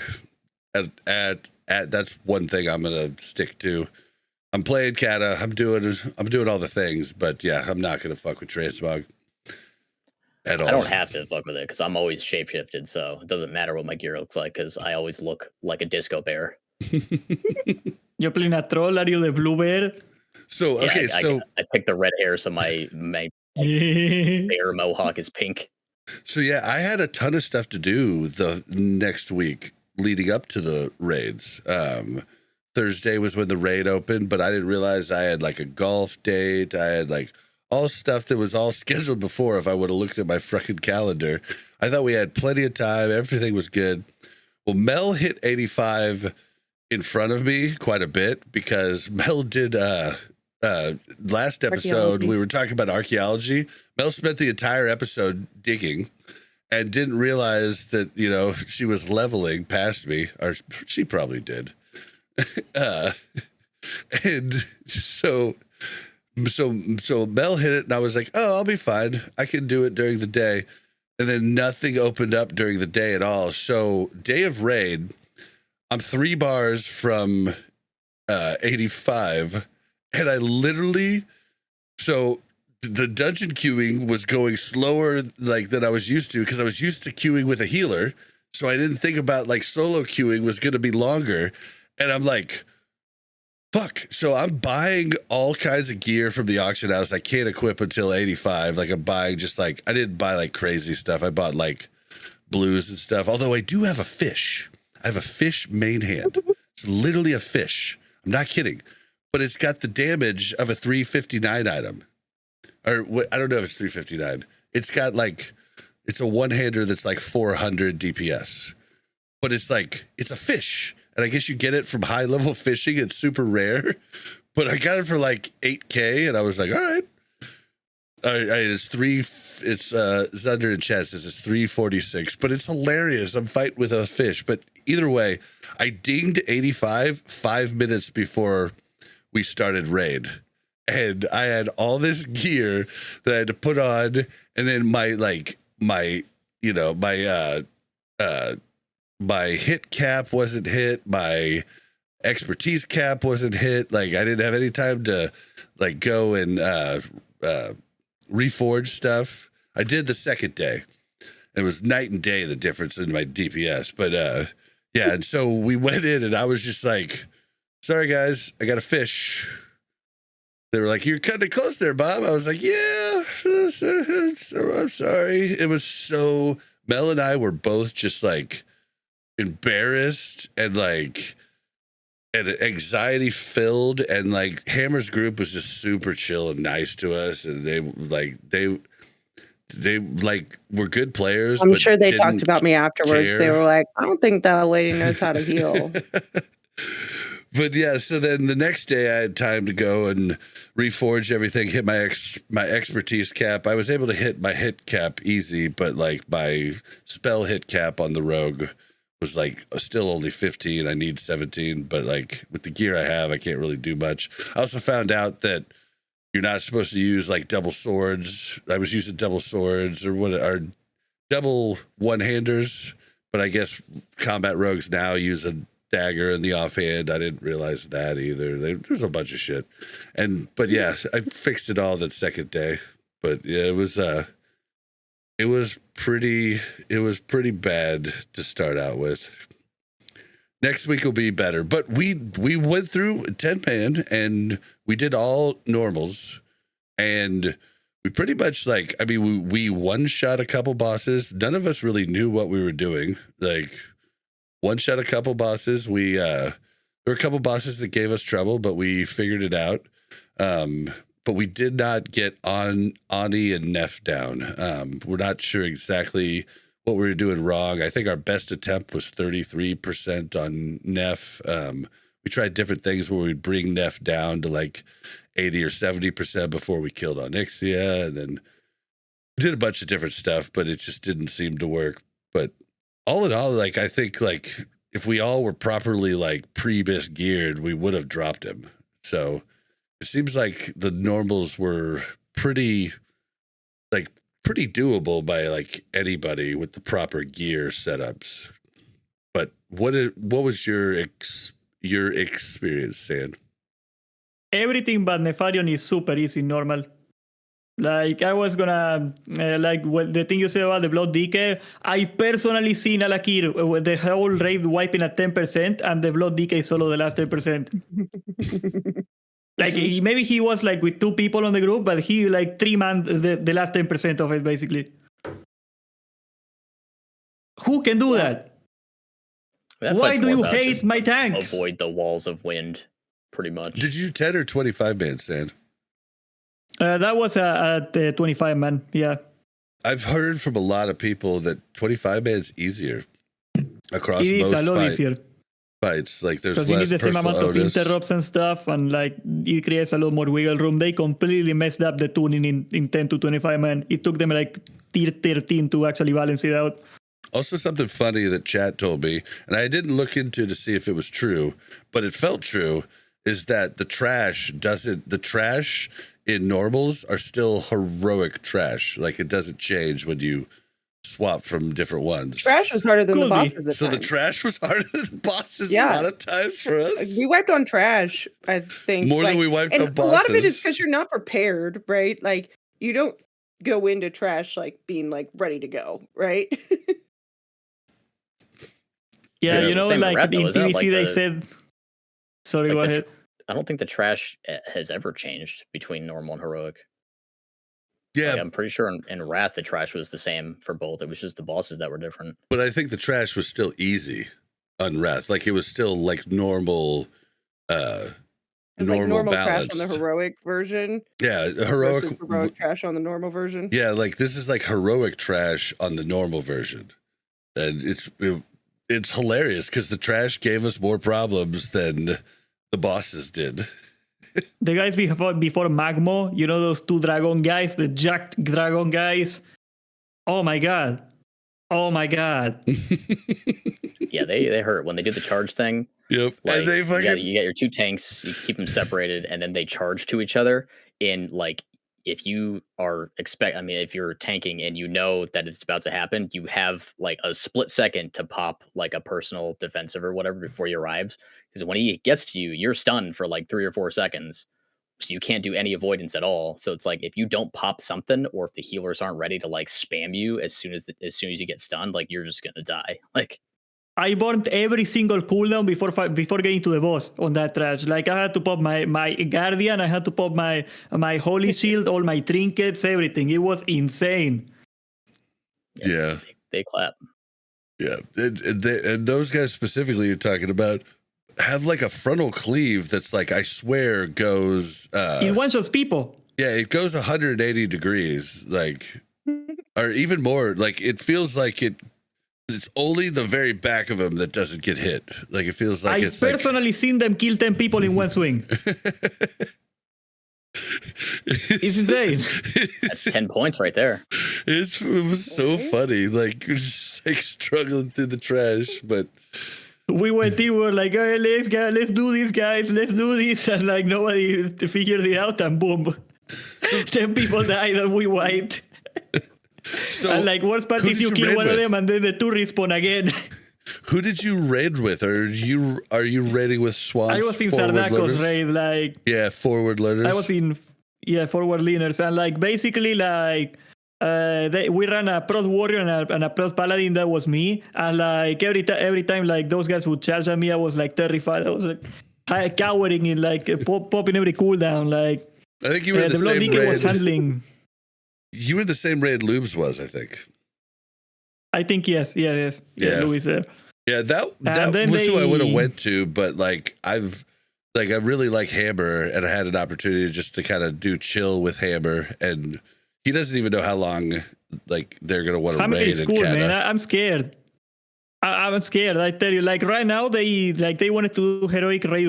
That's one thing I'm gonna stick to. I'm playing Cata. I'm doing all the things, but yeah, I'm not gonna fuck with transmog at all. I don't have to fuck with it because I'm always shapeshifted, so it doesn't matter what my gear looks like because I always look like a disco bear. You're playing a troll, are you the blue bear? So Yeah, okay, so I picked the red hair, so my bear mohawk is pink. yeah, I had a ton of stuff to do the next week leading up to the raids. Thursday was when the raid opened, but I didn't realize I had like a golf date. I had like all stuff that was all scheduled before. If I would have looked at my freaking calendar, I thought we had plenty of time. Everything was good. Well, Mel hit 85 in front of me quite a bit because Mel did last episode Archaeology. we were talking about archaeology. Mel spent the entire episode digging and didn't realize that, she was leveling past me, or she probably did. And so Mel hit it, and I was like, oh, I'll be fine. I can do it during the day. And then nothing opened up during the day at all. So day of raid, I'm 3 bars from 85, and I literally, so the dungeon queuing was going slower than I was used to, because I was used to queuing with a healer. So I didn't think about solo queuing was going to be longer. And I'm like, fuck. So I'm buying all kinds of gear from the auction house I can't equip until 85. I'm buying just I didn't buy crazy stuff. I bought blues and stuff. Although I do have a fish. I have a fish main hand. It's literally a fish. I'm not kidding. But it's got the damage of a 359 item. Or I don't know if it's 359. It's got it's a one-hander that's 400 DPS. But it's it's a fish. And I guess you get it from high-level fishing. It's super rare. But I got it for 8K, and I was like, all right. It's Zunder and Chess. It's 346, but it's hilarious. I'm fighting with a fish. But either way, I dinged 85 5 minutes before we started raid. And I had all this gear that I had to put on, and then my hit cap wasn't hit, my expertise cap wasn't hit. I didn't have any time to go and reforge stuff. I did the second day. It was night and day, the difference in my DPS. But yeah, and so we went in, and I was just sorry guys, I got a fish. They were like, you're cutting it close there, Bob. I was like, yeah, I'm sorry. It was so, Mel and I were both just embarrassed and and anxiety filled, and Hammer's group was just super chill and nice to us, and they were good players. I'm but sure they talked about me afterwards. care. They were like, I don't think that lady knows how to heal. But yeah, so then the next day I had time to go and reforge everything, hit my expertise cap. I was able to hit my hit cap easy, but my spell hit cap on the rogue was still only 15. I need 17, but with the gear I have, I can't really do much. I also found out that you're not supposed to use double swords. I was using double swords or double one-handers, but I guess combat rogues now use a dagger in the offhand. I didn't realize that either. There's a bunch of shit. But yeah, I fixed it all that second day. But yeah, it was pretty bad to start out with. Next week will be better. But we went through 10-man, and we did all normals, and we pretty much we one-shot a couple bosses. None of us really knew what we were doing. One-shot a couple bosses. There were a couple bosses that gave us trouble, but we figured it out. But we did not get Ani and Neff down. We're not sure exactly what we were doing wrong. I think our best attempt was 33% on Neff. We tried different things where we'd bring Neff down to 80 or 70% before we killed Onyxia. And then we did a bunch of different stuff, but it just didn't seem to work. But all in all, I think if we all were properly pre-bis geared, we would have dropped him. So it seems like the normals were pretty doable by anybody with the proper gear setups. But what was your experience, Sam? Everything but Nefarion is super easy normal. I was gonna the thing you said about the blood decay. I personally seen Alakir with the whole raid wiping at 10%, and the blood decay solo the last 10%. Maybe he was with 2 people on the group, but he 3-man the last 10% of it basically. Who can do that? Why do you hate my tanks? Avoid the walls of wind, pretty much. Did you 10 or 25-man, Sand? That was a 25-man, yeah. I've heard from a lot of people that 25-man's easier across it is most a lot fight. easier. fights. Like there's Because you need less the same personal amount of onus. interrupts and stuff, and like it creates a lot more wiggle room. They completely messed up the tuning in 10 to 25 man. It took them like tier 13 to actually balance it out. Also, something funny that chat told me, and I didn't look into to see if it was true, but it felt true, is that the trash in normals are still heroic trash. Like it doesn't change when you swap from different ones. Trash was harder than the Could be. bosses at So the times. trash was harder than the bosses Yeah. a lot of times for us. Like, we wiped on trash, I think. More than like- we wiped and on bosses. a lot of it is because you're not prepared, right? Like you don't go into trash like being like ready to go, right? Yeah, Yeah. you know, Same with like Red, though, in isn't it? PvC Like they the- said. Sorry, like go the ahead. I don't think the trash has ever changed between normal and heroic. Yeah, Like, I'm pretty sure in Wrath the trash was the same for both. It was just the bosses that were different. but I think the trash was still easy on Wrath. Like it was still like normal, It's normal like normal balanced. trash on the heroic version Yeah, versus heroic trash on the normal version. Yeah, like this is like heroic trash on the normal version, and it's hilarious because the trash gave us more problems than the bosses did. The guys before Magmo, you know those two dragon guys, the jacked dragon guys. Oh my god. Oh my god. Yeah, they hurt when they do the charge thing. Yep, Like, and they fucking you got your two tanks, you keep them separated, and then they charge to each other. And like, if you are if you're tanking and you know that it's about to happen, you have like a split second to pop like a personal defensive or whatever before he arrives. Because when he gets to you, you're stunned for like 3 or 4 seconds, so you can't do any avoidance at all. So it's like if you don't pop something, or if the healers aren't ready to like spam you as soon as you get stunned, like you're just gonna die. Like. I burned every single cooldown before getting to the boss on that trash. Like I had to pop my guardian, I had to pop my holy shield, all my trinkets, everything. It was insane. Yeah. They clap. Yeah, and those guys specifically you're talking about have like a frontal cleave that's like I swear goes. It one-shots people. Yeah, it goes 180 degrees, like, or even more. Like it feels like it's only the very back of him that doesn't get hit. Like it feels like I've personally seen them kill 10 people in one swing. It's insane. That's 10 points right there. It was so funny. Like you're just like struggling through the trash, but We went in, we were like, hey, let's do this, guys, let's do this. And like nobody figured it out, and boom. 10 people died and we wiped. so And like worst part who is did you kill raid one of with? them and then the two respawn again. Who did you raid with? Or are you raiding with swamps? I was in forward Sardako's learners? raid, like Yeah, forward learners. I was in forward leaners, and like basically like we ran a prod warrior and a prod paladin. That was me, and like every time like those guys would charge at me, I was like terrified. I was like cowering in like popping every cooldown. Like I think you were in the the Blood same Deacon was raid. handling. You were the same raid Lubes was, I think. I think yes. Yeah. Louis there. Yeah, that then was who I would have they- went to, but like I really like Hammer, and I had an opportunity just to kind of do chill with Hammer, and he doesn't even know how long like they're gonna want to Hammer raid is in cool, Canada. man. I'm scared. I'm scared. I tell you, like right now they wanted to do heroic raid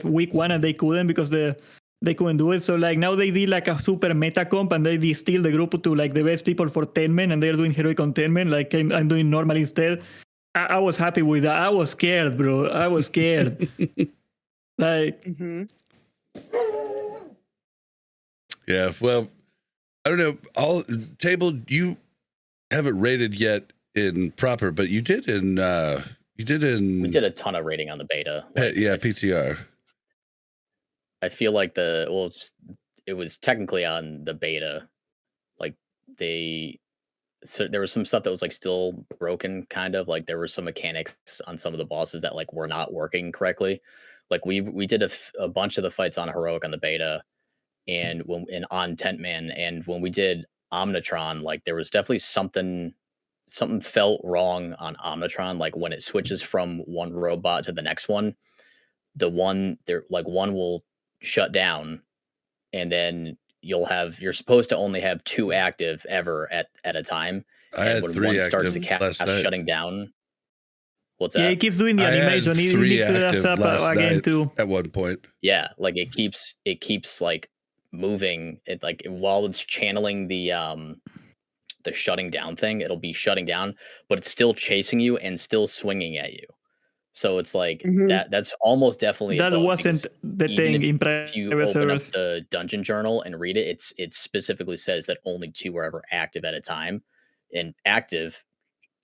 week 1 and they couldn't because they couldn't do it. So like now they did like a super meta comp and they distill the group to like the best people for 10 men and they're doing heroic on 10 men. Like I'm doing normal instead. I was happy with that. I was scared, bro. I was scared. Like Mm-hmm. Yeah, well, I don't know. All Table, you haven't raided yet in proper, but you did in We did a ton of rating on the beta. Like, PTR. I feel like it was technically on the beta. Like so there was some stuff that was like still broken, kind of like there were some mechanics on some of the bosses that like were not working correctly. Like we did a bunch of the fights on heroic on the beta, and on Tent Man, and when we did Omnitron, like there was definitely something felt wrong on Omnitron. Like when it switches from one robot to the next one, one will shut down, and then you're supposed to only have 2 active ever at a time. I And had when 3 one starts active to cast last night. shutting down, What's that? Yeah, it keeps doing the I had animation. It 3 mixes it active up last again night too. at one point. Yeah, like it keeps like moving. It like while it's channeling the shutting down thing, it'll be shutting down, but it's still chasing you and still swinging at you. So it's like Mhm. that's almost definitely a That bug, wasn't because the even thing in if you private open up servers. the dungeon journal and read it, it specifically says that only 2 are ever active at a time. And active,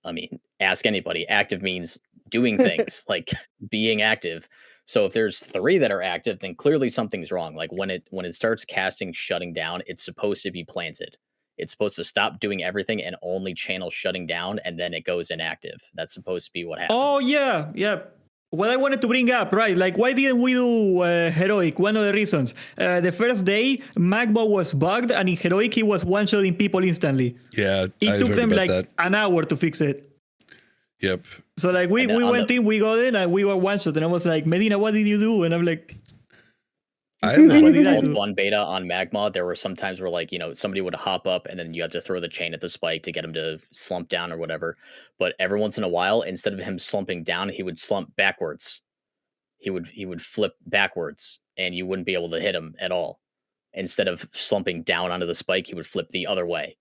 I mean, ask anybody. Active means doing things, like being active. So if there's 3 that are active, then clearly something's wrong. Like when it starts casting shutting down, it's supposed to be planted. It's supposed to stop doing everything and only channel shutting down, and then it goes inactive. That's supposed to be what happens. Oh yeah, yeah. What I wanted to bring up, right? Like, why didn't we do heroic? One of the reasons. The first day, Magma was bugged, and in heroic, he was one-shotting people instantly. Yeah, It I took heard them about like that. an hour to fix it. Yep. So like we And then on went in, we got in, and we were one-shot, and I was like, Medina, what did you do? And I'm like, I haven't. What did I do? Also on beta on Magma, there were some times where like, somebody would hop up and then you have to throw the chain at the spike to get him to slump down or whatever. But every once in a while, instead of him slumping down, he would slump backwards. He would flip backwards and you wouldn't be able to hit him at all. Instead of slumping down onto the spike, he would flip the other way.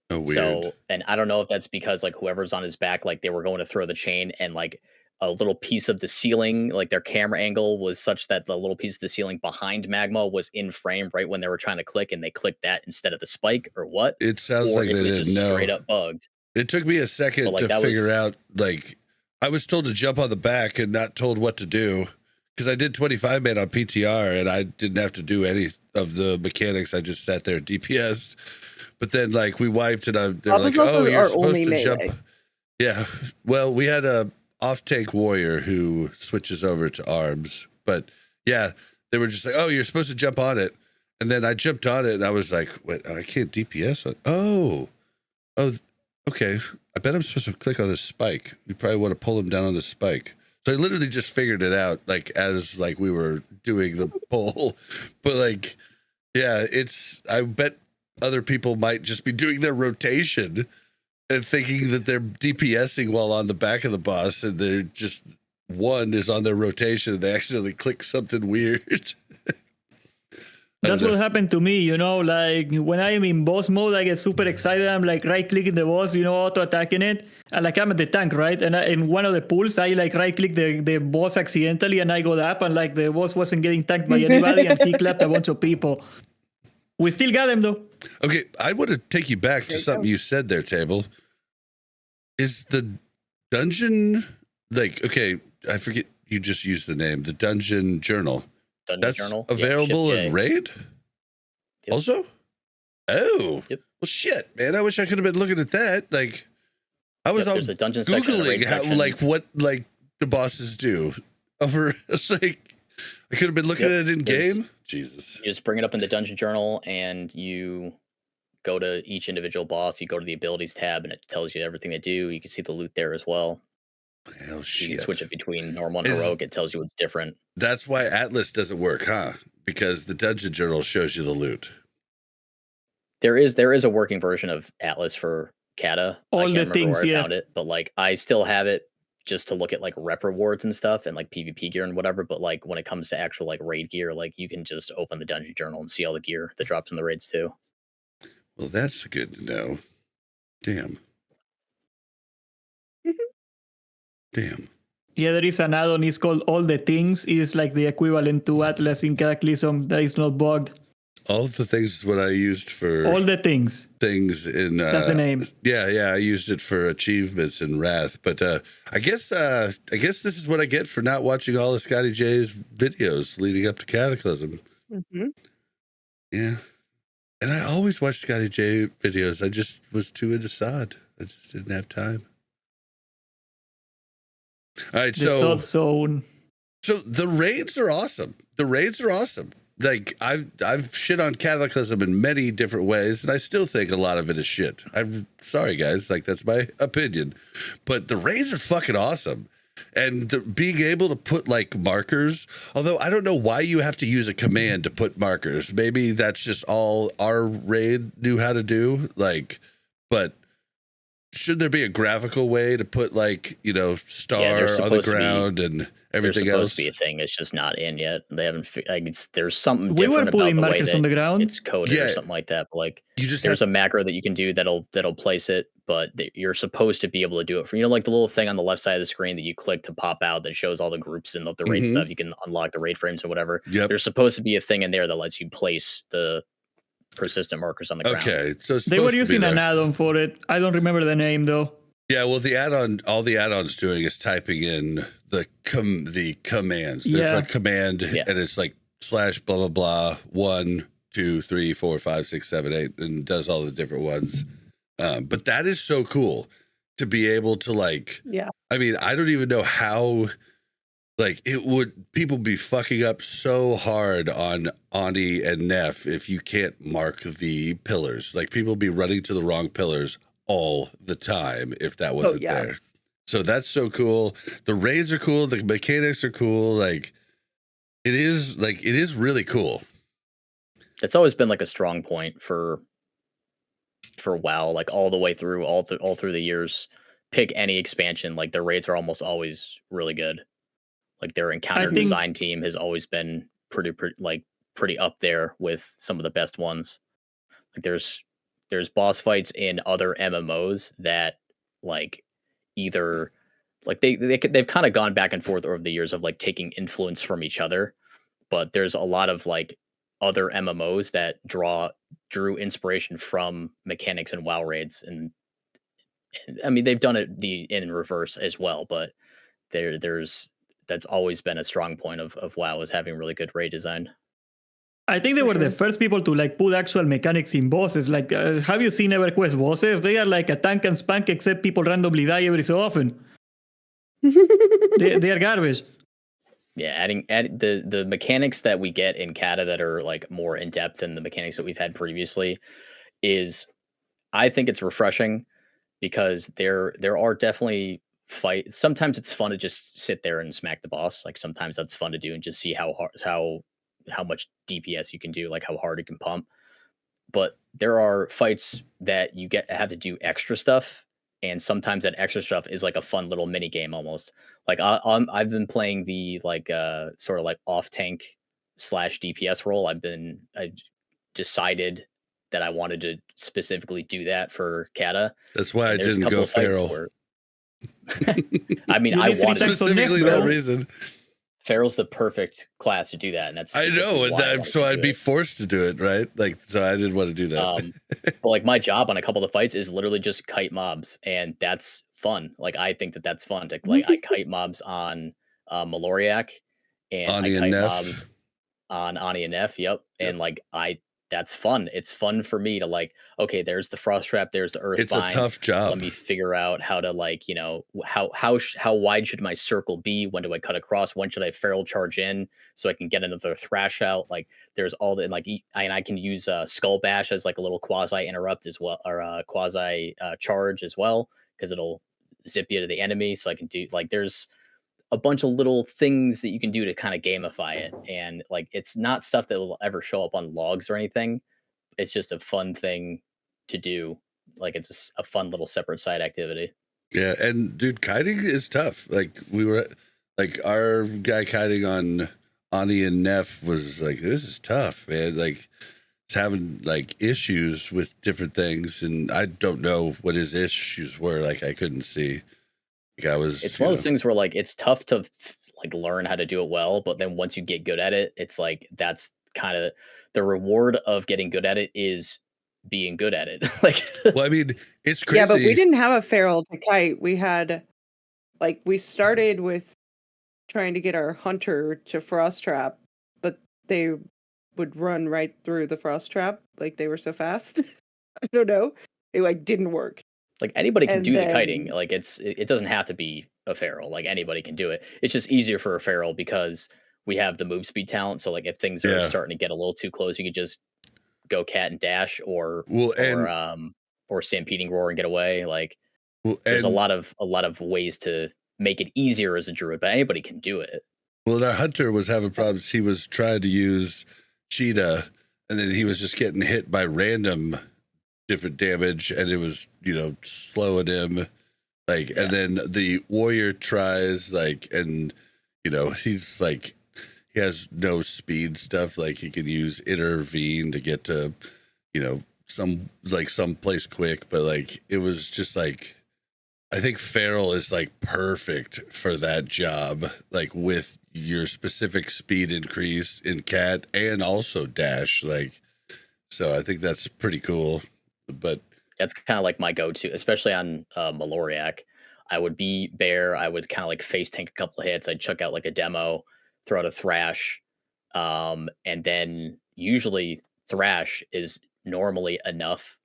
Oh, weird. So, and I don't know if that's because like whoever's on his back, like they were going to throw the chain and like a little piece of the ceiling, like their camera angle was such that the little piece of the ceiling behind Magma was in frame right when they were trying to click, and they clicked that instead of the spike, or what? It sounds Or like if they it was didn't just know. straight up bugged. It took me a second But, like, to that figure was- out, like, I was told to jump on the back and not told what to do, because I did 25 man on PTR and I didn't have to do any of the mechanics. I just sat there DPS'd. But then, like, we wiped and they're Bob like, was also oh, you're our supposed only to melee. jump. Yeah. Well, we had a off-tank warrior who switches over to arms. But, yeah, they were just like, oh, you're supposed to jump on it. And then I jumped on it and I was like, wait, I can't DPS on. Oh, okay. I bet I'm supposed to click on this spike. You probably want to pull him down on the spike. So I literally just figured it out, like, as like we were doing the pull. But like, yeah, I bet other people might just be doing their rotation and thinking that they're DPSing while on the back of the boss, and they're just, one is on their rotation and they accidentally click something weird. that's what happened to me, like when I am in boss mode, I get super excited. I'm like right clicking the boss, auto attacking it. And like I'm at the tank, right? And in one of the pulls, I like right click the boss accidentally and I got up and like the boss wasn't getting tanked by anybody and he clapped a bunch of people. We still got him though. Okay, I want to take you back There to you something go. you said there, Table. Is the dungeon, like, okay, I forget, you just used the name, the dungeon journal. Dungeon That's Journal. available Yeah, in ship Raid? Yep. Also? Oh. Yep. Well, shit, man. I wish I could have been looking at that. Like, I was There's a dungeon section, a raid Googling how, section. like, what, like, the bosses do. It's like, I could have been looking at it in game. Jesus. You just bring it up in the dungeon journal and you go to each individual boss. You go to the abilities tab and it tells you everything they do. You can see the loot there as well. Hell, You shit. can switch it between normal and Is- heroic. It tells you what's different. That's why Atlas doesn't work, huh? Because the dungeon journal shows you the loot. There is a working version of Atlas for Kata. I All can't the remember things, where I yeah. found it, but like I still have it just to look at like rep rewards and stuff and like PvP gear and whatever. But like when it comes to actual like raid gear, like you can just open the dungeon journal and see all the gear that drops in the raids too. Well, that's good to know. Damn. Damn. Yeah, there is an add-on. It's called All the Things. It's like the equivalent to Atlas in Cataclysm that is not bugged. All of the things is what I used for All the things. things in That's the name. Yeah, I used it for achievements in Wrath. But I guess this is what I get for not watching all of Scotty J's videos leading up to Cataclysm. Mm-hmm. Yeah. And I always watch Scotty J videos. I just was too into SOD. I just didn't have time. All right, The Sod Zone. So the raids are awesome. Like I've shit on Cataclysm in many different ways, and I still think a lot of it is shit. I'm sorry, guys. Like that's my opinion, but the raids are fucking awesome. And being able to put like markers, although I don't know why you have to use a command to put markers. Maybe that's just all our raid knew how to do. Like, but should there be a graphical way to put like, you know, star there's on the supposed to be- ground and There's everything supposed else? to be a thing. It's just not in yet. They haven't. There's something We were different about putting the way markers that on the ground. it's coded or Yeah. something like that. But like, You just there's have a macro that you can do that'll place it, but you're supposed to be able to do it for, you know, like the little thing on the left side of the screen that you click to pop out that shows all the groups and the raid Mhm. stuff. You can unlock the raid frames or whatever. Yep. There's supposed to be a thing in there that lets you place the persistent markers on the ground. Okay, so it's They were supposed to be using an there. add-on for it. I don't remember the name though. Yeah, well, the add-on, all the add-ons doing is typing in the commands. There's Yeah. a command, and it's like slash blah blah blah 1, 2, 3, 4, 5, 6, 7, 8, and does all the different ones. But that is so cool to be able to like. Yeah. I mean, I don't even know how. Like it would people be fucking up so hard on Ani and Neff if you can't mark the pillars. Like people be running to the wrong pillars all the time if that wasn't there. So that's so cool. The raids are cool. The mechanics are cool. Like it is really cool. It's always been like a strong point for WoW, like all the way through, all through the years. Pick any expansion, like their raids are almost always really good. Like their encounter design team has always been pretty up there with some of the best ones. Like there's boss fights in other MMOs that like either like they've kind of gone back and forth over the years of like taking influence from each other, but there's a lot of like other MMOs that drew inspiration from mechanics and WoW raids, and I mean they've done it in reverse as well, but there's that's always been a strong point of WoW, is having really good raid design. I think they were the first people to like put actual mechanics in bosses. Like, have you seen EverQuest bosses? They are like a tank and spank, except people randomly die every so often. they are garbage. Yeah, adding the mechanics that we get in Cata that are like more in depth than the mechanics that we've had previously is, I think it's refreshing because there are definitely fight. Sometimes it's fun to just sit there and smack the boss. Like sometimes that's fun to do and just see how much DPS you can do, like how hard it can pump. But there are fights that you have to do extra stuff, and sometimes that extra stuff is like a fun little mini game almost. Like I've been playing the like sort of like off tank / DPS role. I decided that I wanted to specifically do that for Cata. That's why I didn't go feral. I mean, I wanted specifically that reason. Feral's the perfect class to do that, and that's I know, and so I'd be forced to do it, right? Like, so I didn't want to do that. But like my job on a couple of the fights is literally just kite mobs, and that's fun. Like I think that's fun. Like I kite mobs on Maloriak, and Ani I and kite Neff. mobs on Ani and Neff. Yep, and like that's fun. It's fun for me to like, okay, there's the frost trap, there's the earth It's bind. a tough job. Let me figure out how to like, you know, how wide should my circle be? When do I cut across? When should I feral charge in so I can get another thrash out? Like there's all the like, and I can use Skull Bash as like a little quasi interrupt as well, or quasi charge as well, because it'll zip you to the enemy. So I can do like there's a bunch of little things that you can do to kind of gamify it, and like it's not stuff that will ever show up on logs or anything. It's just a fun thing to do. Like it's a fun little separate side activity. Yeah, and dude, kiting is tough. Like we were, like our guy kiting on Ani and Neff was like, this is tough, man. Like it's having like issues with different things, and I don't know what his issues were. Like I couldn't see. Like I was. It's one of those things where like it's tough to like learn how to do it well, but then once you get good at it, it's like that's kind of the reward of getting good at it is being good at it. Like, well, I mean, it's crazy. Yeah, but we didn't have a feral to kite. We had, like, we started with trying to get our hunter to frost trap, but they would run right through the frost trap. Like they were so fast. I don't know. It like didn't work. Like anybody can And do the then- kiting. Like it doesn't have to be a feral. Like anybody can do it. It's just easier for a feral because we have the move speed talent. So like if things are starting to get a little too close, you could just go cat and dash or stampeding roar and get away. Like there's a lot of ways to make it easier as a druid, but anybody can do it. Well, our hunter was having problems. He was trying to use cheetah, and then he was just getting hit by random different damage, and it was, you know, slowing him. Like, and then the warrior tries, like, and, you know, he's like, he has no speed stuff. Like, he can use intervene to get to, you know, some place quick. But, like, it was just like, I think Feral is like perfect for that job, like with your specific speed increase in Cat and also dash. Like, so I think that's pretty cool. But that's kind of like my go-to, especially on Maloriak. I would be Bear. I would kind of like face tank a couple of hits. I'd chuck out like a demo, throw out a Thrash, and then usually Thrash is normally enough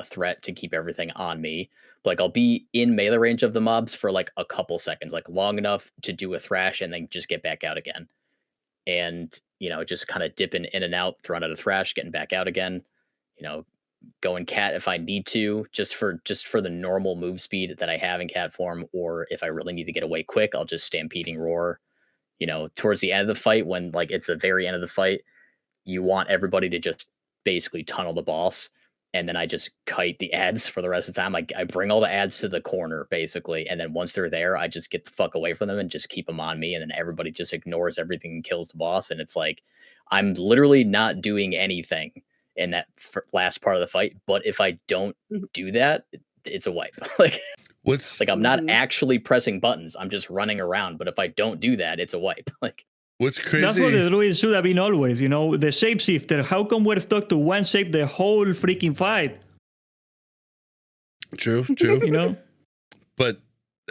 threat to keep everything on me. But like I'll be in melee range of the mobs for like a couple seconds, like long enough to do a Thrash and then just get back out again. And you know, just kind of dipping in and out, throwing out a Thrash, getting back out again. You know, going Cat if I need to, just for the normal move speed that I have in Cat form, or if I really need to get away quick, I'll just Stampeding Roar. You know, towards the end of the fight, when like it's the very end of the fight, you want everybody to just basically tunnel the boss, and then I just kite the ads for the rest of the time. Like I bring all the ads to the corner basically, and then once they're there, I just get the fuck away from them and just keep them on me, and then everybody just ignores everything and kills the boss, and it's like I'm literally not doing anything in that last part of the fight. But if I don't do that, it's a wipe. Like I'm not actually pressing buttons. I'm just running around. But if I don't do that, it's a wipe. Like what's crazy? That's what the druid should have been always. You know, the shapeshifter. How come we're stuck to one shape the whole freaking fight? True. You know, but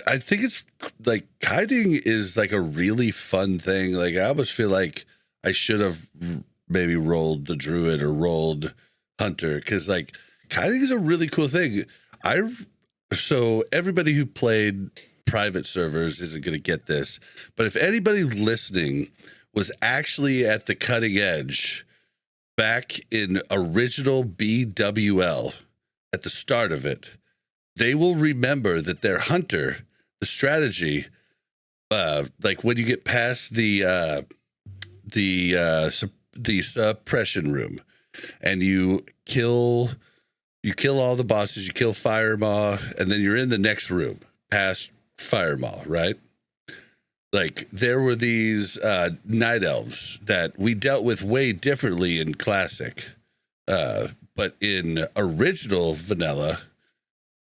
I think it's like kiting is like a really fun thing. Like I almost feel like I should have maybe rolled the druid or rolled hunter, because like kiting is a really cool thing. So everybody who played private servers isn't going to get this, but if anybody listening was actually at the cutting edge back in original BWL at the start of it, they will remember that their hunter, the strategy, like when you get past the suppression room and you kill all the bosses, you kill Fire Maw, and then you're in the next room past Fire Maw, right? Like there were these night elves that we dealt with way differently in Classic, but in original vanilla,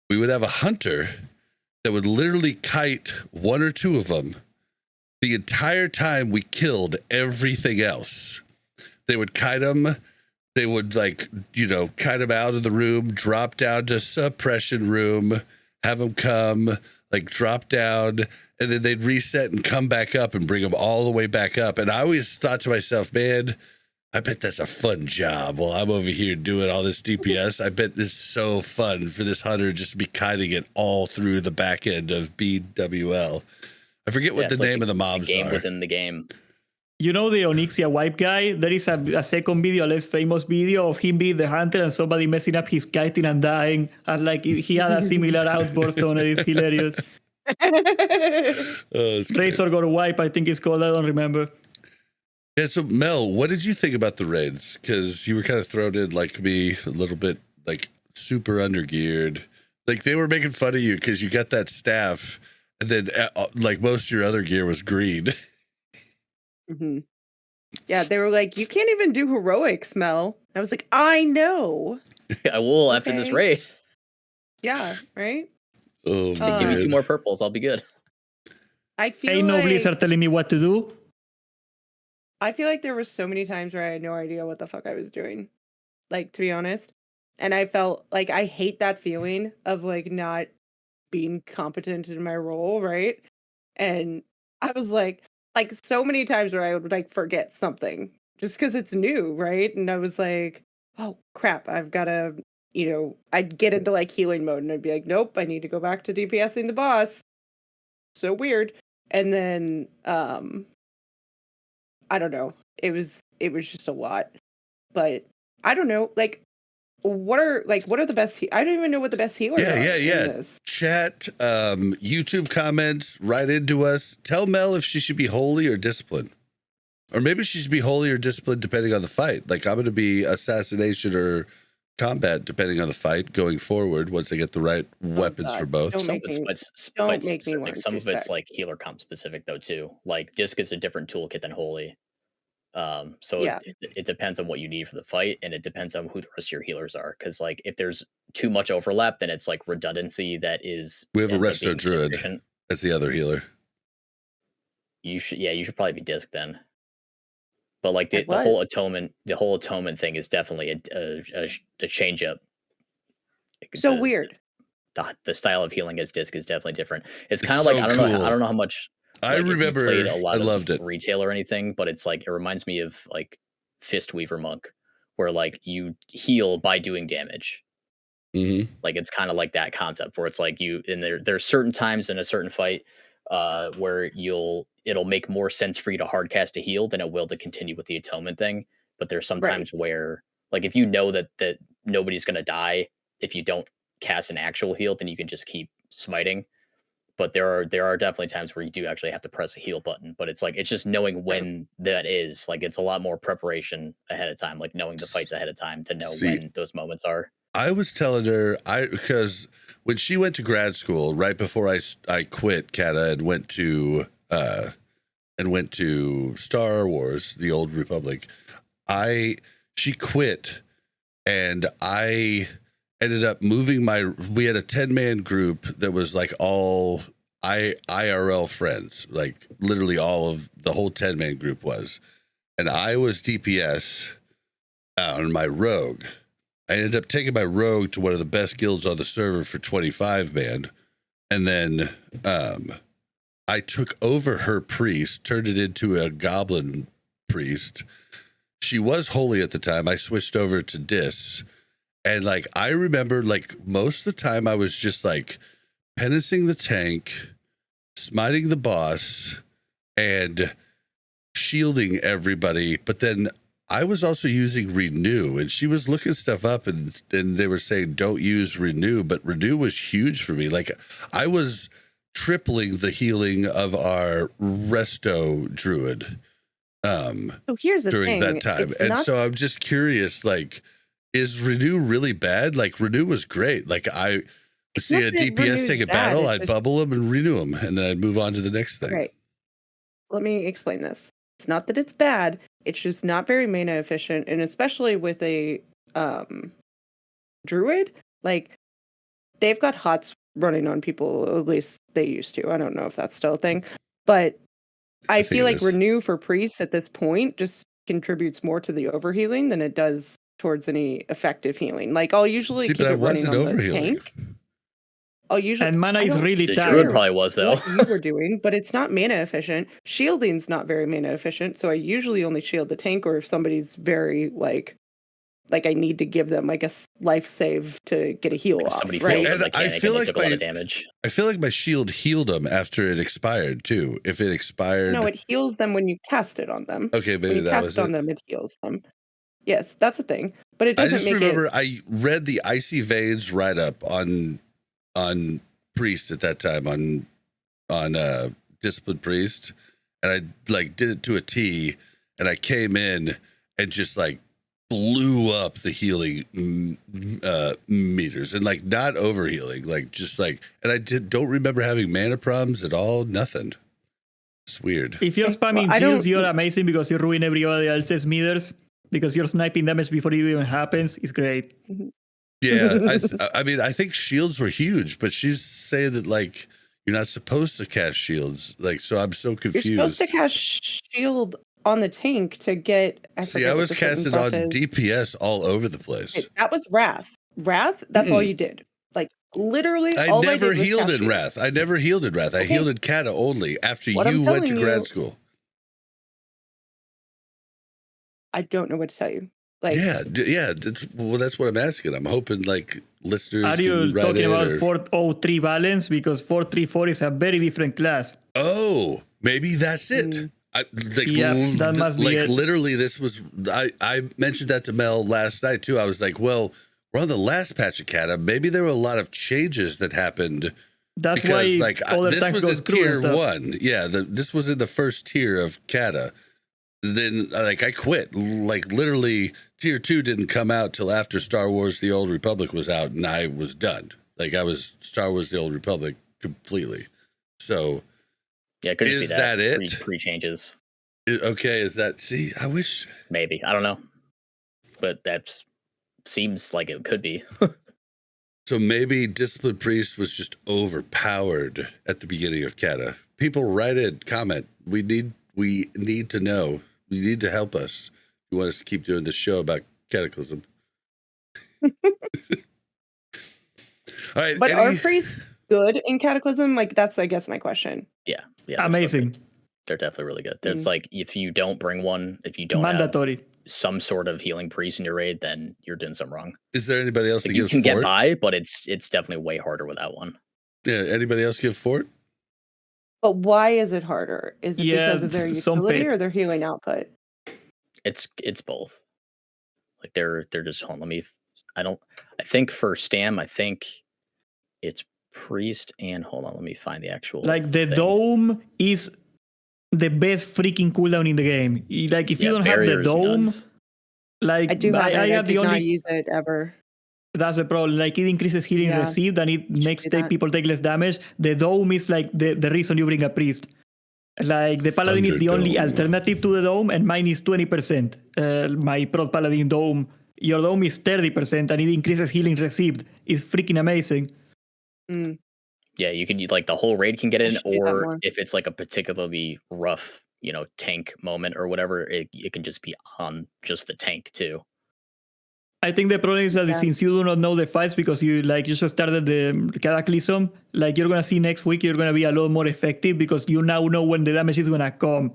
we would have a hunter that would literally kite one or two of them the entire time we killed everything else. They would kite them. They would like, you know, kite them out of the room, drop down to suppression room, have them come, like drop down, and then they'd reset and come back up and bring them all the way back up. And I always thought to myself, man, I bet that's a fun job while I'm over here doing all this DPS. I bet this is so fun for this hunter just to be kiting it all through the back end of BWL. I forget what the name of the mobs game are. Within the game. you know the Onyxia wipe guy? There is a second video, a less famous video of him being the hunter and somebody messing up his kiting and dying. And like he had a similar outburst on it. It's hilarious. Razor got a wipe, I think it's called. I don't remember. Yeah, so Mel, what did you think about the raids? Because you were kind of thrown in like me, a little bit like super undergeared. Like they were making fun of you because you got that staff, and then like most of your other gear was green. Mm-hmm. Yeah, they were like, you can't even do heroics, Mel. I was like, I know. I will after this raid. Yeah, right? Oh, give me 2 more purples, I'll be good. I feel Ain't like... no Blizzard telling me what to do. I feel like there were so many times where I had no idea what the fuck I was doing. Like, to be honest. And I felt like I hate that feeling of like not being competent in my role, right? And I was like so many times where I would like forget something just because it's new, right? And I was like, oh crap, I've got to, you know, I'd get into like healing mode and I'd be like, nope, I need to go back to DPSing the boss. So weird. And then I don't know. It was just a lot. But I don't know, like what are the best I don't even know what the best healers are. Yeah. Chat, YouTube comments, write into us. Tell Mel if she should be holy or disciplined. Or maybe she should be holy or disciplined depending on the fight. Like I'm gonna be assassination or combat depending on the fight going forward once I get the right weapons God. for both. Don't Some make of it's me- fight make me specific. want Some to of it's stack. like healer comp specific though too. Like disc is a different toolkit than holy. So Yeah. it depends on what you need for the fight, and it depends on who the rest of your healers are. Because like if there's too much overlap, then it's like redundancy that is. We have a ends up resto being druid inefficient. as the other healer. You should probably be disc then. But like I the whole was. atonement thing is definitely a change up. So The- weird. The style of healing as disc is definitely different. It's It's kind of like so I cool. don't know how much I like, if you remember played a lot I of loved it. retail or anything, but it's like it reminds me of like Fist Weaver Monk, where like you heal by doing damage. Mm-hmm. Like it's kind of like that concept where it's like there's certain times in a certain fight where it'll make more sense for you to hardcast to heal than it will to continue with the atonement thing. But there's sometimes where like if you know that nobody's gonna die if you don't cast an actual heal, then you can just keep smiting. But there are definitely times where you do actually have to press a heal button. But it's like it's just knowing when that is. Like it's a lot more preparation ahead of time, like knowing the fights ahead of time to know when those moments are. I was telling her because when she went to grad school, right before I quit Kata and went to Star Wars, the Old Republic, she quit, and I ended up moving we had a 10-man group that was like all IRL friends, like literally all of the whole 10-man group was, and I was DPS on my rogue. I ended up taking my rogue to one of the best guilds on the server for 25 man. And then I took over her priest, turned it into a goblin priest. She was holy at the time. I switched over to dis. And like I remember like most of the time I was just like penancing the tank, smiting the boss, and shielding everybody. But then I was also using Renew, and she was looking stuff up, and they were saying don't use Renew, but Renew was huge for me. Like I was tripling the healing of our resto druid So here's the during thing. that time. It's And not so I'm just curious, like, is Renew really bad? Like Renew was great. Like I It's see not a that DPS Renew's take a bad, battle, it's I'd just- bubble him and renew him, and then I'd move on to the next thing. Right. Let me explain this. It's not that it's bad. It's just not very mana efficient, and especially with a druid, like they've got hots running on people. At least they used to. I don't know if that's still a thing, but I think feel it like is. Renew for priests at this point just contributes more to the overhealing than it does towards any effective healing. Like I'll usually See, keep but I it running wasn't on the overhealing. tank. I'll usually And mana I is don't really The tight. druid probably was though. what you were doing, but it's not mana efficient. Shielding's not very mana efficient, so I usually only shield the tank, or if somebody's very like I need to give them, I guess, life save to get a heal If off, somebody right? fails And the I mechanic feel and they like took a lot my- of damage. I feel like my shield healed them after it expired too. If it expired, No, it heals them when you cast it on them. okay, When maybe you that cast was on it. them, it heals them. Yes, that's a thing, but it I doesn't just make remember it. I read the Icy Veins write up on Priest at that time on Disciplined Priest, and I like did it to a T, and I came in and just like blew up the healing meters, and like not overhealing, like just like, and I don't remember having mana problems at all. Nothing. It's weird. If you're spamming I don't- shields, you're amazing because you ruin everybody else's meters. Because you're sniping damage before it even happens. It's great. Yeah, I mean, I think shields were huge, but she's saying that like you're not supposed to cast shields. Like, so I'm so You're confused. supposed to cast shield on the tank to get. See, forget I what was the certain casting buff on is. DPS all over the place. That was Wrath. Wrath, that's all you did. Like literally, I all never I did was healed cast in shield. Wrath. I never healed in Wrath. I Okay. healed in Kata only after What I'm you went to telling grad you- school. I don't know what to tell you. Like, Yeah, that's what I'm asking. I'm hoping like listeners Are can you write talking in about or- 403 balance? Because 434 is a very different class. Oh, maybe that's it. Mm. Yeah, that must be like it. literally this was I mentioned that to Mel last night too. I was like, well, we're on the last patch of Kata. Maybe there were a lot of changes that happened That's because why like other this tanks was go in screw and tier stuff. 1. Yeah, this was in the first tier of Kata. Then like I quit like literally Tier 2 didn't come out till after Star Wars The Old Republic was out, and I was done. Like, I was Star Wars The Old Republic completely. So, Yeah, it could just is be that it? Pre-changes. Okay, is that... See, I wish... Maybe. I don't know. But that seems like it could be. So maybe Disciplined Priest was just overpowered at the beginning of Cata. People write in, comment. We need to know. You need to help us. You want us to keep doing this show about Cataclysm. All right. But are priests good in Cataclysm? Like, that's, I guess, my question. Yeah. Amazing. They're definitely really good. There's like, if you don't bring one, if you don't mandatory have some sort of healing priest in your raid, then you're doing something wrong. Is there anybody else that you gives can Fort? get by, but it's definitely way harder without one. Yeah. Anybody else give Fort? But why is it harder? Is it because of their some utility pet. or their healing output? It's both. Like they're just I think for Stam, I think it's priest and hold on, let me find the actual like the thing. dome is the best freaking cooldown in the game. Like if you don't have the dome, like I do have it. I got did the only not use it ever. That's the problem. Like it increases healing received and it makes people take less damage. The dome is like the reason you bring a priest. Like the paladin is the only alternative to the dome, and mine is 20%. My prod paladin dome, your dome is 30%, and it increases healing received. It's freaking amazing. Mm. Yeah, you can like the whole raid can get in, or if it's like a particularly rough, tank moment or whatever, it can just be on just the tank too. I think the problem is that since you do not know the fights because you just started the Cataclysm, like you're gonna see next week, you're gonna be a lot more effective because you now know when the damage is gonna come,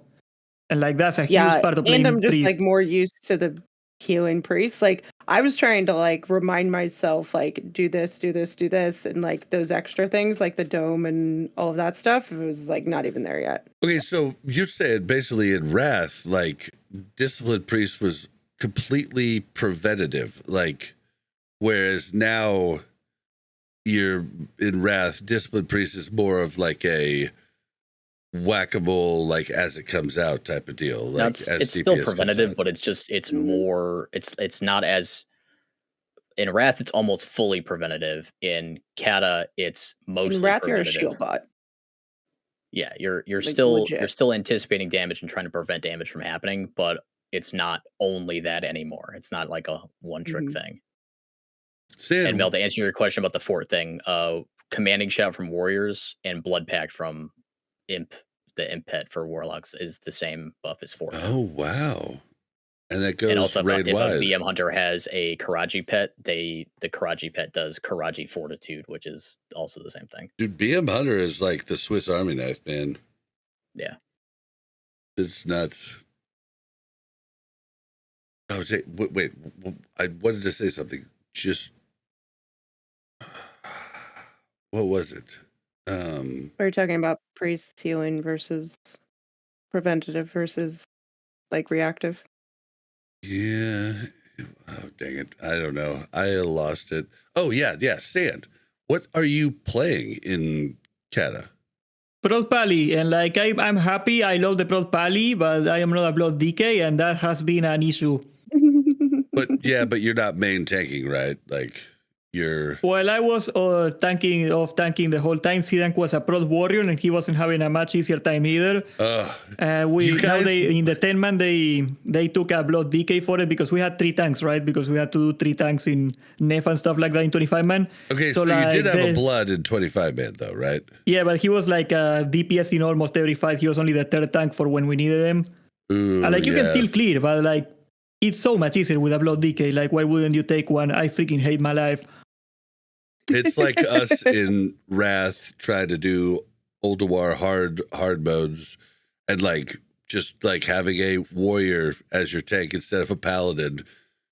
and like that's a huge part of playing. And I'm just priest. like more used to the healing priest. Like I was trying to like remind myself like do this, and like those extra things like the dome and all of that stuff. It was like not even there yet. Okay, so you said basically in Wrath, like Disciplined Priest was completely preventative, like whereas now you're in Wrath, Disciplined Priest is more of like a whack-a-mole, like as it comes out type of deal. Like it's still preventative, but it's more it's not as in Wrath it's almost fully preventative. In Cata it's mostly in Wrath preventative. you're a shield bot. Yeah, you're like still legit. You're still anticipating damage and trying to prevent damage from happening, but it's not only that anymore. It's not like a one-trick thing. And Mel, to answer your question about the fort thing, Commanding Shout from Warriors and Blood Pact from Imp, the Imp pet for Warlocks is the same buff as Fort. Oh, wow. And that goes and also raid if wide. a BM Hunter has a Karaji pet, the Karaji pet does Karaji Fortitude, which is also the same thing. Dude, BM Hunter is like the Swiss Army knife, man. Yeah. It's nuts. Oh, wait. I wanted to say something. Just what was it? Are you talking about priest healing versus preventative versus like reactive? Yeah. Oh, dang it. I don't know. I lost it. Oh, yeah. Sand. What are you playing in Cata? Prod Pally, and like I'm happy. I love the Prod Pally, but I am not a Blood DK, and that has been an issue. But you're not main tanking, right? Like you're. Well, I was tanking the whole time. Sidank was a Prod Warrior, and he wasn't having a much easier time either. In the 10-man they took a Blood DK for it because we had 3 tanks, right? Because we had to do 3 tanks in Nef and stuff like that in 25-man. Okay, so like, you did have a Blood in 25-man though, right? Yeah, but he was like a DPS in almost every fight. He was only the 3rd tank for when we needed him. Ooh, and like you can still clear, but like it's so much easier with a Blood DK. Like why wouldn't you take one? I freaking hate my life. It's like us in Wrath trying to do Ulduar hard modes and like just like having a warrior as your tank instead of a paladin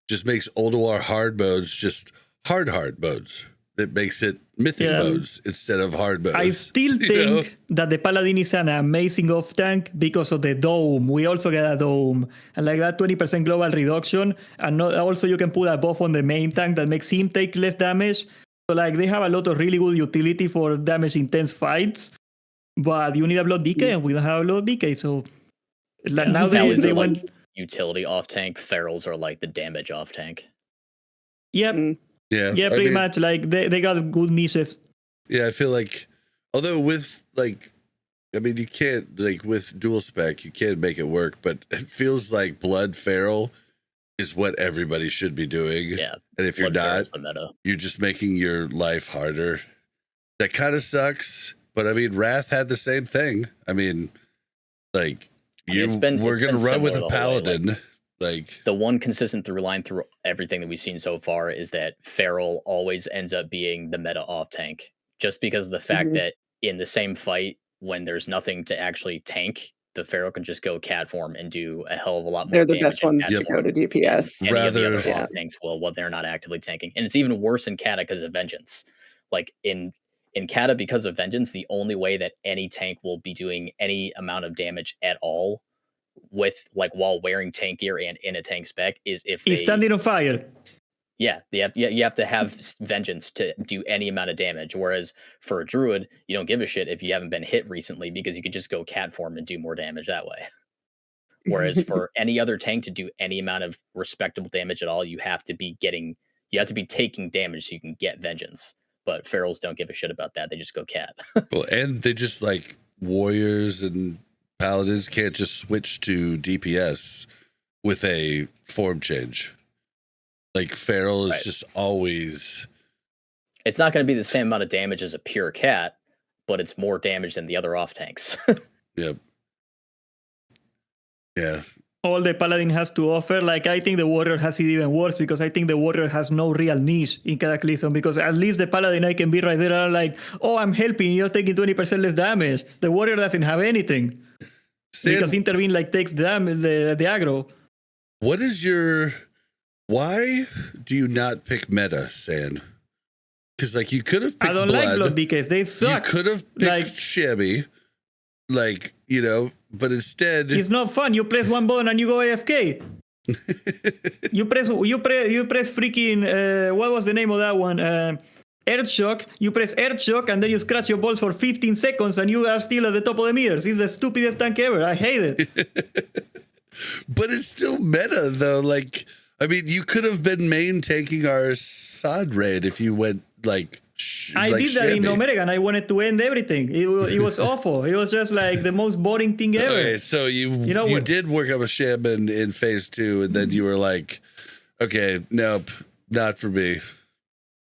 just makes Ulduar hard modes just hard modes. That makes it mythic modes instead of hard modes. I still think that the paladin is an amazing off tank because of the dome. We also get a dome and like that 20% global reduction, and also you can put a buff on the main tank that makes him take less damage. So like they have a lot of really good utility for damage intense fights, but you need a Blood DK and we don't have a Blood DK. So like now they want utility off tank, ferals are like the damage off tank. Yep. Yeah. Yeah, pretty much. Like they got good niches. Yeah, I feel like, although with like, I mean, you can't like with dual spec, you can't make it work, but it feels like blood feral is what everybody should be doing. Yeah. And if you're Blood not, feral's the meta. you're just making your life harder. That kind of sucks. But I mean, Wrath had the same thing. I mean, like we're gonna run with a paladin. Like the one consistent through line through everything that we've seen so far is that feral always ends up being the meta off tank, just because of the fact that in the same fight, when there's nothing to actually tank, the feral can just go cat form and do a hell of a lot more. They're the damage best ones to go to DPS. Any of the other off tanks will, what they're not actively tanking, and it's even worse in Cata because of Vengeance. Like in Cata, because of Vengeance, the only way that any tank will be doing any amount of damage at all with like while wearing tank gear and in a tank spec is if he's standing on fire. Yeah, you have to have Vengeance to do any amount of damage. Whereas for a druid, you don't give a shit if you haven't been hit recently because you could just go cat form and do more damage that way. Whereas for any other tank to do any amount of respectable damage at all, you have to be taking damage so you can get Vengeance. But ferals don't give a shit about that. They just go cat. Well, and they just like warriors and paladins can't just switch to DPS with a form change. Like feral is just always. It's not going to be the same amount of damage as a pure cat, but it's more damage than the other off tanks. Yep. Yeah. All the paladin has to offer. Like I think the warrior has it even worse because I think the warrior has no real niche in Cataclysm, because at least the paladin I can be right there like, oh, I'm helping, you're taking 20% less damage. The warrior doesn't have anything. Because intervene like takes the aggro. What is why do you not pick meta, San? Because like you could have picked I don't like blood decays. They suck. You could have picked Shabby, like, you know, but instead it's not fun. You press one button and you go AFK. you press freaking what was the name of that one? Earth Shock. You press Earth Shock and then you scratch your balls for 15 seconds and you are still at the top of the meters. It's the stupidest tank ever. I hate it. But it's still meta though. Like, I mean, you could have been main taking our Sod raid if you went like. I did that in Omega and I wanted to end everything. It was awful. It was just like the most boring thing ever. Okay, so you did work up a shaman in phase 2 and then you were like, okay, nope, not for me.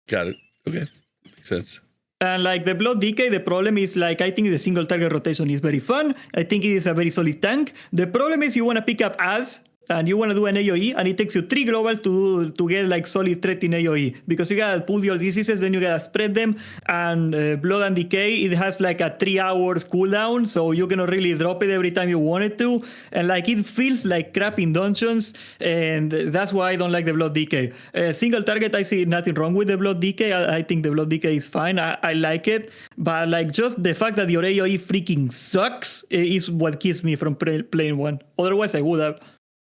Got it. Okay, makes sense. And like the Blood Decay, the problem is like, I think the single target rotation is very fun. I think it is a very solid tank. The problem is you want to pick up As and you want to do an AoE, and it takes you 3 globals to get like solid threat in AoE, because you gotta pull your diseases, then you gotta spread them, and Blood and Decay, it has like a 3 hours cooldown, so you cannot really drop it every time you want it to, and like it feels like crap in dungeons, and that's why I don't like the Blood Decay. Single target, I see nothing wrong with the Blood Decay. I think the Blood Decay is fine. I like it, but like just the fact that your AoE freaking sucks is what keeps me from playing one. Otherwise, I would have.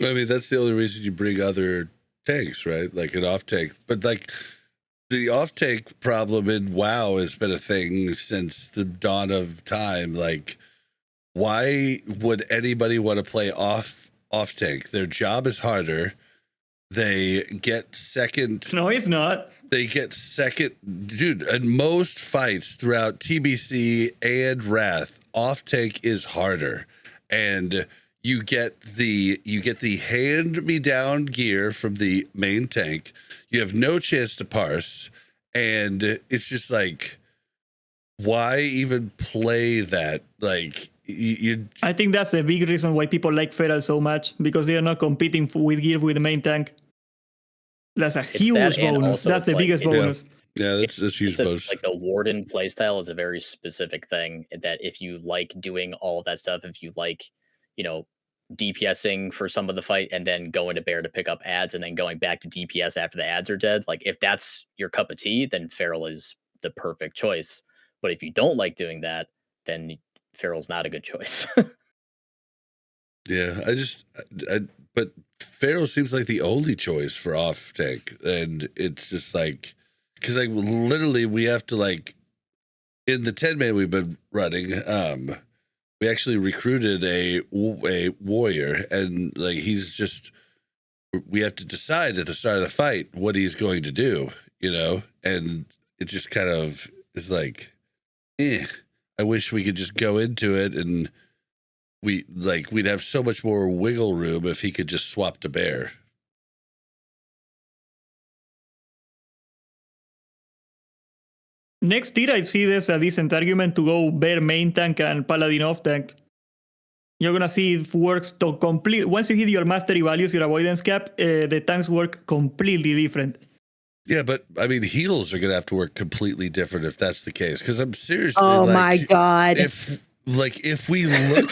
I mean, that's the only reason you bring other tanks, right? Like an off tank. But like the off tank problem in WoW has been a thing since the dawn of time. Like, why would anybody want to play off tank? Their job is harder. They get second. No, it's not. They get second. Dude, in most fights throughout TBC and Wrath, off tank is harder. And you get the hand-me-down gear from the main tank. You have no chance to parse, and it's just like, why even play that? Like, I think that's a big reason why people like Feral so much, because they are not competing with gear with the main tank. That's a huge bonus. That's the biggest bonus. Yeah, that's huge bonus. Like the Warden playstyle is a very specific thing that if you like doing all of that stuff, if you like, you know, DPSing for some of the fight and then going to Bear to pick up ads and then going back to DPS after the ads are dead, like if that's your cup of tea, then Feral is the perfect choice. But if you don't like doing that, then Feral's not a good choice. Yeah, but Feral seems like the only choice for off tank, and it's just like, because like literally we have to like in the 10-man we've been running, we actually recruited a warrior, and like we have to decide at the start of the fight what he's going to do, and it just kind of is like, I wish we could just go into it and we'd have so much more wiggle room if he could just swap to bear. Next tier, I see there's a decent argument to go bear main tank and paladin off tank. You're gonna see it works to complete. Once you hit your mastery values, your avoidance cap, the tanks work completely different. Yeah, but I mean, heals are gonna have to work completely different if that's the case. Because I'm seriously, Oh my god! if we look,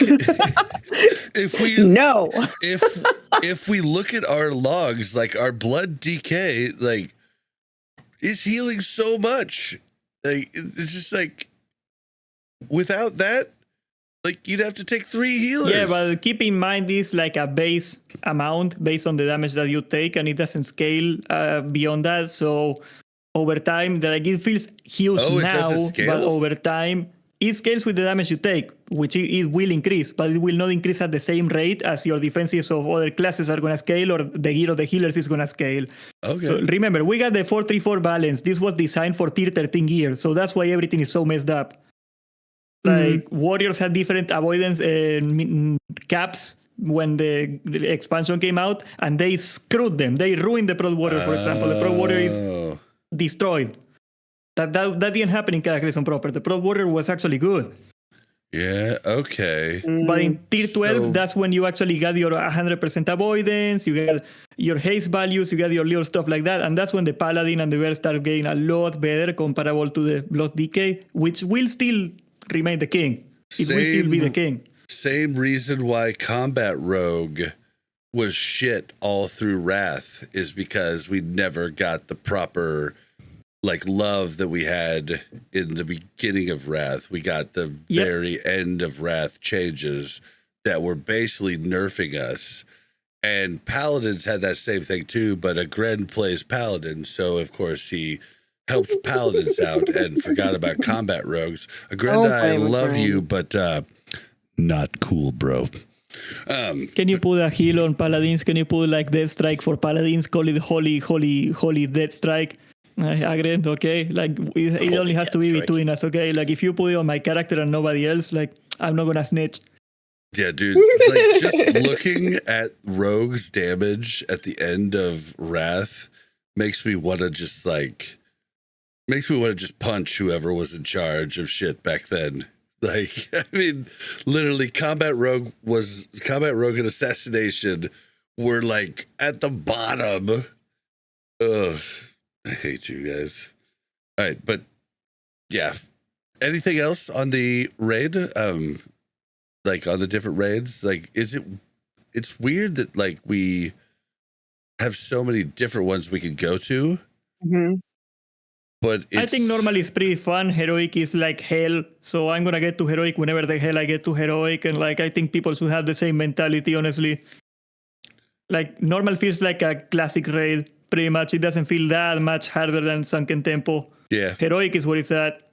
if we look at our logs, like our blood decay, like is healing so much. Like it's just like without that, like you'd have to take 3 healers. Yeah, but keep in mind this like a base amount based on the damage that you take, and it doesn't scale beyond that. So over time, like it feels huge now, but over time it scales with the damage you take, which it will increase, but it will not increase at the same rate as your defensives of other classes are going to scale or the gear of the healers is going to scale. Okay. So remember, we got the 4-3-4 balance. This was designed for tier 13 gear, so that's why everything is so messed up. Like warriors had different avoidance caps when the expansion came out, and they screwed them. They ruined the Prod Warrior, for example. The Prod Warrior is destroyed. That didn't happen in Cataclysm proper. The Prod Warrior was actually good. Yeah, okay. But in tier 12, that's when you actually got your 100% avoidance, you got your haste values, you got your little stuff like that, and that's when the Paladin and the Bear start getting a lot better comparable to the Blood Decay, which will still remain the king. It will still be the king. Same reason why Combat Rogue was shit all through Wrath is because we never got the proper love that we had in the beginning of Wrath. We got the very end of Wrath changes that were basically nerfing us. And Paladins had that same thing too, but Agren plays Paladin, so of course he helped Paladins out and forgot about Combat Rogues. Agren, I love you, but not cool, bro. Can you put a heal on Paladins? Can you put like Death Strike for Paladins? Call it holy Death Strike. Agreed, okay? Like, it only has to be between us, okay? Like, if you put it on my character and nobody else, like, I'm not gonna snitch. Yeah, dude. Like, just looking at Rogue's damage at the end of Wrath makes me want to just punch whoever was in charge of shit back then. Like, I mean, literally, Combat Rogue and Assassination were, like, at the bottom. Ugh. I hate you guys. All right, but yeah. Anything else on the raid? Like on the different raids? Like, it's weird that like we have so many different ones we can go to. Mm-hmm. But I think normally it's pretty fun. Heroic is like hell, so I'm gonna get to heroic whenever the hell I get to heroic, and like I think people should have the same mentality, honestly. Like normal feels like a classic raid. Pretty much, it doesn't feel that much harder than Sunken Temple. Yeah. Heroic is where it's at.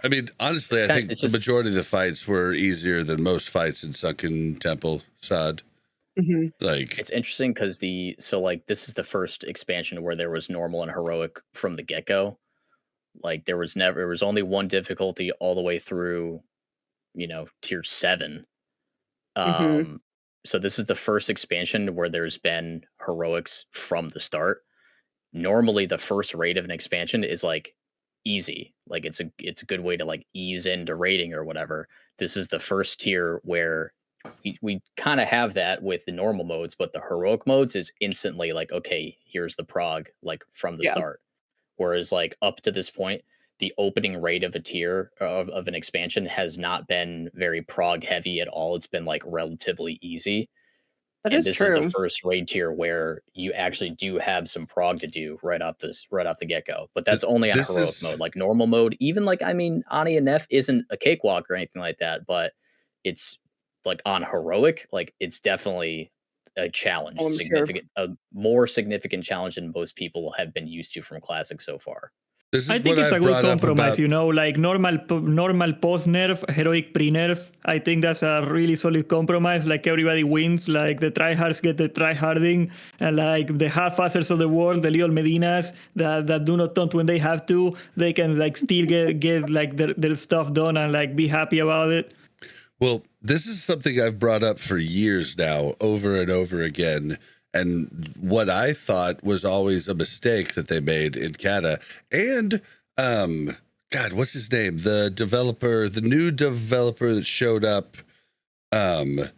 I mean, honestly, I think the majority of the fights were easier than most fights in Sunken Temple, Sod. Mm-hmm. Like, it's interesting because this is the first expansion where there was normal and heroic from the get-go. Like, there was only one difficulty all the way through, tier 7. So this is the first expansion where there's been heroics from the start. Normally the first raid of an expansion is like easy. Like it's a good way to like ease into raiding or whatever. This is the first tier where we kind of have that with the normal modes, but the heroic modes is instantly like, okay, here's the prog like from the start. Whereas like up to this point, the opening raid of a tier of an expansion has not been very prog heavy at all. It's been like relatively easy. This is the first raid tier where you actually do have some prog to do right off the get-go. But that's only on heroic mode. Like normal mode, even like Ani and Neff isn't a cakewalk or anything like that, but it's like on heroic, like it's definitely a challenge. A more significant challenge than most people have been used to from Classic so far. This is I think what it's a good brought up compromise, about- like normal post nerf, heroic pre nerf. I think that's a really solid compromise. Like everybody wins. Like the tryhards get the tryharding, and like the half-assers of the world, the little Medinas that do not taunt when they have to, they can like still get like their stuff done and like be happy about it. Well, this is something I've brought up for years now, over and over again. And what I thought was always a mistake that they made in Cata, and God, what's his name? The new developer that showed up in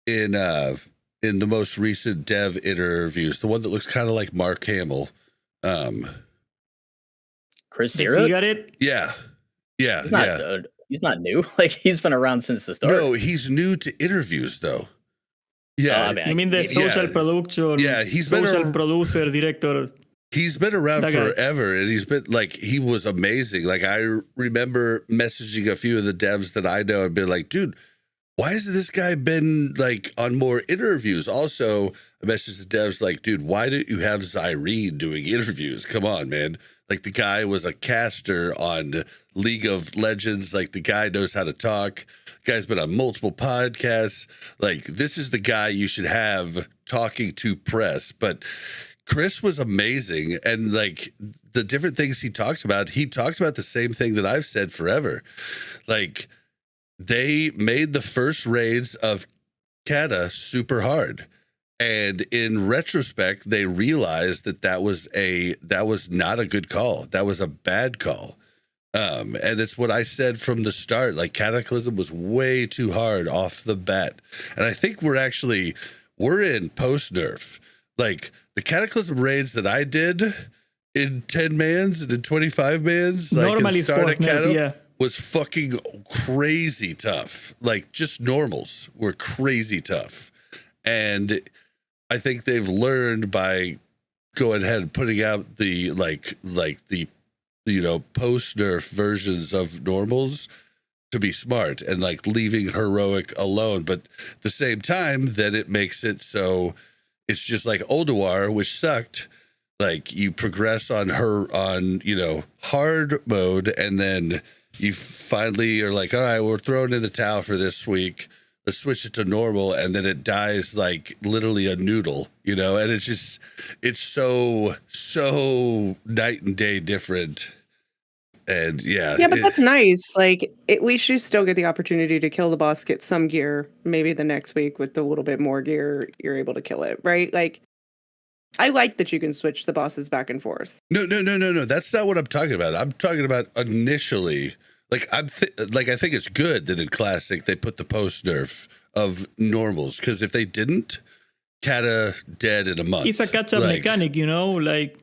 the most recent dev interviews, the one that looks kind of like Mark Hamill. Chris The Zero? cigarette? Yeah. He's not new. Like he's been around since the start. No, he's new to interviews though. Yeah. I mean, You mean the social production? Yeah, he's been social producer, director. He's been around That guy. forever, and he's been like, he was amazing. Like, I remember messaging a few of the devs that I know and been like, dude, why has this guy been like on more interviews? Also, I messaged the devs like, dude, why didn't you have Zyrene doing interviews? Come on, man. Like, the guy was a caster on League of Legends. Like, the guy knows how to talk. The guy's been on multiple podcasts. Like, this is the guy you should have talking to press. But Chris was amazing. And like the different things he talked about the same thing that I've said forever. Like, they made the first raids of Cata super hard. And in retrospect, they realized that was not a good call. That was a bad call. And it's what I said from the start. Like, Cataclysm was way too hard off the bat. And I think we're in post nerf. Like, the Cataclysm raids that I did in 10 mans and in 25 mans, like Normally in start at Cata, yeah. was fucking crazy tough. Like, just normals were crazy tough. And I think they've learned by going ahead and putting out the post nerf versions of normals to be smart and like leaving heroic alone. But at the same time, then it makes it so it's just like Ulduar, which sucked. Like, you progress on hard mode, and then you finally are like, all right, we're throwing in the towel for this week. Let's switch it to normal, and then it dies like literally a noodle, and it's so night and day different. And yeah, but that's nice. Like, we should still get the opportunity to kill the boss, get some gear. Maybe the next week with a little bit more gear, you're able to kill it, right? Like, I like that you can switch the bosses back and forth. No. That's not what I'm talking about. I'm talking about initially. Like, I think it's good that in Classic they put the post nerf of normals, because if they didn't, Cata dead in a month. It's a catch-up mechanic, like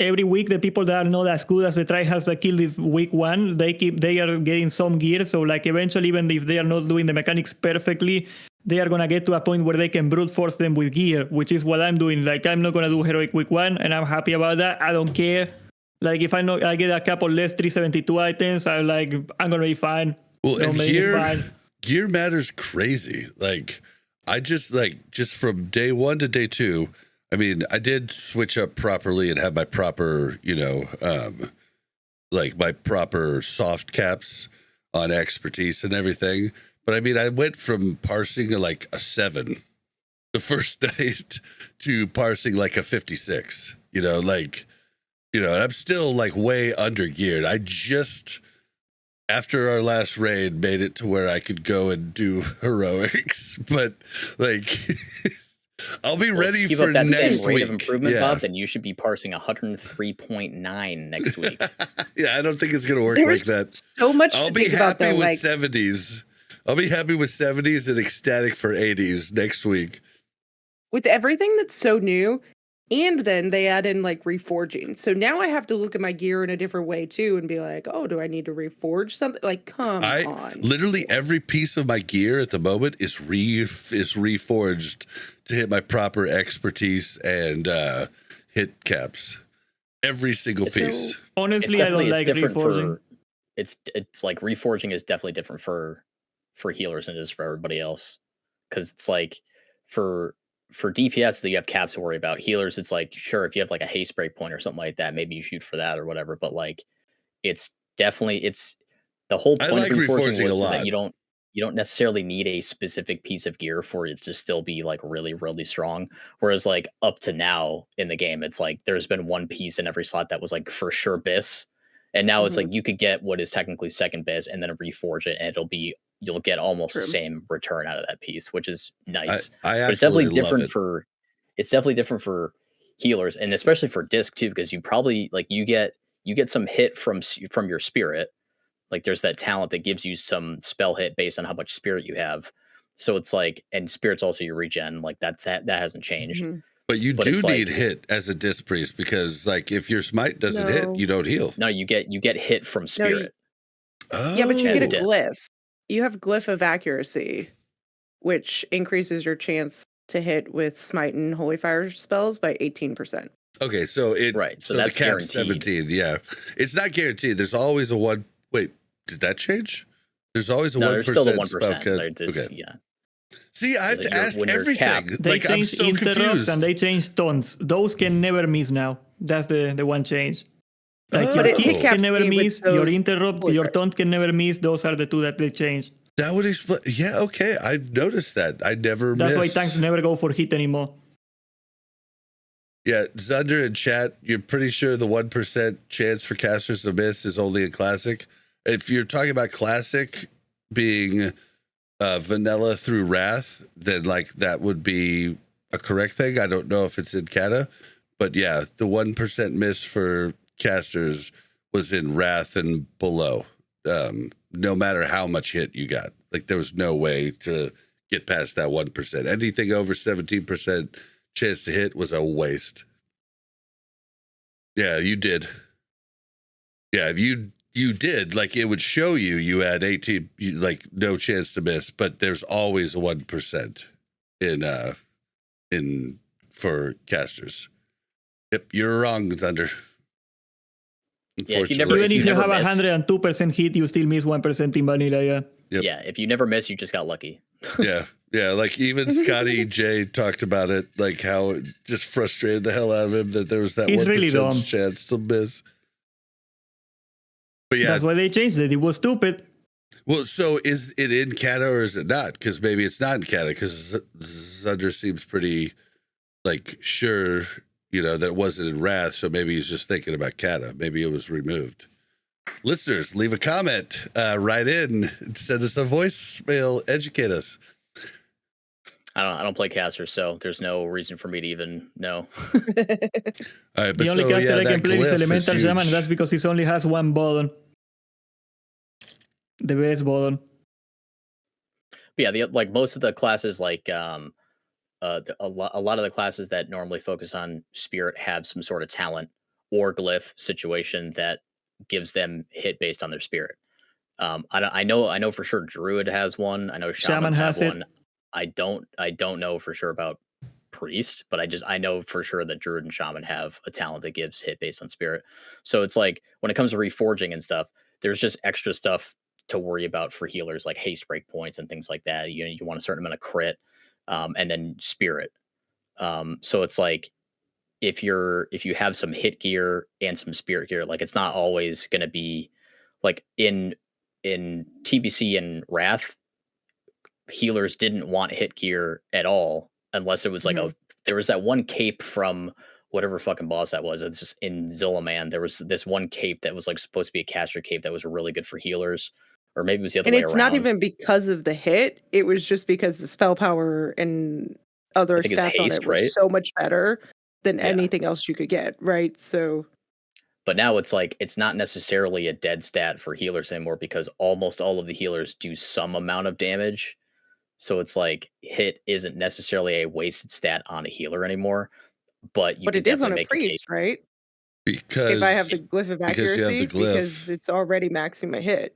every week the people that are not as good as the tryhards that killed it week one, they are getting some gear. So like eventually, even if they are not doing the mechanics perfectly, they are gonna get to a point where they can brute force them with gear, which is what I'm doing. Like, I'm not gonna do heroic week one, and I'm happy about that. I don't care. Like, if I know I get a couple less 372 items, I'm gonna be fine. Well, no, and gear matters crazy. Like, I just from day one to day two, I mean, I did switch up properly and have my proper, my proper soft caps on expertise and everything. But I mean, I went from parsing like a 7 the first night to parsing like a 56, and I'm still like way under geared. I just, after our last raid, made it to where I could go and do heroics, but like, I'll be ready keep for up that next same rate week. of improvement, Bob, then you should be parsing 103.9 next week. Yeah, I don't think it's going to work like that. So much I'll to be think about, happy though, with like 70s. I'll be happy with 70s and ecstatic for 80s next week. with everything that's so new, and then they add in like reforging. So now I have to look at my gear in a different way too and be like, oh, do I need to reforge something? Like, come on. Literally every piece of my gear at the moment is reforged to hit my proper expertise and hit caps. Every single piece. Honestly, I don't like reforging. It's like reforging is definitely different for healers than it is for everybody else, because it's like for for DPS that you have caps to worry about. Healers, it's like sure if you have like a haste break point or something like that, maybe you shoot for that or whatever. But like it's definitely the whole I point like of reforging reforging a was lot. that you don't necessarily need a specific piece of gear for it to still be like really, really strong. Whereas like up to now in the game, it's like there's been one piece in every slot that was like for sure BIS. And now it's like you could get what is technically second BIS and then reforge it, and you'll get almost the same return out of that piece, which is nice. I but it's definitely absolutely love different it's definitely different for healers, and especially for disc too, because you probably like you get some hit from your spirit. Like there's that talent that gives you some spell hit based on how much spirit you have. So it's like, and spirit's also your regen. Like that hasn't changed. But you do need like, hit as a disc priest, because like if your smite doesn't hit, you don't heal. No, you get hit from spirit. Yeah, but you get a glyph. You have glyph of accuracy, which increases your chance to hit with smite and holy fire spells by 18%. Okay, so so the cap's 17. Yeah, it's not guaranteed. There's always a one. Wait, did that change? There's always a 1%. There's still the 1%. Okay. Yeah. See, I have to ask everything. They like I'm changed so interrupts confused. and they changed taunts. Those can never miss now. That's the one change. Like your kick can never miss, your interrupt, your taunt can never miss. Those are the two that they changed. That would explain. Yeah, okay. I've noticed that. I never That's miss. why tanks never go for hit anymore. Yeah, Zunder in chat, you're pretty sure the 1% chance for casters to miss is only in Classic. If you're talking about Classic being vanilla through Wrath, then like that would be a correct thing. I don't know if it's in Cata, but yeah, the 1% miss for casters was in Wrath and below. No matter how much hit you got, like there was no way to get past that 1%. Anything over 17% chance to hit was a waste. Yeah, you did. Yeah, you did. Like it would show you had 18, like no chance to miss, but there's always a 1% in for casters. Yep, you're wrong, Thunder. Yeah, even if you have 102% hit, you still miss 1% in vanilla. Yeah. Yep. Yeah, if you never miss, you just got lucky. Yeah, like even Scotty J talked about it, like how it just frustrated the hell out of him that there was that 1% really dumb. chance to miss. But yeah, that's why they changed it. It was stupid. Well, so is it in Cata or is it not? Because maybe it's not in Cata, because Zunder seems pretty like sure, that it wasn't in Wrath. So maybe he's just thinking about Cata. Maybe it was removed. Listeners, leave a comment, write in, send us a voicemail, educate us. I don't play casters, so there's no reason for me to even know. All right, but the only caster I can play is Elemental Shaman, and that's because it only has one button. The base button. But yeah, like most of the classes, like a lot of the classes that normally focus on spirit have some sort of talent or glyph situation that gives them hit based on their spirit. I know for sure Druid has one. I know Shamans have one. I don't know for sure about Priest, but I know for sure that Druid and Shaman have a talent that gives hit based on spirit. So it's like when it comes to reforging and stuff, there's just extra stuff to worry about for healers, like haste break points and things like that. You want a certain amount of crit, and then spirit. So it's like if you have some hit gear and some spirit gear, like it's not always going to be like in TBC and Wrath, healers didn't want hit gear at all unless it was like there was that one cape from whatever fucking boss that was. It's just in Zillaman. There was this one cape that was like supposed to be a caster cape that was really good for healers, or maybe it was the other way around. And it's not even because of the hit. It was just because the spell power and other stats on it were so much better than anything else you could get, right? So, but now it's like it's not necessarily a dead stat for healers anymore because almost all of the healers do some amount of damage. So it's like hit isn't necessarily a wasted stat on a healer anymore, but it is on a priest, right? Because if I have the glyph of accuracy, because it's already maxing my hit.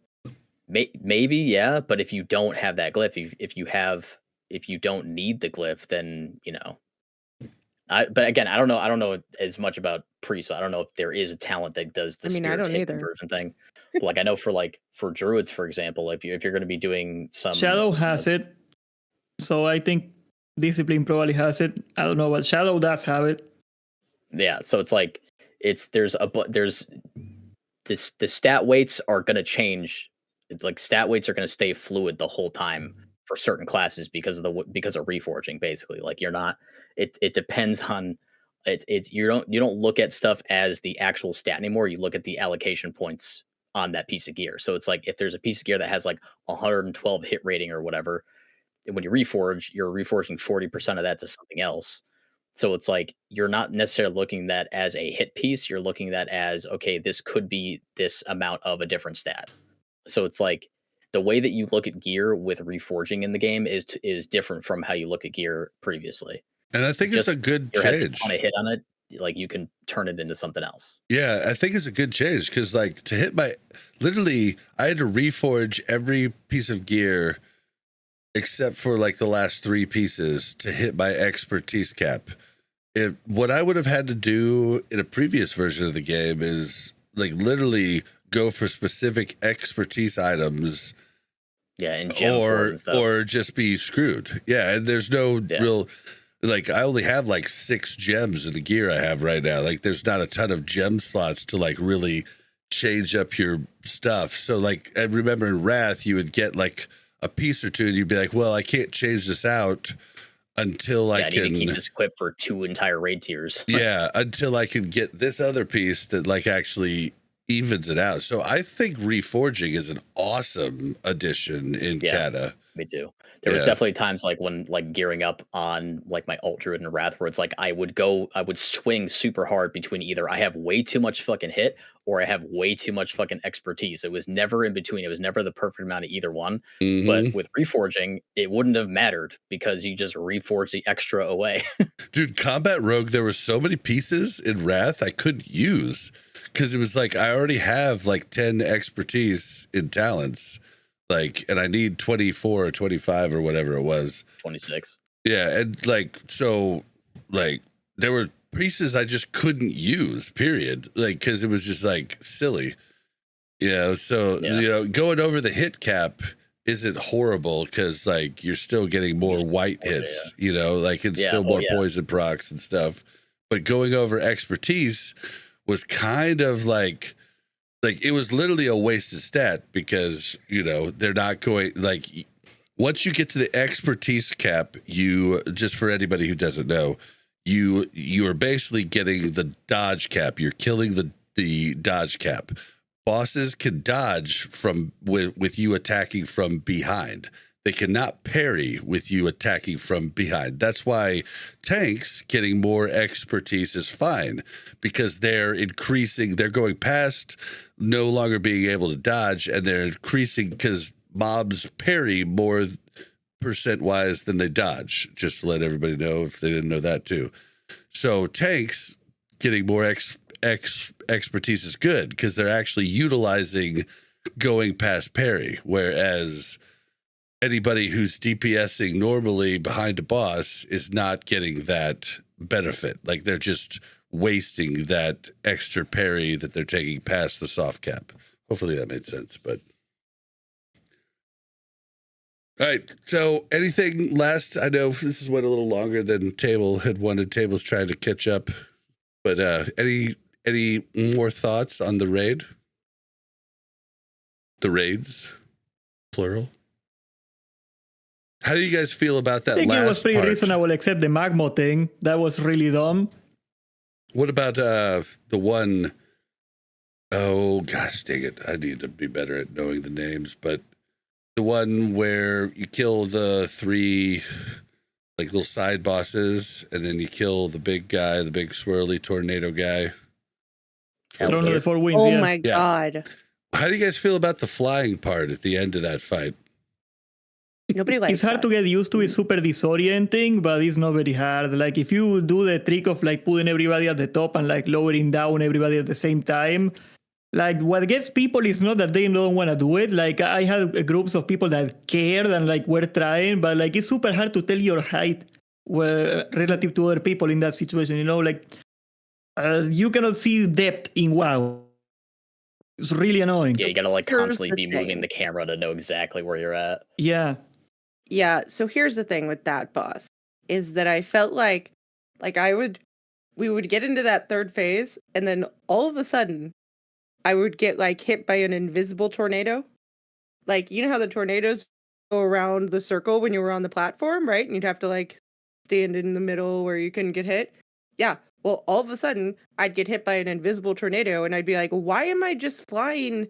Maybe, yeah, but if you don't have that glyph, if you don't need the glyph, then but again, I don't know as much about priest, so I don't know if there is a talent that does the spirit hit conversion thing. But like I know for druids, for example, if you're going to be doing some Shadow has it. So I think Discipline probably has it. I don't know, but Shadow does have it. Yeah, so it's like there's the stat weights are going to change. Like stat weights are going to stay fluid the whole time for certain classes because of reforging. Basically, like you're not. It depends on it. You don't look at stuff as the actual stat anymore. You look at the allocation points on that piece of gear. So it's like if there's a piece of gear that has like 112 hit rating or whatever, when you reforge, you're reforging 40% of that to something else. So it's like you're not necessarily looking at that as a hit piece. You're looking at that as, okay, this could be this amount of a different stat. So it's like the way that you look at gear with reforging in the game is different from how you look at gear previously. And I think it's a good change. On a hit on it, like you can turn it into something else. Yeah, I think it's a good change because like to hit literally I had to reforge every piece of gear except for like the last 3 pieces to hit my expertise cap. What I would have had to do in a previous version of the game is like literally go for specific expertise items. Yeah, and or just be screwed. Yeah, and there's no real like I only have like 6 gems in the gear I have right now. Like there's not a ton of gem slots to like really change up your stuff. So like I remember in Wrath you would get like a piece or two and you'd be like, well, I can't change this out until I can keep this equipped for 2 entire raid tiers. Yeah, until I can get this other piece that like actually evens it out. So I think reforging is an awesome addition in Cata. Me too. There was definitely times like when like gearing up on like my Alt Druid and Wrath where it's like I would swing super hard between either I have way too much fucking hit or I have way too much fucking expertise. It was never in between. It was never the perfect amount of either one. Mm-hmm. But with reforging, it wouldn't have mattered because you just reforge the extra away. Dude, Combat Rogue, there were so many pieces in Wrath I couldn't use because it was like I already have like 10 expertise in talents. Like, and I need 24 or 25 or whatever it was. 26. Yeah. And like, so like there were pieces I just couldn't use, period. Like, cause it was just like silly. So, you know, going over the hit cap isn't horrible cause like you're still getting more white hits, you know, like it's still more poison procs and stuff. But going over expertise was kind of like it was literally a wasted stat because, you know, they're not going like once you get to the expertise cap, you just for anybody who doesn't know, you are basically getting the dodge cap. You're killing the dodge cap. Bosses can dodge from with you attacking from behind. They cannot parry with you attacking from behind. That's why tanks getting more expertise is fine because they're going past no longer being able to dodge and they're increasing because mobs parry more percent wise than they dodge, just to let everybody know if they didn't know that too. So tanks getting more expertise is good because they're actually utilizing going past parry, whereas anybody who's DPSing normally behind a boss is not getting that benefit. Like they're just wasting that extra parry that they're taking past the soft cap. Hopefully that made sense, but all right. So anything last? I know this is went a little longer than Table had wanted. Table's trying to catch up, but any more thoughts on the raid? The raids, plural. How do you guys feel about that? I think it was pretty reasonable, except the Magmo thing. That was really dumb. What about the one? Oh gosh, dang it! I need to be better at knowing the names, but the one where you kill the 3 like little side bosses, and then you kill the big guy, the big swirly tornado guy. Throne of the Four Winds. Oh my god! How do you guys feel about the flying part at the end of that fight? Nobody likes It's hard that. to get used to. It's super disorienting, but it's not very hard. Like if you do the trick of like putting everybody at the top and like lowering down everybody at the same time, like what gets people is not that they don't want to do it. Like I had groups of people that cared and like were trying, but like it's super hard to tell your height relative to other people in that situation. You know, like you cannot see depth in WoW. It's really annoying. Yeah, you gotta like Here's constantly the be thing. moving the camera to know exactly where you're at. Yeah. Yeah, so here's the thing with that boss. is that I felt like we would get into that third phase, and then all of a sudden, I would get like hit by an invisible tornado. Like, you know how the tornadoes go around the circle when you were on the platform, right? And you'd have to like stand in the middle where you couldn't get hit. Yeah. Well, all of a sudden, I'd get hit by an invisible tornado, and I'd be like, why am I just flying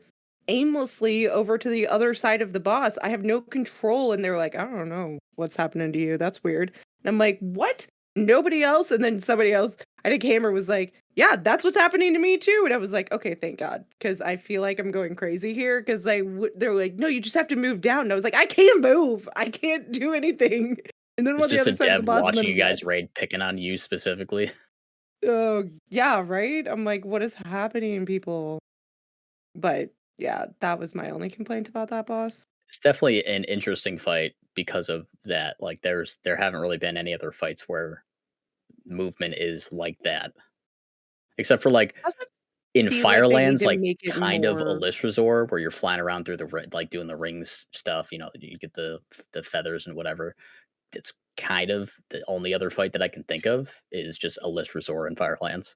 aimlessly over to the other side of the boss? I have no control. And they're like, I don't know what's happening to you. That's weird. And I'm like, what? Nobody else? And then somebody else, I think Hammer was like, yeah, that's what's happening to me too. And I was like, okay, thank God. Because I feel like I'm going crazy here. Because they're like, no, you just have to move down. And I was like, I can't move. I can't do anything. And then I'm on It's the just a other side of the dev boss. watching you guys raid, picking on you specifically. Oh, yeah, right? I'm like, what is happening, people? But yeah, that was my only complaint about that boss. It's definitely an interesting fight because of that. Like, there haven't really been any other fights where movement is like that, except for like I also in feel like they need Firelands, to like make it kind of more. Alyss Resort, where you're flying around through like doing the rings stuff. You know, you get the feathers and whatever. It's kind of the only other fight that I can think of is just Alyss Resort in Firelands.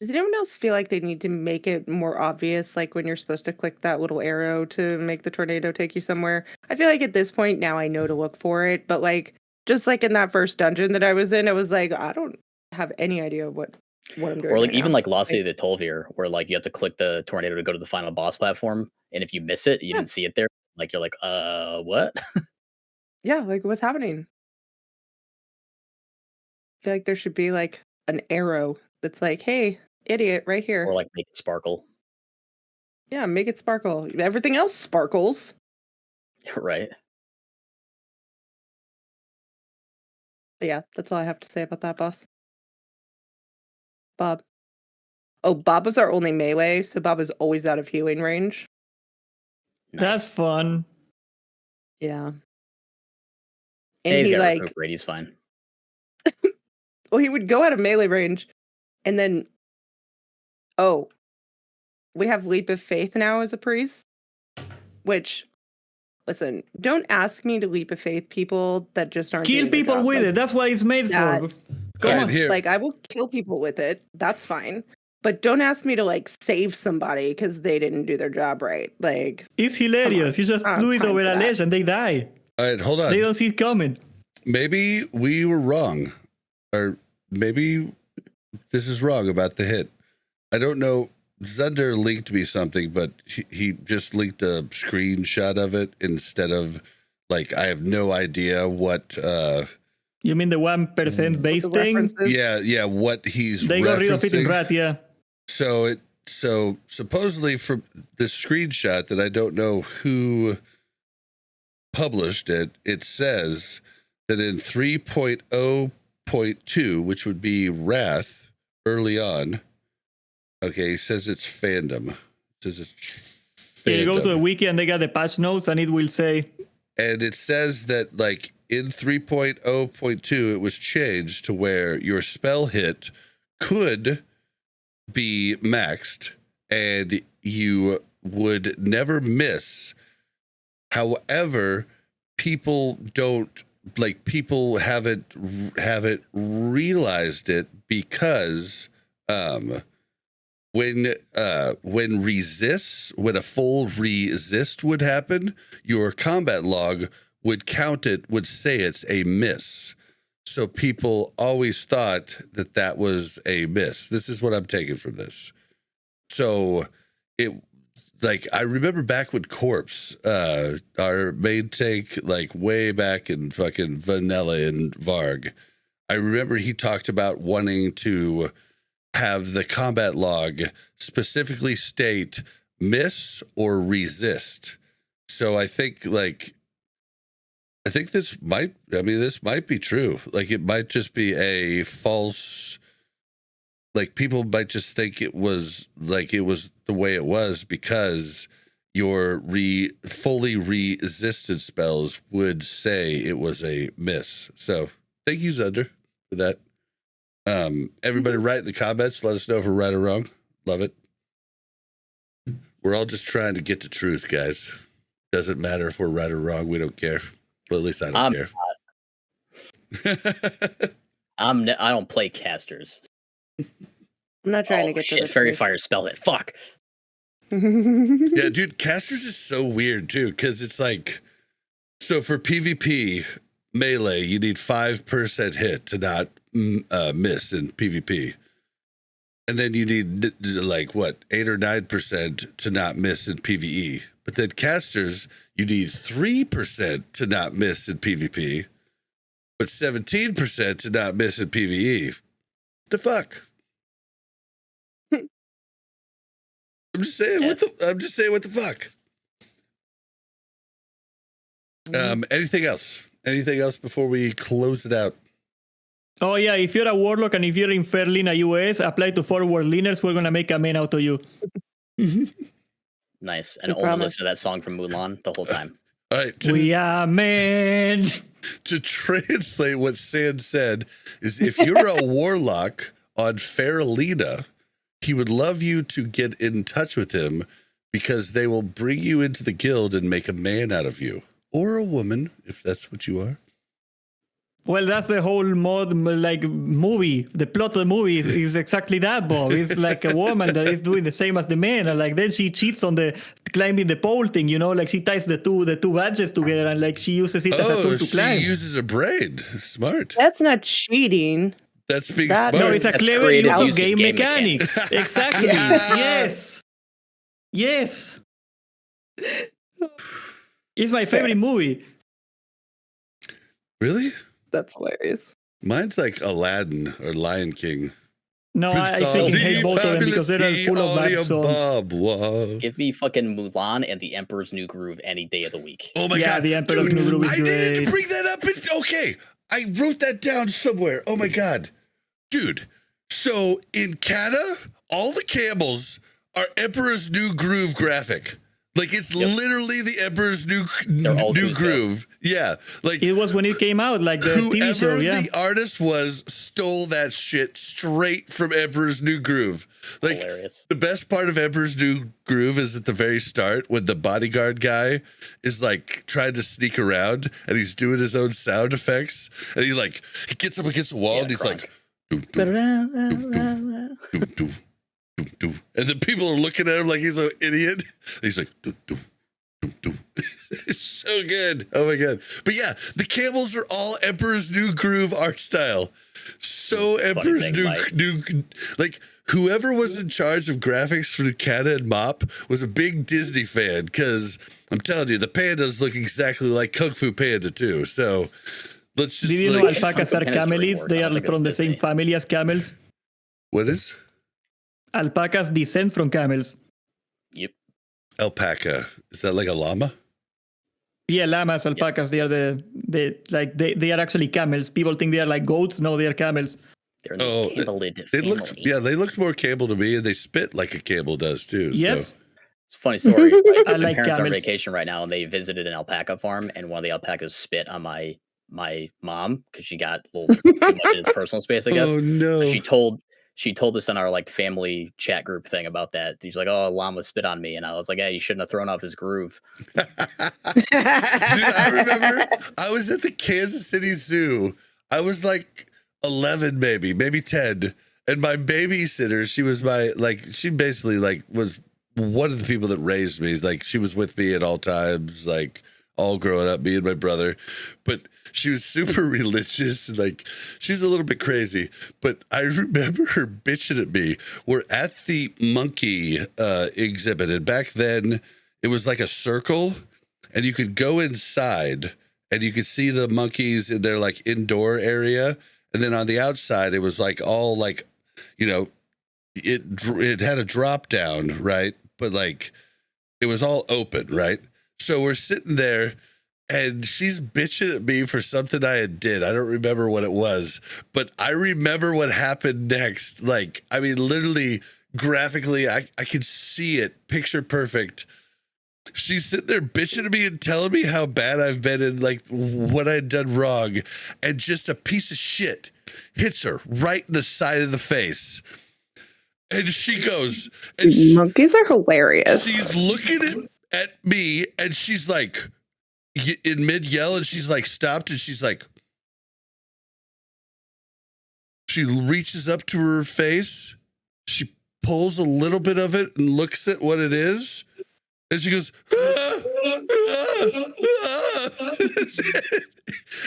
Does anyone else feel like they need to make it more obvious, like when you're supposed to click that little arrow to make the tornado take you somewhere? I feel like at this point now I know to look for it, but like just like in that first dungeon that I was in, I was like, I don't have any idea what I'm doing. Or like right even now. like Lost City of the Tolvir, where like you have to click the tornado to go to the final boss platform, and if you miss it, you Yeah. didn't see it there. Like you're like, what? Yeah, like what's happening? I feel like there should be like an arrow that's like, hey, idiot, right Or here. like make it sparkle, Yeah, make it sparkle. Everything else sparkles. right? But yeah, that's all I have to say about that boss. Bob. Oh, Bob was our only melee, so Bob was always out of healing range. That's Nice. fun. Yeah. Hey, And he's he got like, removed. Brady's fine. well, he would go out of melee range, and then, oh, we have Leap of Faith now as a priest, which, listen, don't ask me to Leap of Faith people that just aren't Kill doing their people job. with Like, it. That's what it's made that- for. All Come right, on. here. Like, I will kill people with it. That's fine. But don't ask me to, like, save somebody because they didn't do their job right. Like, It's hilarious. You just I don't blew have it time over for a that. ledge and they die. All right, hold on. They don't see it coming. Maybe we were wrong, or maybe this is wrong about the hit. I don't know. Zunder linked me something, but he just linked a screenshot of it instead of like, I have no idea what. You mean the 1% base the thing? references. Yeah, what he's They got rid of it in referencing. Rat, yeah. So supposedly from this screenshot that I don't know who published it, it says that in 3.0.2, which would be Wrath early on, okay, it says it's fandom. It says it's fandom. Yeah, you go to the wiki and they got the patch notes and it will say. And it says that like in 3.0.2, it was changed to where your spell hit could be maxed and you would never miss. However, people haven't realized it because when a full resist would happen, your combat log would count it, would say it's a miss. So people always thought that was a miss. This is what I'm taking from this. So it, like, I remember back when Corpse, our main tank, like way back in fucking Vanilla and Varg, I remember he talked about wanting to have the combat log specifically state miss or resist. So I think this might be true. Like, it might just be a false, like, people might just think it was the way it was because your fully resisted spells would say it was a miss. So thank you, Zunder, for that. Everybody write in the comments. Let us know if we're right or wrong. Love it. We're all just trying to get to truth, guys. Doesn't matter if we're right or wrong. We don't care. Well, at least I don't care. I don't play casters. I'm not trying to get to the Fairy truth. Fire spell it. Fuck. Yeah, dude, casters is so weird too, because it's like, so for PvP melee, you need 5% hit to not miss in PvP. And then you need like what, 8 or 9% to not miss in PvE. But then casters, you need 3% to not miss in PvP, but 17% to not miss in PvE. The fuck? I'm just saying what the fuck. Anything else? Anything else before we close it out? Oh yeah, if you're a warlock and if you're in Fairlina US, apply to forward leaners. We're gonna make a man out of you. Nice. And We only promise. listen to that song from Mulan the whole time. All right. We are men. To translate what Sand said is, if you're a warlock on Fairlina, he would love you to get in touch with him because they will bring you into the guild and make a man out of you, or a woman if that's what you are. Well, that's the whole movie. The plot of the movie is exactly that, Bob. It's like a woman that is doing the same as the man, and like then she cheats on the climbing the pole thing, like she ties the two badges together, and like she uses it as a tool to climb. She uses a braid. Smart. That's not cheating. That's being That- smart. No, it's a That's clever creative use of use of game game mechanics. Exactly. Yes. Yes. It's my favorite movie. Really? That's hilarious. Mine's like Aladdin or Lion King. No, I think I hate both of them because they're full of bad songs. Give me fucking Mulan and the Emperor's New Groove any day of the week. Oh my Yeah, god, the Emperor's dude, New Groove is I needed to great. bring that up. Okay, I wrote that down somewhere. Oh my god, dude. So in Kata, all the camels are Emperor's New Groove graphic. Like it's literally the Emperor's New Groove. Yeah, like It was when it came out, like the TV show, whoever yeah. the artist was stole that shit straight from Emperor's New Groove. Like Hilarious. the best part of Emperor's New Groove is at the very start when the bodyguard guy is like trying to sneak around and he's doing his own sound effects and he gets up against the wall Yeah, and he's Kronk. like doo, doo, doo, doo, doo, doo, doo. And then people are looking at him like he's an idiot. And he's like doo, doo, doo, doo. It's so good. Oh my god. But yeah, the camels are all Emperor's New Groove art style. So Emperor's New like whoever was in charge of graphics for Kata and Mop was a big Disney fan, because I'm telling you, the pandas look exactly like Kung Fu Panda too. So let's just Did you know alpacas are Panda's camelids? DreamWorks. They I don't are think from the it's same Disney. family as camels. what is Alpacas descend from camels. Yep. alpaca? Is that like a llama? Yeah, llamas, alpacas, they are they are actually camels. People think they are like goats. No, they are camels. They're in Oh, the camelid They family. looked more camel to me, and they spit like a camel does too. Yes. So. It's a funny story. Right? I My like parents are on camels. vacation right now, and they visited an alpaca farm, and one of the alpacas spit on my mom because she got a little too much in his personal space, I guess. Oh no! So she told us in our like family chat group thing about that. She's like, "Oh, llama spit on me," and I was like, "Hey, you shouldn't have thrown off his groove." Dude, I remember I was at the Kansas City Zoo. I was like 11, maybe 10. And my babysitter, she was she basically was one of the people that raised me. Like she was with me at all times, like all growing up, me and my brother. But she was super religious and she's a little bit crazy. But I remember her bitching at me. We're at the monkey exhibit, and back then it was like a circle, and you could go inside and you could see the monkeys in their like indoor area, and then on the outside it was like all it had a drop down, right? But it was all open, right? So we're sitting there and she's bitching at me for something I did. I don't remember what it was, but I remember what happened next. Literally graphically, I could see it, picture perfect. She's sitting there bitching at me and telling me how bad I've been and what I'd done wrong. And just a piece of shit hits her right in the side of the face. And she goes, and Monkeys are hilarious. she's looking at me and she's like in mid yell, and she's like stopped, and she's like, She reaches up to her face. She pulls a little bit of it and looks at what it is. And she goes, ah, ah, ah.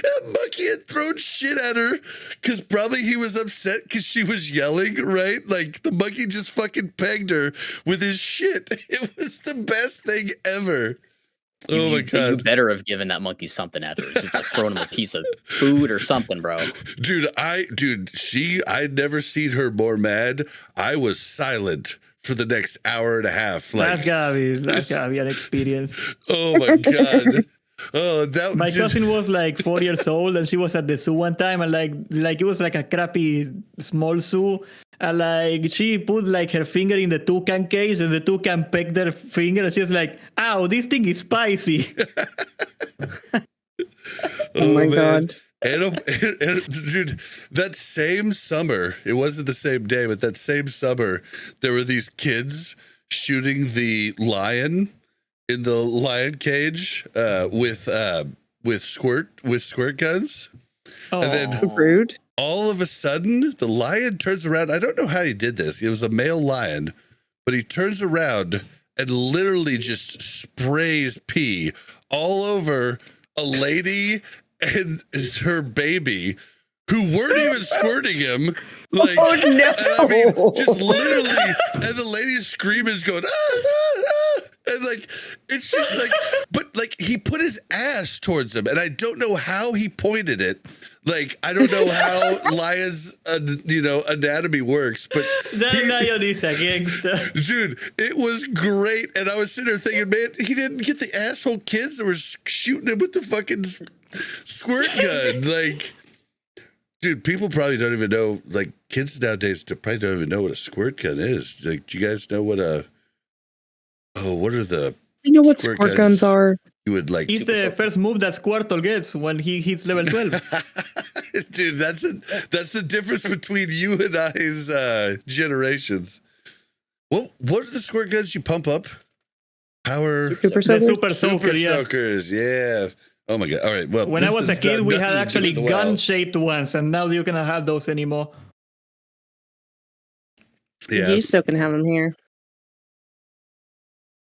And Monkey had thrown shit at her because probably he was upset because she was yelling, right? Like the monkey just fucking pegged her with his shit. It was the best thing ever. Oh my God. You better have given that monkey something after. Just like throwing him a piece of food or something, bro. I'd never seen her more mad. I was silent for the next hour and a half. Like, That's gotta be an experience. oh my God. Oh, My cousin was like 4 years old, and she was at the zoo one time, and like it was like a crappy small zoo, and like she put like her finger in the toucan cage, and the toucan pecked her finger, and she was like, "Ow, this thing is spicy." Oh my God. And dude, that same summer, it wasn't the same day, but that same summer, there were these kids shooting the lion in the lion cage with squirt guns. Oh, And then Rude. all of a sudden, the lion turns around. I don't know how he did this. It was a male lion, but he turns around and literally just sprays pee all over a lady and her baby who weren't even squirting him. Like, Oh, no. I mean, just literally, and the lady's screaming, going, ah, ah, ah. And like, it's just like, but like, he put his ass towards him, and I don't know how he pointed it. Like, I don't know how lions, anatomy works, but that lion is a gangster. dude, it was great. And I was sitting there thinking, man, he didn't get the asshole kids that were shooting him with the fucking squirt gun. Like, dude, people probably don't even know, like, kids nowadays probably don't even know what a squirt gun is. Like, do you guys know what what are the You know what squirt guns are? You would like. It's the first move that Squirtle gets when he hits level 12. Dude, that's the difference between you and I's generations. What are the squirt guns you pump up? Power Super soakers? Super soaker, yeah. soakers, yeah. Oh my God! All right. Well, When I was a kid, we had actually gun gun-shaped ones, and now you cannot have those anymore. Yeah. You still can have them here.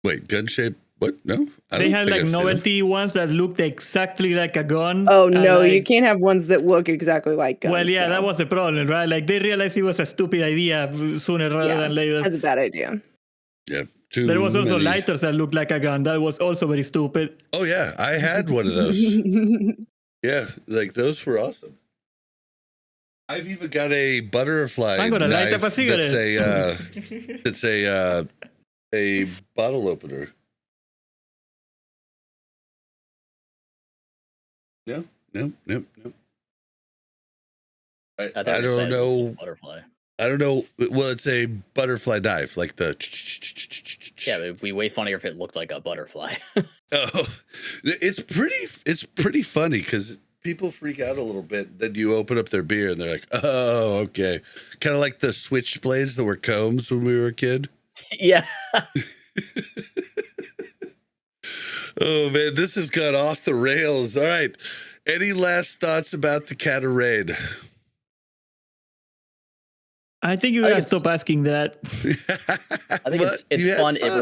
Wait, gun shape? What? No. They had like novelty ones that looked exactly like a gun. Oh, and, no, like, you can't have ones that look exactly like guns. Well, yeah, no. that was the problem, right? Like they realized it was a stupid idea sooner rather than later. That's a bad idea. Yeah. There was also lighters that looked like a gun. That was also very stupid. Oh yeah, I had one of those. Yeah, like those were awesome. I've even got a butterfly I'm gonna light knife up a cigarette. That's a bottle opener. No. I don't know. Butterfly. I don't know. Well, it's a butterfly knife, like the. Yeah, but it'd be way funnier if it looked like a butterfly. Oh, it's pretty funny because people freak out a little bit. Then you open up their beer and they're like, "Oh, okay," kind of like the switchblades that were combs when we were a kid. Yeah. Oh man, this has gone off the rails. All right, any last thoughts about the Cataclysm? I think you gotta stop asking that. I think it's fun. It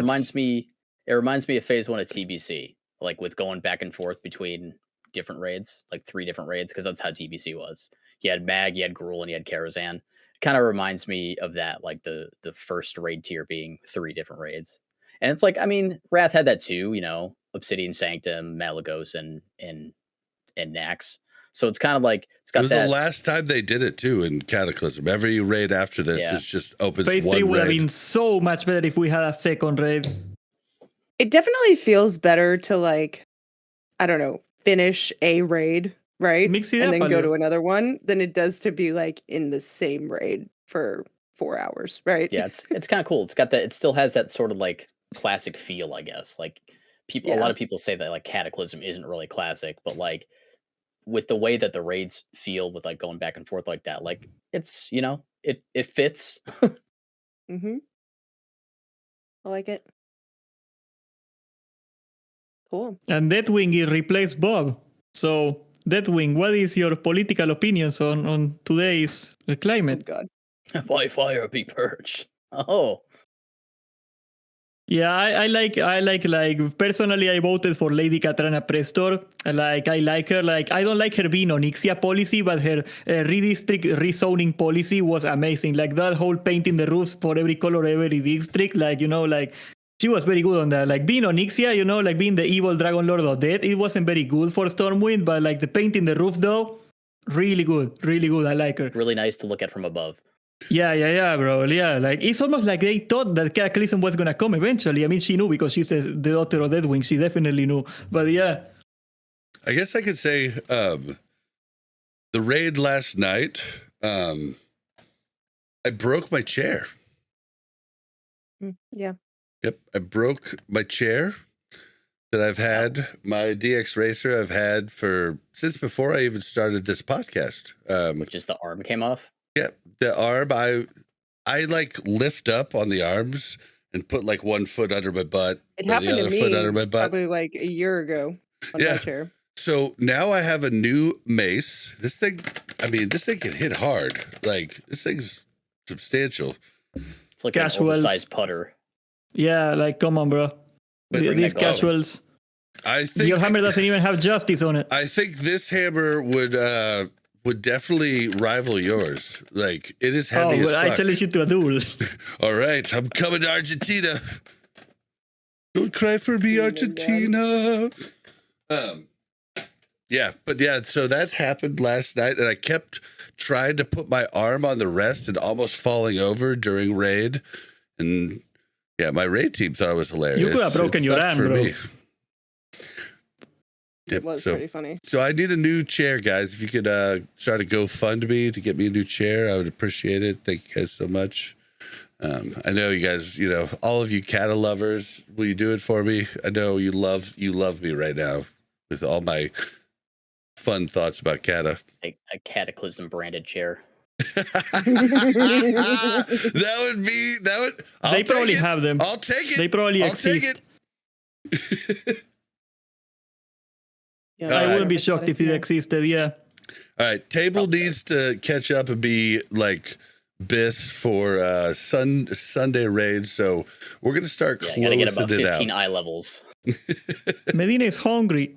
reminds me of phase 1 of TBC, like with going back and forth between different raids, like 3 different raids, because that's how TBC was. You had Mag, you had Gruul, and you had Therazane. It kind of reminds me of that, like the first raid tier being 3 different raids. And it's like, I mean, Wrath had that too, Obsidian Sanctum, Malagos, and Nax. So it's kind of like it's got. It was the last time they did it too in Cataclysm. Every raid after this is just opens phase one 3 would raid. have been so much better if we had a second raid. It definitely feels better to, like, I don't know, finish a raid, right? Mix it and up then a go little. to another one than it does to be like in the same raid for 4 hours, right? Yeah, it's kind of cool. It's got that. It still has that sort of like classic feel, I guess. Like a lot of people say that like Cataclysm isn't really classic, but like with the way that the raids feel with like going back and forth like that, like it's it fits. Mm-hmm. I like it. Cool. And Deathwing replaced Bob. So Deathwing, what is your political opinions on today's Oh climate? God. By fire be purged. Oh, Yeah, I like personally I voted for Lady Katrana Prestor. I like her. Like I don't like her being Onyxia policy, but her redistrict rezoning policy was amazing. Like that whole painting the roofs for every color every district. Like she was very good on that. Like being Onyxia, like being the evil Dragon Lord of Death, it wasn't very good for Stormwind, but like the painting the roof though, really good. I like her. really nice to look at from above. Yeah, bro. Yeah, like it's almost like they thought that Cataclysm was gonna come eventually. I mean, she knew because she's the daughter of Deathwing. She definitely knew. But yeah, I guess I could say the raid last night, I broke my chair. Yeah. Yep, I broke my chair that I've had, my DX Racer I've had since before I even started this podcast. Which is the arm came off. Yeah, the arm, I like lift up on the arms and put like one foot under my butt. It or happened the to other me foot under my butt. probably like a year ago on Yeah. my chair. So now I have a new mace. This thing can hit hard. Like this thing's substantial. It's like Casuals. an oversized putter. yeah, like come on, bro. But These that going. casuals. I think Your hammer doesn't even have justice on it. I think this hammer would definitely rival yours. Like it is heavy as Well, I fuck. challenge you to a duel. All right, I'm coming to Argentina. Don't cry for me, Oh my Argentina. So that happened last night, and I kept trying to put my arm on the rest and almost falling over during raid. And yeah, my raid team thought it was hilarious. You could have broken It your sucked arm, for bro. me. It Yep, was so- pretty funny. So I need a new chair, guys. If you could start a GoFundMe to get me a new chair, I would appreciate it. Thank you guys so much. I know you guys, all of you Kata lovers, will you do it for me? I know you love me right now with all my fun thoughts about Kata. A Cataclysm branded chair. that would. I'll They take probably it. have them. I'll take it. They probably I'll take exist. it. Yeah, I Alright. wouldn't be shocked if it existed. Yeah. All right, table needs to catch up and be like bis for Sunday raids. So we're gonna start Yeah, I gotta get closing about it 15 out. eye levels. Medina is hungry.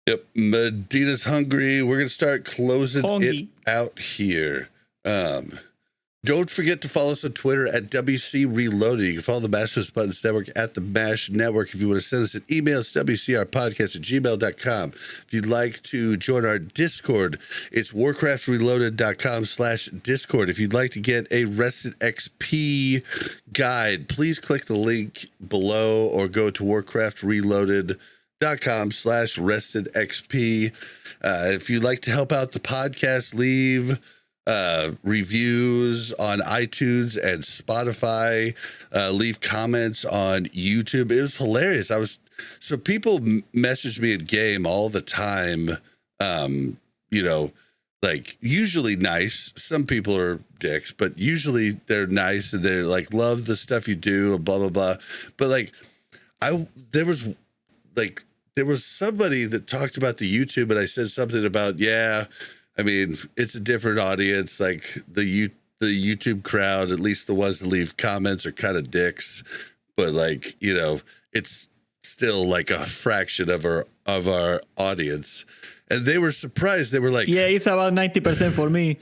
Yep, Medina's hungry. We're gonna start closing Hungry. it out here. Don't forget to follow us on Twitter at WC Reloaded. You can follow the Masters Buttons Network at the MASH Network. If you want to send us an email, it's WCRpodcast@gmail.com. If you'd like to join our Discord, it's warcraftreloaded.com/Discord. If you'd like to get a Rested XP guide, please click the link below or go to warcraftreloaded.com/RestedXP. If you'd like to help out the podcast, leave reviews on iTunes and Spotify, leave comments on YouTube. It was hilarious. People message me in game all the time. Like usually nice. Some people are dicks, but usually they're nice and they're like, love the stuff you do and blah, blah, blah. But like, there was somebody that talked about the YouTube and I said something about, I mean, it's a different audience. Like the YouTube crowd, at least the ones that leave comments, are kind of dicks. But like, it's still like a fraction of our audience. And they were surprised. They were like, Yeah, it's about 90% for me.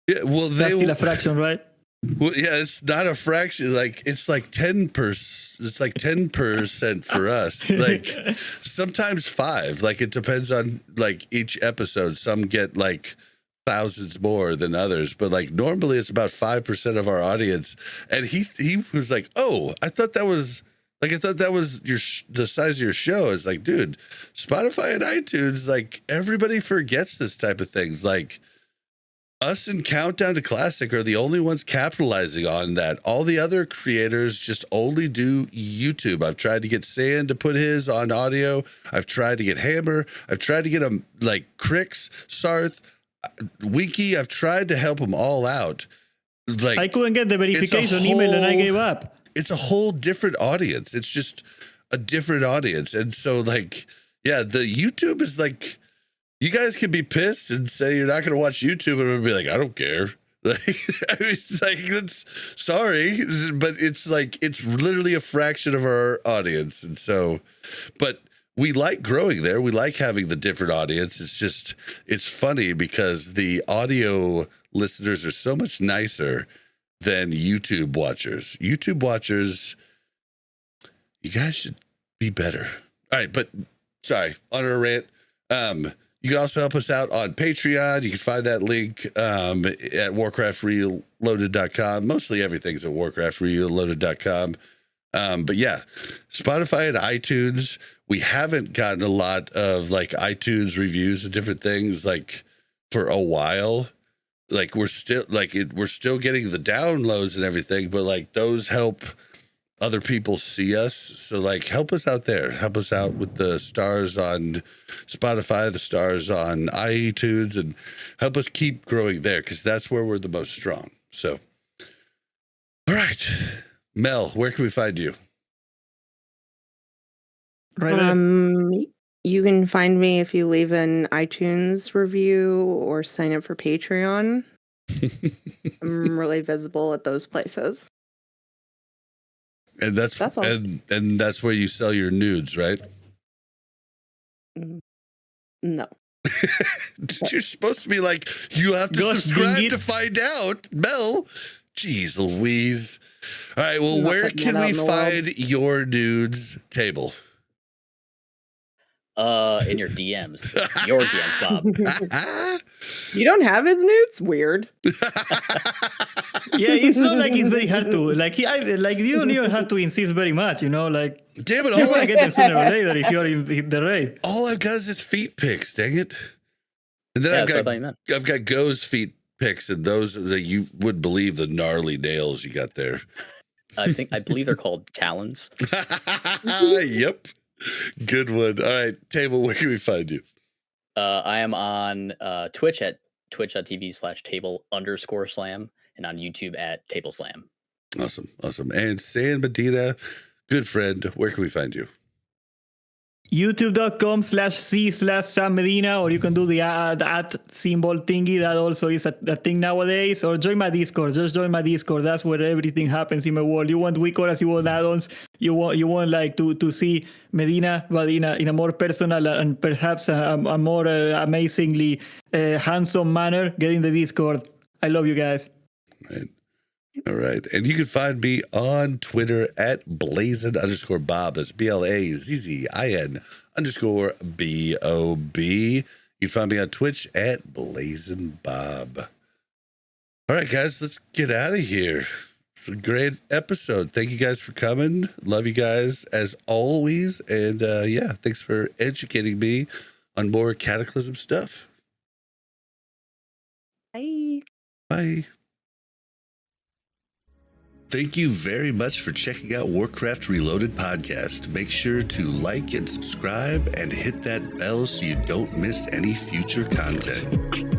yeah, well, That's still a fraction, right? well, yeah, it's not a fraction. Like it's like 10%. It's like 10% for us. Like sometimes 5. Like it depends on like each episode. Some get like thousands more than others, but like normally it's about 5% of our audience. And he was like, "Oh, I thought that was the size of your show." It's like, dude, Spotify and iTunes, like everybody forgets this type of things. Like us and Countdown to Classic are the only ones capitalizing on that. All the other creators just only do YouTube. I've tried to get Sand to put his on audio. I've tried to get Hammer. I've tried to get them like Crix, Sarth, Wiki. I've tried to help them all out. Like I couldn't get the verification email and I gave up. it's a whole different audience. It's just a different audience. And so like, yeah, the YouTube is like, you guys can be pissed and say you're not going to watch YouTube, and I'll be like, I don't care. Like, I mean, it's like, that's sorry, but it's like, it's literally a fraction of our audience. And so, but we like growing there. We like having the different audience. It's just, it's funny because the audio listeners are so much nicer than YouTube watchers. YouTube watchers, you guys should be better. All right, but sorry, on our rant. You can also help us out on Patreon. You can find that link at warcraftreloaded.com. Mostly everything's at warcraftreloaded.com. But yeah, Spotify and iTunes. We haven't gotten a lot of like iTunes reviews and different things like for a while. Like we're still getting the downloads and everything, but like those help other people see us. So like help us out there. Help us out with the stars on Spotify, the stars on iTunes, and help us keep growing there because that's where we're the most strong. So, all right. Mel, where can we find you? Right there. You can find me if you leave an iTunes review or sign up for Patreon. I'm really visible at those places. And that's all. And that's where you sell your nudes, right? No. You're supposed to be like, you have to Gosh, subscribe ding it. to find out, Mel. Jeez Louise. All right, well, I'm not where putting can that out we in the world. find your nudes table? In your DMs. Your DMs, Bob. You don't have his nudes? Weird. Yeah, it's not like it's very hard to like. You don't even have to insist very much, you know. Like Damn it, you're all gonna get them sooner or later if you're in the raid. all I've got is his feet pics, dang it. And then Yeah, that's what I thought you meant. I've got Go's feet pics, and those that you would believe the gnarly nails you got there. I believe they're called talons. Yep. Good one. All right, Table, where can we find you? I am on Twitch at twitch.tv/table_slam and on YouTube at Table Slam. Awesome. And San Medina, good friend, where can we find you? YouTube.com/c/Sam Medina, or you can do the at symbol thingy. That also is a thing nowadays. Or join my Discord. Just join my Discord. That's where everything happens in my world. You want WeCoras, you want add-ons, you want like to see Medina, but in a more personal and perhaps a more amazingly handsome manner. Get in the Discord. I love you guys. Right. All right. And you can find me on Twitter at Blazin_Bob. That's BLAZZIN_BOB. You can find me on Twitch at BlazinBob. All right, guys, let's get out of here. It's a great episode. Thank you guys for coming. Love you guys as always. And yeah, thanks for educating me on more Cataclysm stuff. Bye. Bye. Thank you very much for checking out Warcraft Reloaded podcast. Make sure to like and subscribe and hit that bell so you don't miss any future content.